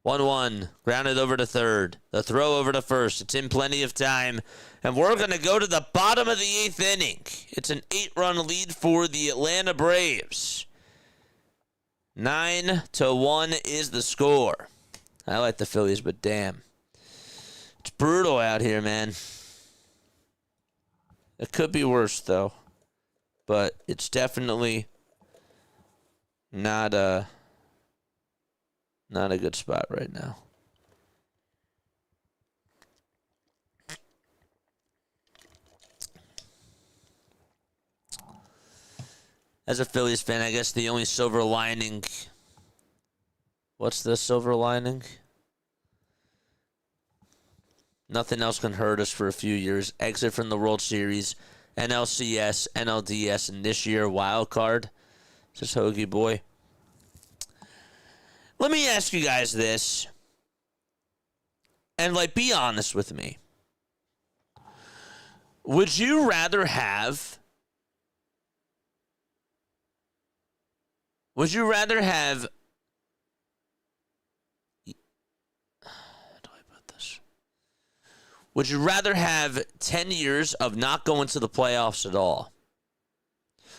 One, grounded over to third. The throw over to first. It's in plenty of time. And we're going to go to the bottom of the 8th inning. It's an 8-run lead for the Atlanta Braves. 9-1 is the score. I like the Phillies, but damn. It's brutal out here, man. It could be worse, though. But it's definitely not a good spot right now. As a Phillies fan, I guess the only silver lining... What's the silver lining? Nothing else can hurt us for a few years. Exit from the World Series, NLCS, NLDS, and this year, wild card. Says Hoagie Boy. Let me ask you guys this, and be honest with me. Would you rather have how do I put this? Would you rather have 10 years of not going to the playoffs at all,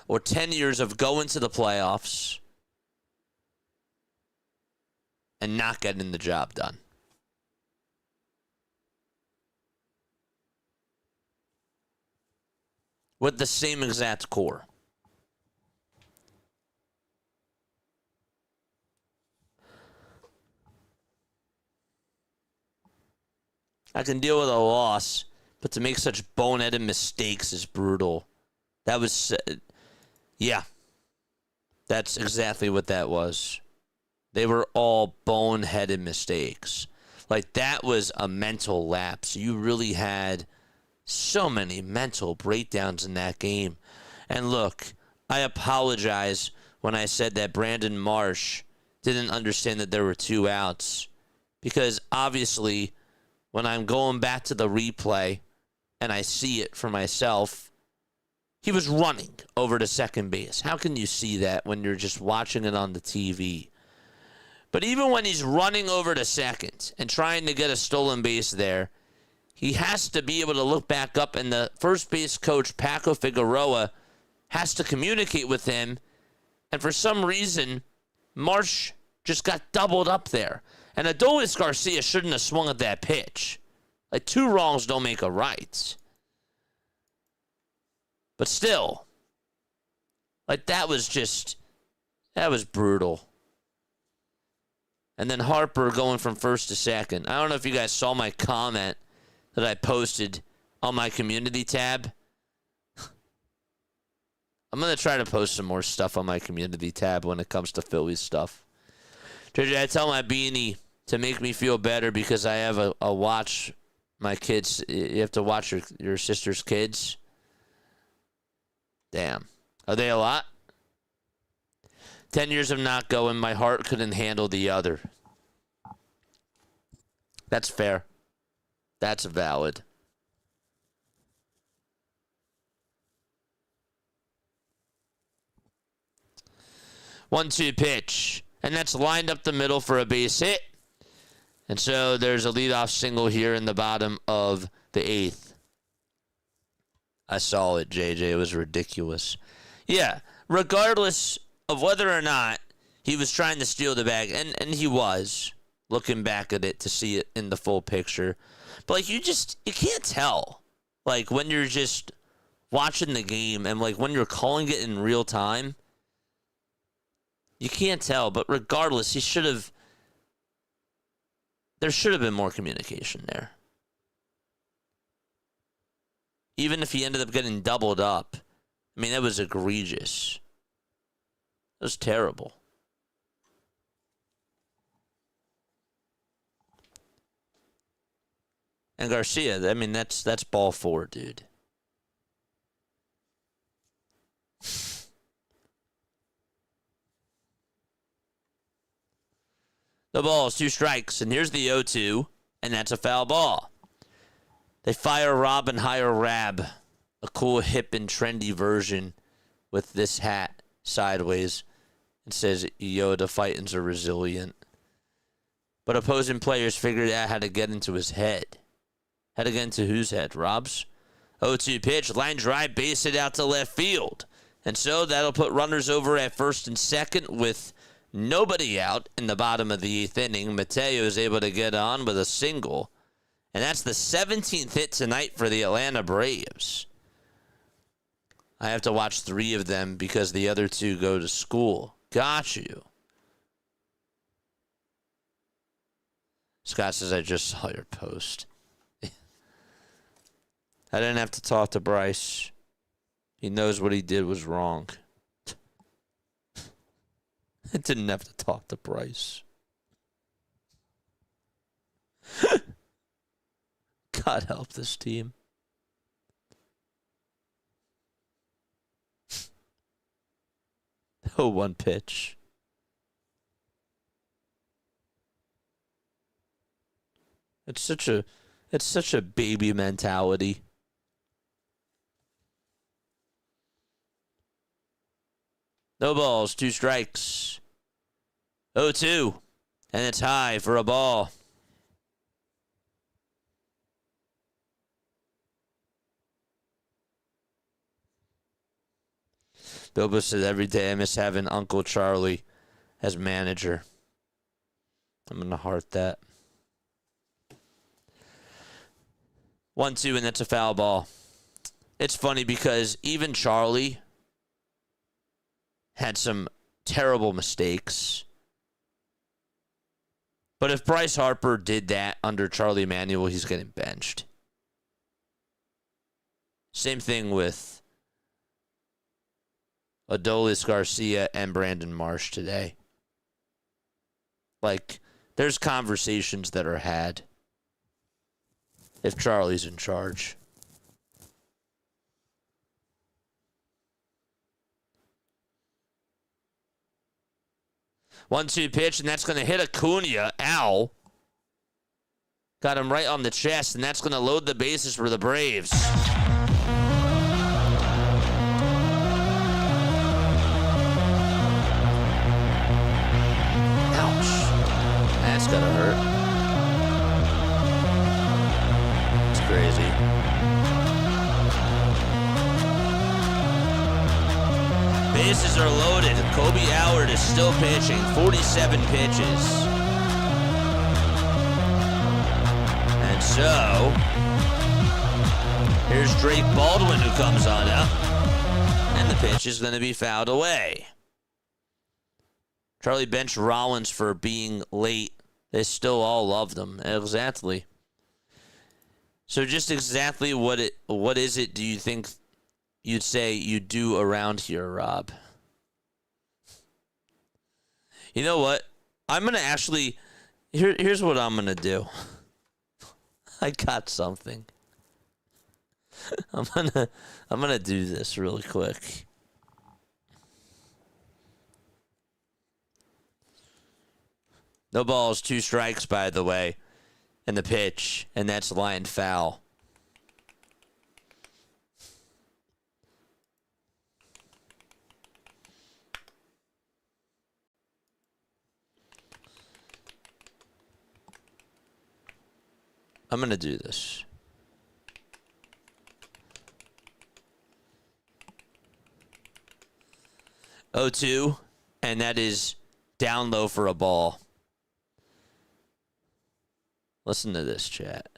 or 10 years of going to the playoffs and not getting the job done? With the same exact core. I can deal with a loss, but to make such boneheaded mistakes is brutal. That was, yeah. That's exactly what that was. They were all boneheaded mistakes. That was a mental lapse. You really had so many mental breakdowns in that game. And look, I apologize when I said that Brandon Marsh didn't understand that there were 2 outs. Because obviously, when I'm going back to the replay and I see it for myself, he was running over to second base. How can you see that when you're just watching it on the TV? But even when he's running over to second and trying to get a stolen base there, he has to be able to look back up, and the first base coach, Paco Figueroa, has to communicate with him. And for some reason, Marsh just got doubled up there. And Adolis Garcia shouldn't have swung at that pitch. Like, 2 wrongs don't make a right. But still, like, that was brutal. And then Harper going from first to second. I don't know if you guys saw my comment that I posted on my community tab. I'm going to try to post some more stuff on my community tab when it comes to Phillies stuff. JJ, I tell my beanie to make me feel better because I have a watch my kids. You have to watch your sister's kids. Damn. Are they a lot? 10 years of not going, my heart couldn't handle the other. That's fair. That's valid. 1-2 pitch. And that's lined up the middle for a base hit. And so there's a leadoff single here in the bottom of the 8th. I saw it, JJ. It was ridiculous. Yeah, regardless of whether or not he was trying to steal the bag, and he was, looking back at it to see it in the full picture. But, like, you can't tell. Like, when you're just watching the game and, like, when you're calling it in real time, you can't tell. But regardless, there should have been more communication there. Even if he ended up getting doubled up, I mean, that was egregious. It was terrible. And Garcia, I mean, that's ball 4, dude. The ball is 2 strikes, and here's the 0-2, and that's a foul ball. They fire Rob and hire Rab, a cool, hip, and trendy version with this hat sideways. It says, yo, the Fightins are resilient. But opposing players figured out how to get into his head. How to get into whose head? Rob's? 0-2 pitch, line drive, base it out to left field. And so that'll put runners over at first and second with nobody out in the bottom of the 8th inning. Mateo is able to get on with a single. And that's the 17th hit tonight for the Atlanta Braves. I have to watch 3 of them because the other 2 go to school. Got you. Scott says, I just saw your post. I didn't have to talk to Bryce. He knows what he did was wrong. I didn't have to talk to Bryce. God help this team. Oh, 1 pitch. It's such a baby mentality. No balls, 2 strikes. 0-2. And it's high for a ball. Bilbo says, every day I miss having Uncle Charlie as manager. I'm going to heart that. 1-2, and that's a foul ball. It's funny because even Charlie had some terrible mistakes. But if Bryce Harper did that under Charlie Manuel, he's getting benched. Same thing with Adolis Garcia and Brandon Marsh today. Like, there's conversations that are had if Charlie's in charge. One-two pitch, and that's going to hit Acuna. Ow. Got him right on the chest, and that's going to load the bases for the Braves. Ouch. That's going to hurt. It's crazy. Bases are loaded. Kobe Howard is still pitching. 47 pitches. So, here's Drake Baldwin who comes on up. And the pitch is going to be fouled away. Charlie benched Rollins for being late. They still all love them. Exactly. So just exactly what is it do you think you'd say you do around here, Rob? You know what? I'm going to actually... Here's what I'm going to do. I got something. I'm gonna do this really quick. No balls, 2 strikes, by the way, and the pitch, and that's line foul. I'm gonna do this. 0-2, and that is down low for a ball. Listen to this, chat.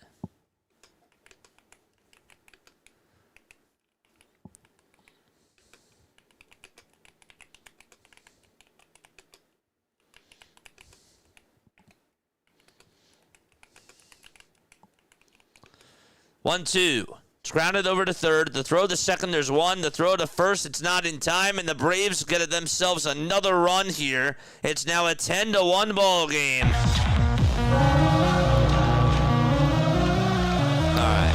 One, two. It's grounded over to third. The throw to second, there's one. The throw to first, it's not in time, and the Braves get themselves another run here. It's now a 10-1 ball game. All right.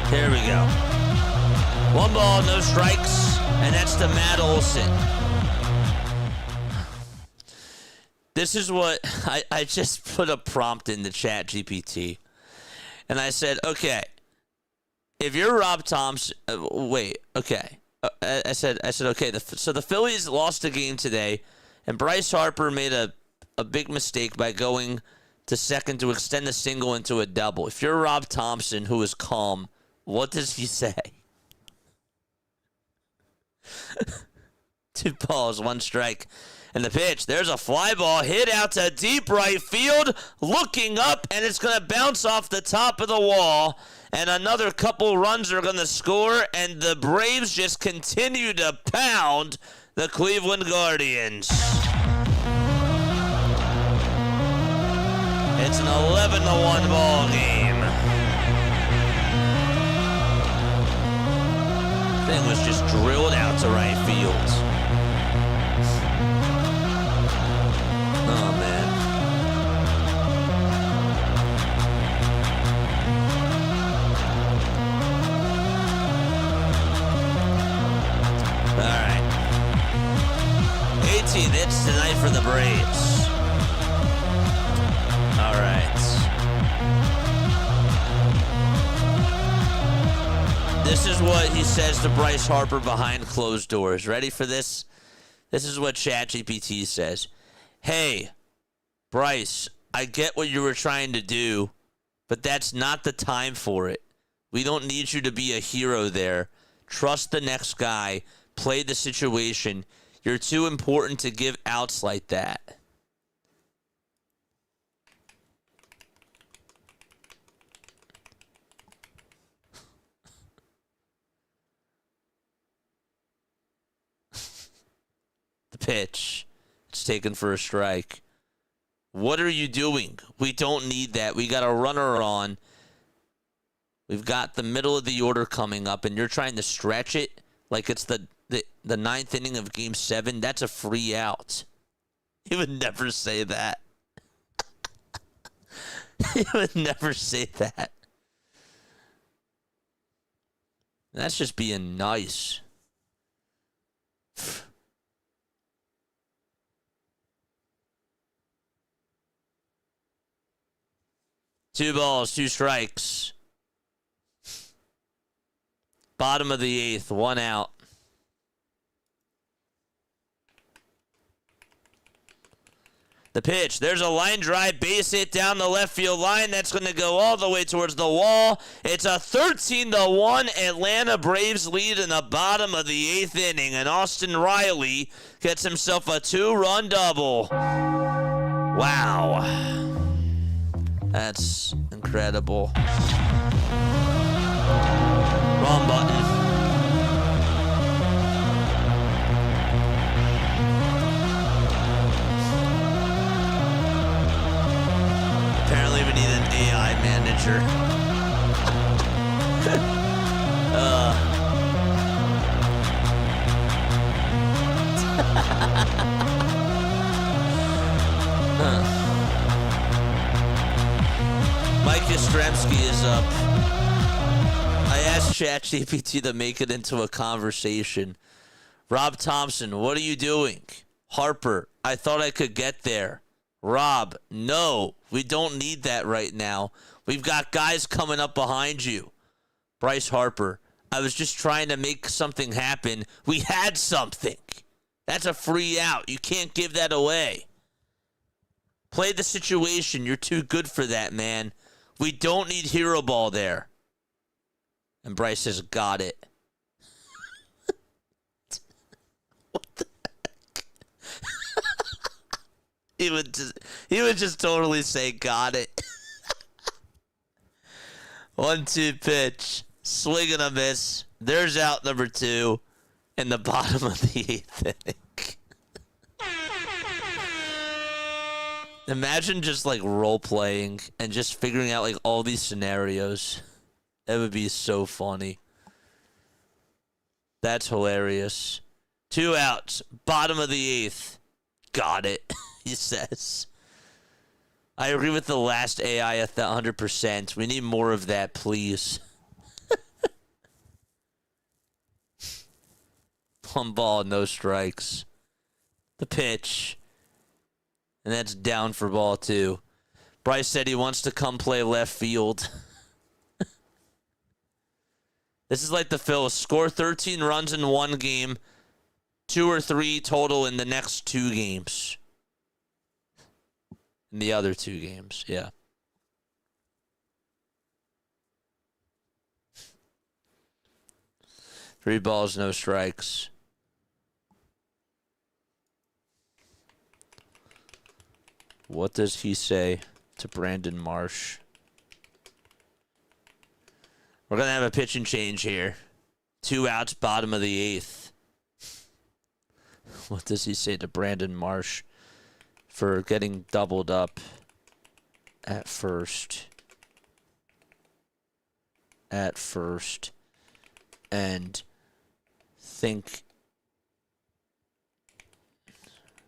Here we go. 1 ball, no strikes, and that's to Matt Olson. This is what I just put a prompt in the chat GPT, and I said, okay, if you're Rob Thompson, I said, okay, so the Phillies lost a game today, and Bryce Harper made a big mistake by going to second to extend the single into a double. If you're Rob Thompson, who is calm, what does he say? 2 balls, 1 strike. And the pitch, there's a fly ball hit out to deep right field, looking up, and it's going to bounce off the top of the wall. And another couple runs are going to score, and the Braves just continue to pound the Cleveland Guardians. It's an 11-1 ball game. Thing was just drilled out to right field. Oh, man. All right. 18 hits tonight for the Braves. All right. This is what he says to Bryce Harper behind closed doors. Ready for this? This is what ChatGPT says. Hey, Bryce, I get what you were trying to do, but that's not the time for it. We don't need you to be a hero there. Trust the next guy. Play the situation. You're too important to give outs like that. Pitch. It's taken for a strike. What are you doing? We don't need that. We got a runner on. We've got the middle of the order coming up, and you're trying to stretch it like it's the 9th inning of Game 7. That's a free out. He would never say that. He would never say that. That's just being nice. 2 balls, 2 strikes. Bottom of the 8th, 1 out. The pitch. There's a line drive, base hit down the left field line. That's going to go all the way towards the wall. It's a 13-1 Atlanta Braves lead in the bottom of the 8th inning. And Austin Riley gets himself a 2-run double. Wow. That's incredible. Wrong button. Apparently we need an AI manager. Mike Yastrzemski is up. I asked ChatGPT to make it into a conversation. Rob Thompson, what are you doing? Harper, I thought I could get there. Rob, no, we don't need that right now. We've got guys coming up behind you. Bryce Harper, I was just trying to make something happen. We had something. That's a free out. You can't give that away. Play the situation. You're too good for that, man. We don't need hero ball there. And Bryce has got it. What the heck? He would just totally say, got it. 1-2 pitch. Swing and a miss. There's out number 2 in the bottom of the 8th inning. Imagine just like role playing and just figuring out like all these scenarios. That would be so funny. That's hilarious. 2 outs. Bottom of the 8th. Got it, he says. I agree with the last AI at the 100%. We need more of that, please. 1 ball, no strikes. The pitch. And that's down for ball 2. Bryce said he wants to come play left field. This is like the Phils. Score 13 runs in 1 game. 2 or 3 total in the next 2 games. In the other 2 games, yeah. Three balls, no strikes. What does he say to Brandon Marsh? We're going to have a pitching change here. 2 outs, bottom of the 8th. What does he say to Brandon Marsh for getting doubled up at first? And think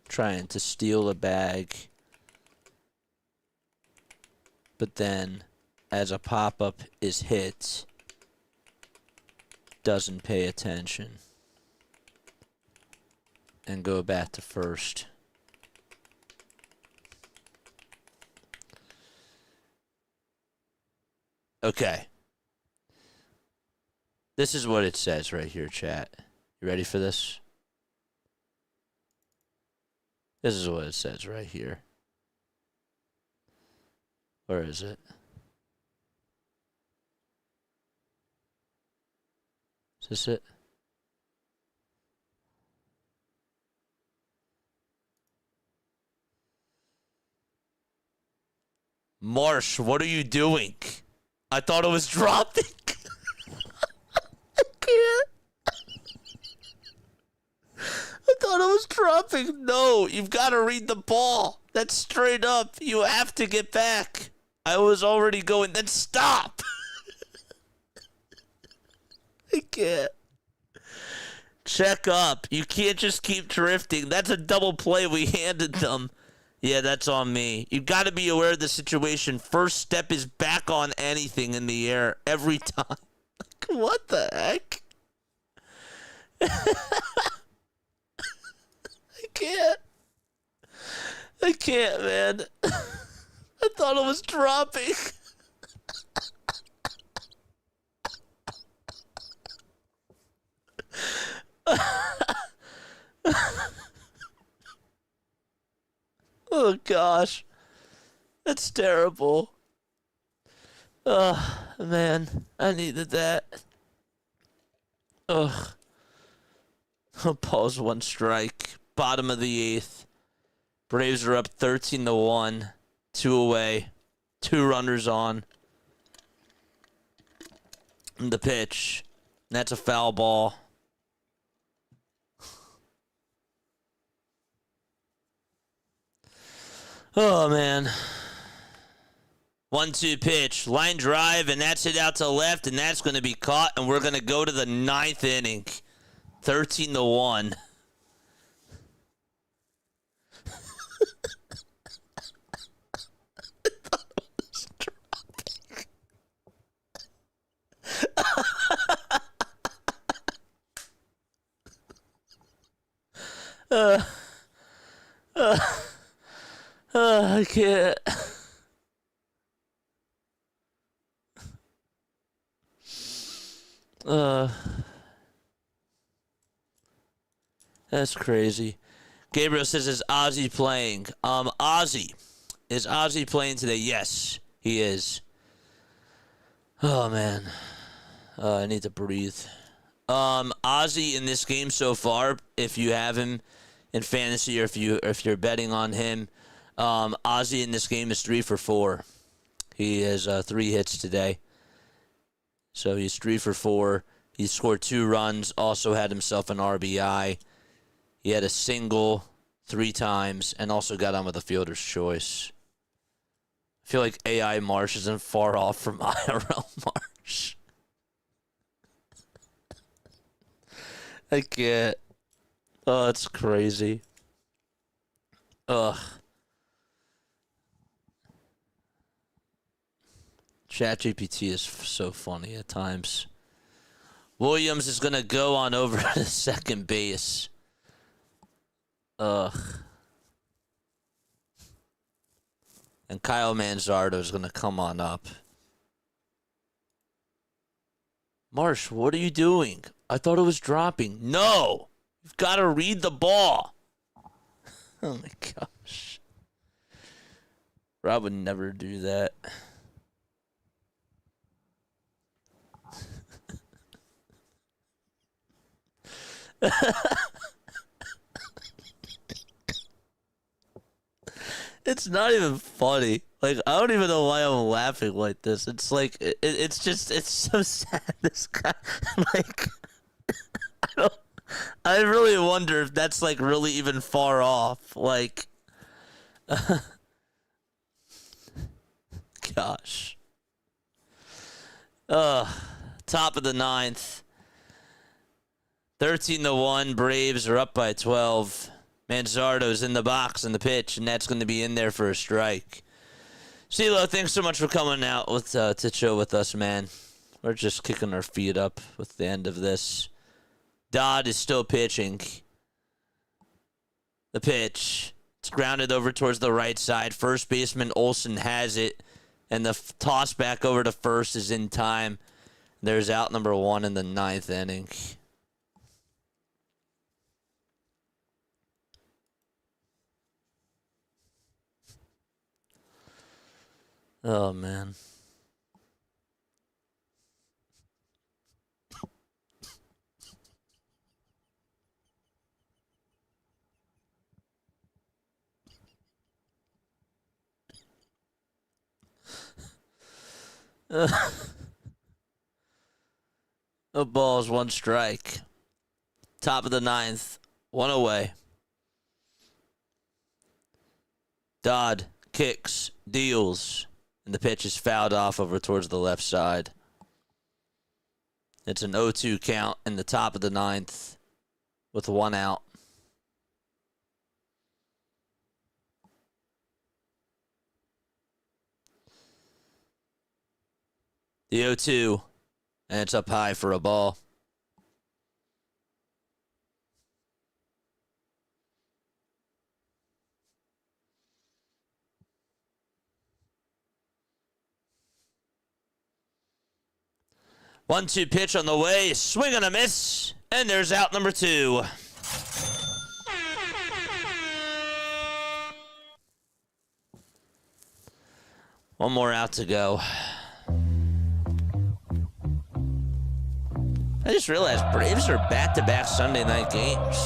trying to steal a bag, but then as a pop-up is hit, doesn't pay attention and go back to first. Okay. This is what it says right here, chat. You ready for this? This is what it says right here. Where is it? Is this it? Marsh, what are you doing? I thought it was dropping. I can't. I thought it was dropping. No, you've got to read the ball. That's straight up. You have to get back. I was already going. Then stop. I can't. Check up. You can't just keep drifting. That's a double play we handed them. Yeah, that's on me. You've got to be aware of the situation. First step is back on anything in the air every time. Like, what the heck? I can't, man. I thought it was dropping. Oh, gosh. That's terrible. Oh, man. I needed that. Ugh. Paul's 1 strike. Bottom of the 8th. Braves are up 13-1. 2 away. 2 runners on. And the pitch. That's a foul ball. Oh, man. 1-2 pitch. Line drive, and that's it out to left, and that's going to be caught, and we're going to go to the 9th inning. 13-1. I can't. That's crazy. Gabriel says, is Ozzy playing? Ozzy. Is Ozzy playing today? Yes, he is. Oh, man. I need to breathe. Ozzy in this game so far, if you have him in fantasy or if you're betting on him, Ozzy in this game is 3 for 4. He has 3 hits today. So he's 3 for 4. He scored 2 runs, also had himself an RBI. He had a single 3 times and also got on with a fielder's choice. I feel like AI Marsh isn't far off from IRL Marsh. I can't. Oh, it's crazy. Ugh. ChatGPT is so funny at times. Williams is going to go on over to second base. Ugh. And Kyle Manzardo is going to come on up. Marsh, what are you doing? I thought it was dropping. No! You've got to read the ball. Oh my gosh. Rob would never do that. It's not even funny. Like, I don't even know why I'm laughing like this. It's like, it's so sad. This guy, like, I really wonder if that's, like, really even far off. Like, gosh. Top of the 9th. 13-1. Braves are up by 12. Manzardo's in the box in the pitch, and that's going to be in there for a strike. CeeLo, thanks so much for coming out with to chill with us, man. We're just kicking our feet up with the end of this. Dodd is still pitching. The pitch. It's grounded over towards the right side. First baseman Olsen has it, and the toss back over to first is in time. There's out number 1 in the 9th inning. Oh, man. The ball's 1 strike. Top of the 9th. 1 away. Dodd kicks, deals. And the pitch is fouled off over towards the left side. It's an 0-2 count in the top of the 9th with 1 out. The 0-2, and it's up high for a ball. One-two pitch on the way, swing and a miss, and there's out number 2. One more out to go. I just realized Braves are back-to-back Sunday night games.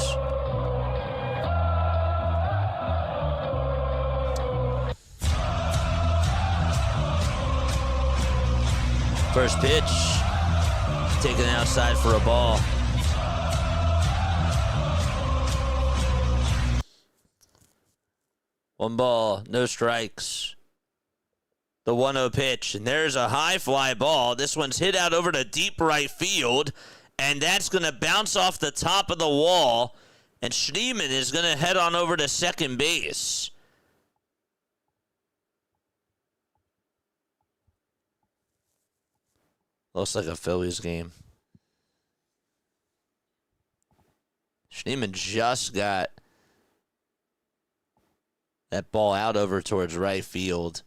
First pitch, taken outside for a ball. One ball, no strikes. The 1-0 pitch, and there's a high fly ball. This one's hit out over to deep right field, and that's going to bounce off the top of the wall, and Schneemann is going to head on over to second base. Looks like a Phillies game. Schneemann just got that ball out over towards right field.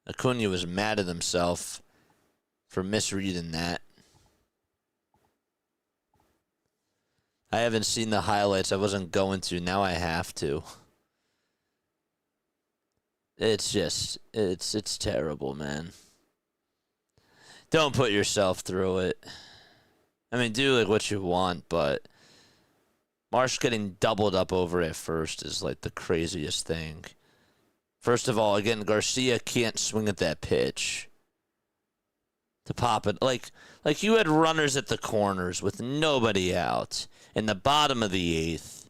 Acuna was mad at himself for misreading that. I haven't seen the highlights. I wasn't going to. Now I have to. It's just, it's terrible, man. Don't put yourself through it. I mean, do like what you want, but Marsh getting doubled up over at first is like the craziest thing. First of all, again, Garcia can't swing at that pitch to pop it. Like you had runners at the corners with nobody out in the bottom of the 8th.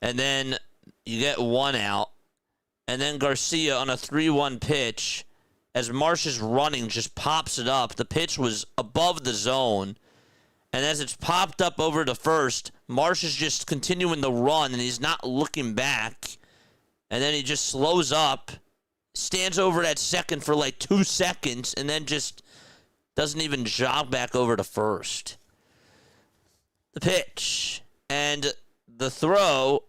And then you get one out. And then Garcia on a 3-1 pitch, as Marsh is running, just pops it up. The pitch was above the zone. And as it's popped up over to first, Marsh is just continuing the run, and he's not looking back. And then he just slows up, stands over at second for like 2 seconds, and then just doesn't even jog back over to first. The pitch. And the throw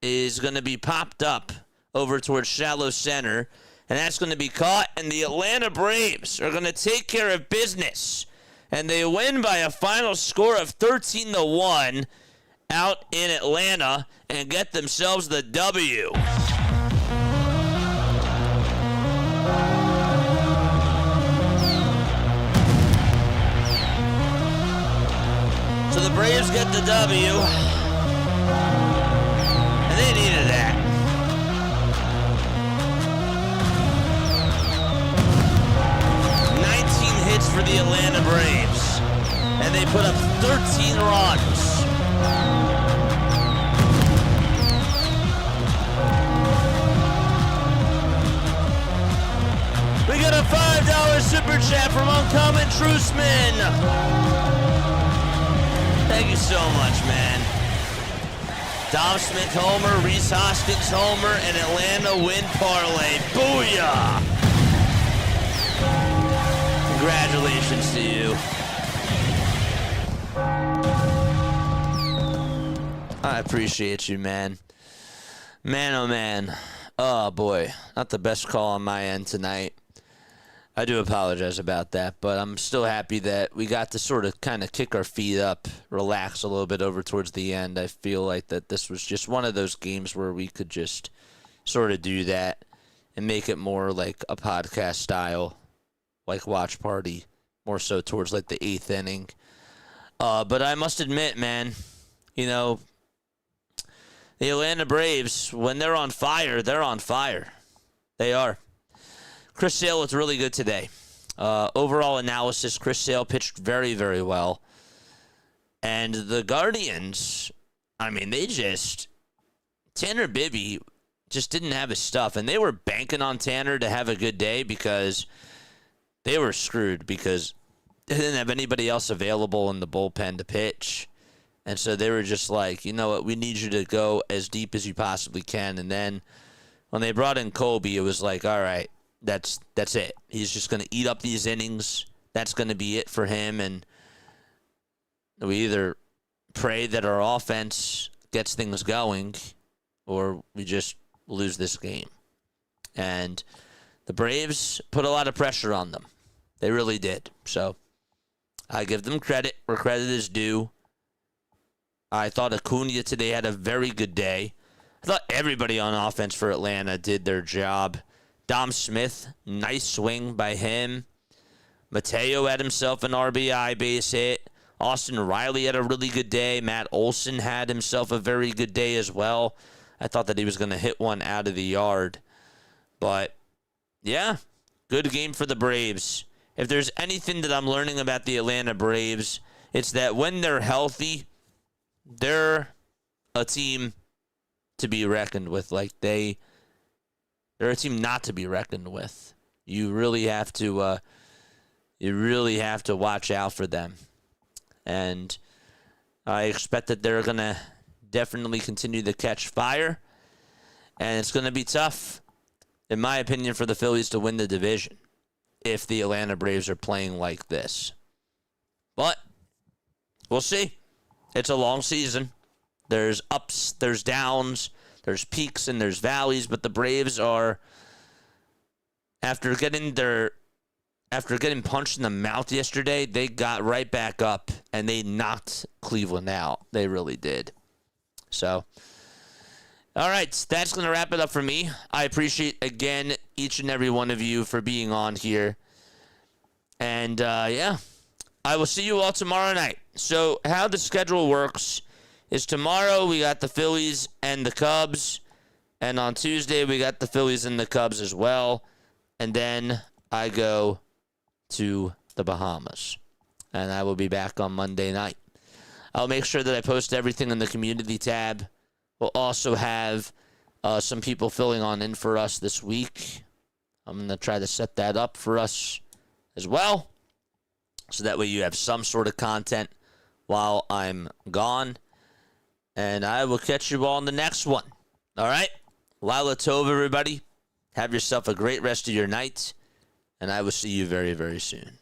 is going to be popped up over towards shallow center. And that's going to be caught. And the Atlanta Braves are going to take care of business. And they win by a final score of 13-1 out in Atlanta and get themselves the W. So the Braves get the W, and they needed that. Hits for the Atlanta Braves, and they put up 13 runs. We got a $5 super chat from Uncommon Truceman. Thank you so much, man. Dom Smith homer, Reese Hoskins homer, and Atlanta win parlay. Booyah! Congratulations to you. I appreciate you, man. Man, oh, man. Oh, boy. Not the best call on my end tonight. I do apologize about that, but I'm still happy that we got to sort of kind of kick our feet up, relax a little bit over towards the end. I feel like that this was just one of those games where we could just sort of do that and make it more like a podcast style, like watch party, more so towards like the 8th inning. But I must admit, man, you know, the Atlanta Braves, when they're on fire, they're on fire. They are. Chris Sale looked really good today. Overall analysis, Chris Sale pitched very, very well. And the Guardians, I mean, Tanner Bibee just didn't have his stuff. And they were banking on Tanner to have a good day because they were screwed because they didn't have anybody else available in the bullpen to pitch. And so they were just like, you know what, we need you to go as deep as you possibly can. And then when they brought in Kobe, it was like, all right, that's it. He's just going to eat up these innings. That's going to be it for him. And we either pray that our offense gets things going or we just lose this game. And the Braves put a lot of pressure on them. They really did. So I give them credit where credit is due. I thought Acuna today had a very good day. I thought everybody on offense for Atlanta did their job. Dom Smith, nice swing by him. Mateo had himself an RBI base hit. Austin Riley had a really good day. Matt Olson had himself a very good day as well. I thought that he was going to hit one out of the yard. But, yeah, good game for the Braves. If there's anything that I'm learning about the Atlanta Braves, it's that when they're healthy, they're a team to be reckoned with. Like, they're a team not to be reckoned with. You really have to watch out for them. And I expect that they're going to definitely continue to catch fire. And it's going to be tough, in my opinion, for the Phillies to win the division if the Atlanta Braves are playing like this. But we'll see. It's a long season. There's ups, there's downs, there's peaks, and there's valleys. But the Braves are, after getting punched in the mouth yesterday, they got right back up, and they knocked Cleveland out. They really did. So, all right, that's going to wrap it up for me. I appreciate, again, each and every one of you for being on here. And, yeah, I will see you all tomorrow night. So how the schedule works is tomorrow we got the Phillies and the Cubs. And on Tuesday we got the Phillies and the Cubs as well. And then I go to the Bahamas. And I will be back on Monday night. I'll make sure that I post everything in the community tab. We'll also have some people filling on in for us this week. I'm going to try to set that up for us as well, so that way you have some sort of content while I'm gone. And I will catch you all in the next one. All right? Lila Tov, everybody. Have yourself a great rest of your night. And I will see you very, very soon.